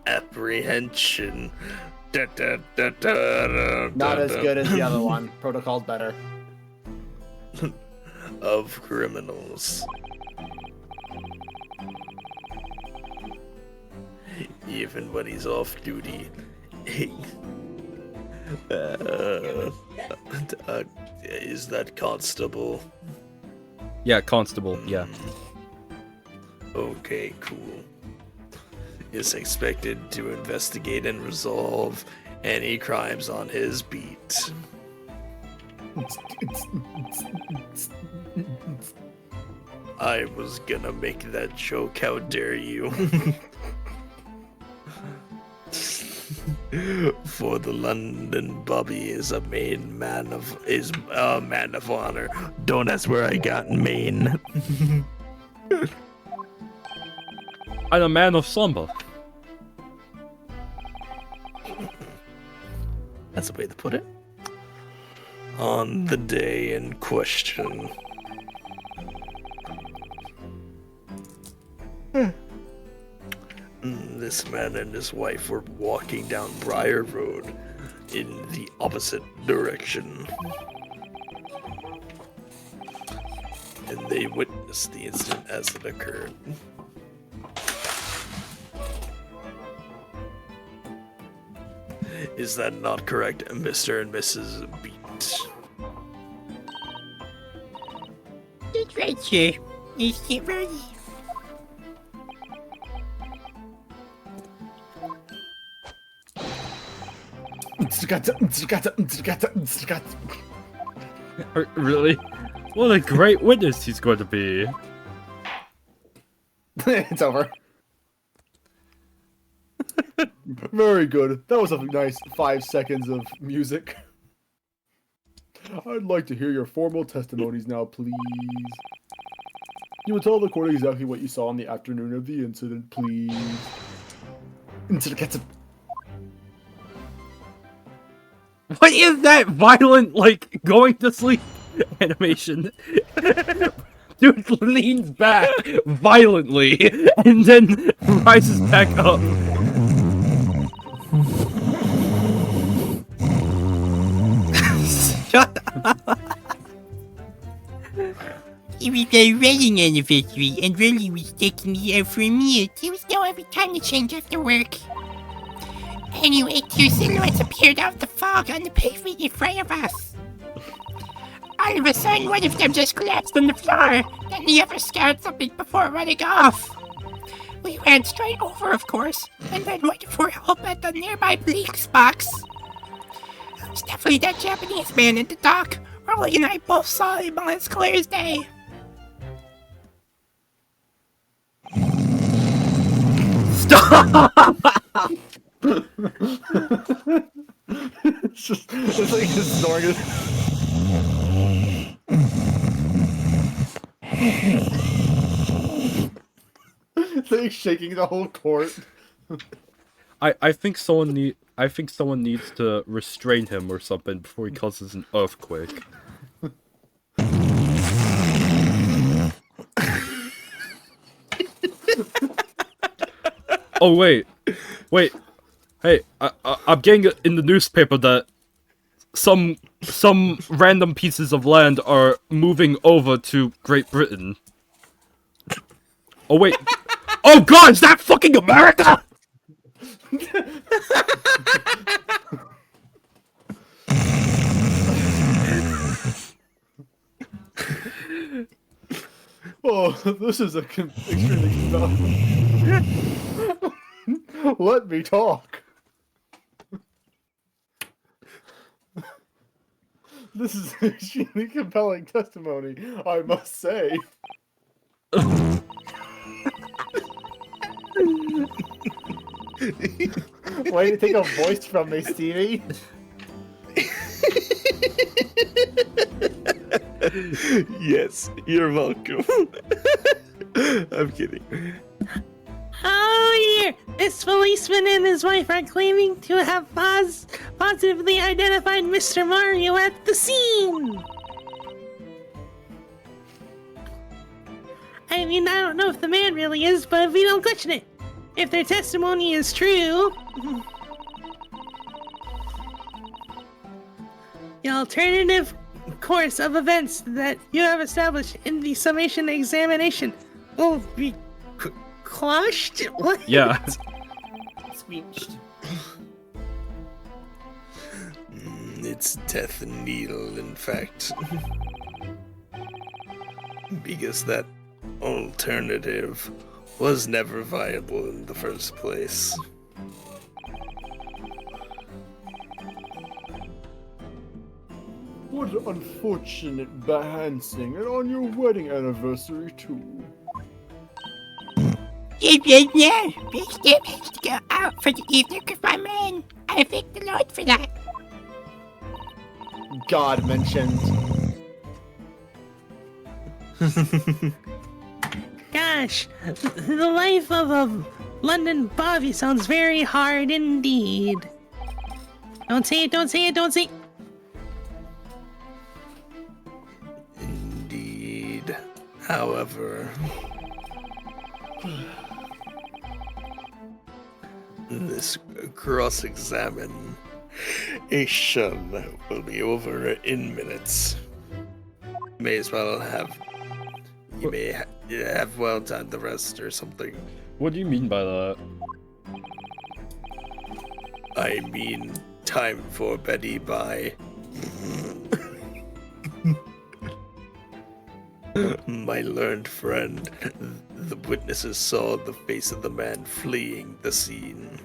[SPEAKER 6] apprehension.
[SPEAKER 3] Not as good as the other one. Protocol's better.
[SPEAKER 6] Of criminals. Even when he's off duty. Is that constable?
[SPEAKER 1] Yeah, constable, yeah.
[SPEAKER 6] Okay, cool. Is expected to investigate and resolve any crimes on his beat. I was gonna make that joke, how dare you? For the London Bobby is a man of honor. Don't ask where I got Maine.
[SPEAKER 1] I'm a man of slumber.
[SPEAKER 6] That's a way to put it. On the day in question. This man and his wife were walking down Briar Road in the opposite direction. And they witnessed the incident as it occurred. Is that not correct, Mr. and Mrs. Beat?
[SPEAKER 12] That's right, sir. Is it ready?
[SPEAKER 1] Really? What a great witness he's going to be.
[SPEAKER 3] It's over. Very good. That was a nice 5 seconds of music. I'd like to hear your formal testimonies now, please. You will tell the court exactly what you saw on the afternoon of the incident, please.
[SPEAKER 1] What is that violent, like, going to sleep animation? Dude leans back violently and then rises back up.
[SPEAKER 12] Shut up. It was a wedding anniversary, and Rolly was taking me out for a meal. There was no every time to change after work. Anyway, two silhouettes appeared out of the fog on the pavement in front of us. All of a sudden, one of them just collapsed on the floor, then the other scattered something before running off. We ran straight over, of course, and then waited for help at the nearby police box. It was definitely that Japanese man in the dock. Rolly and I both saw him on as clear as day.
[SPEAKER 1] Stop!
[SPEAKER 3] it's like just snoring it. It's like shaking the whole court.
[SPEAKER 1] I think someone needs to restrain him or something before he causes an earthquake. Oh wait, hey, I'm getting in the newspaper that some random pieces of land are moving over to Great Britain. Oh wait, oh god, is that fucking America?
[SPEAKER 3] Oh, this is extremely compelling. Let me talk. This is an extremely compelling testimony, I must say. Why do you take a voice from me, Stevie?
[SPEAKER 6] Yes, you're welcome. I'm kidding.
[SPEAKER 5] Oh, here! This policeman and his wife are claiming to have positively identified Mr. Mario at the scene! I mean, I don't know if the man really is, but we don't question it. If their testimony is true... the alternative course of events that you have established in the summation examination will be quashed? What?
[SPEAKER 1] Yeah.
[SPEAKER 2] Squenched.
[SPEAKER 6] It's death needle, in fact. Because that alternative was never viable in the first place.
[SPEAKER 3] What an unfortunate balancing, and on your wedding anniversary too.
[SPEAKER 12] Yeah, we still have to go out for the evening with my man. I thank the Lord for that.
[SPEAKER 3] God mentioned.
[SPEAKER 5] Gosh, the life of a London Bobby sounds very hard indeed. Don't say it, don't say it, don't say it.
[SPEAKER 6] Indeed. However, this cross-examination will be over in minutes. May as well have... You may have well done the rest or something.
[SPEAKER 1] What do you mean by that?
[SPEAKER 6] I mean, time for Betty by... My learned friend, the witnesses saw the face of the man fleeing the scene.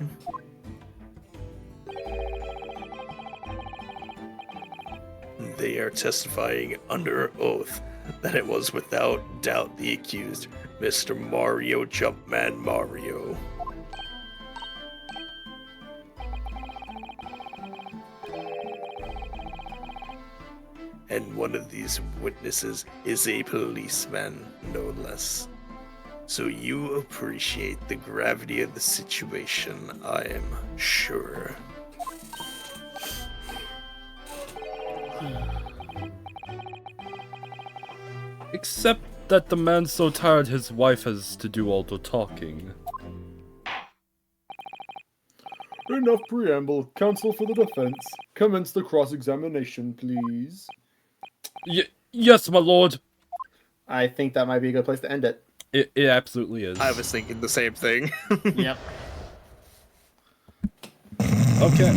[SPEAKER 6] They are testifying under oath that it was without doubt the accused, Mr. Mario Jumpman Mario. And one of these witnesses is a policeman, no less. So you appreciate the gravity of the situation, I am sure.
[SPEAKER 1] Except that the man's so tired his wife has to do all the talking.
[SPEAKER 3] Enough preamble. Counsel for the defense. Commence the cross-examination, please.
[SPEAKER 1] Yes, my lord.
[SPEAKER 3] I think that might be a good place to end it.
[SPEAKER 1] It absolutely is.
[SPEAKER 11] I was thinking the same thing.
[SPEAKER 2] Yep.
[SPEAKER 1] Okay.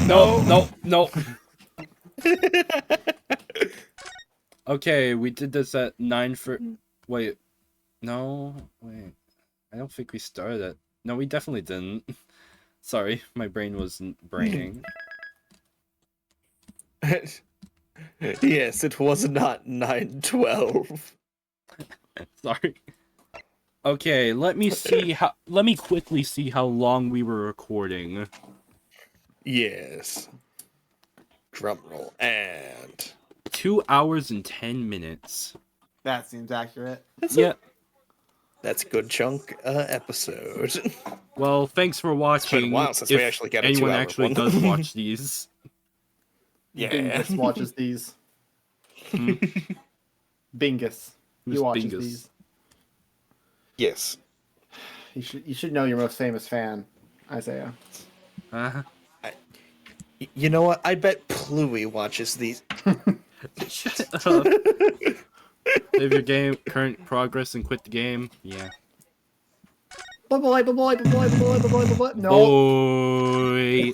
[SPEAKER 1] No. Okay, we did this at 9 for... Wait. No. Wait. I don't think we started at... No, we definitely didn't. Sorry, my brain wasn't braining.
[SPEAKER 11] Yes, it was not 9:12.
[SPEAKER 1] Sorry. Okay, let me see how... Let me quickly see how long we were recording.
[SPEAKER 11] Yes. Drumroll and...
[SPEAKER 1] 2 hours and 10 minutes.
[SPEAKER 2] That seems accurate.
[SPEAKER 1] Yeah.
[SPEAKER 11] That's a good chunk episode.
[SPEAKER 1] Well, thanks for watching.
[SPEAKER 11] It's been a while since we actually got a
[SPEAKER 1] anyone
[SPEAKER 11] 2-hour
[SPEAKER 1] actually
[SPEAKER 11] one.
[SPEAKER 1] does watch these.
[SPEAKER 11] Yeah.
[SPEAKER 3] Bingus watches these. Bingus. He
[SPEAKER 1] Who's
[SPEAKER 3] watches
[SPEAKER 1] Bingus?
[SPEAKER 3] these.
[SPEAKER 11] Yes.
[SPEAKER 3] You should know your most famous fan, Isaiah.
[SPEAKER 11] You know what? I bet Pluie watches these.
[SPEAKER 1] Shut up. Save your game, current progress, and quit the game. Yeah.
[SPEAKER 3] Boy. No.
[SPEAKER 1] Boy.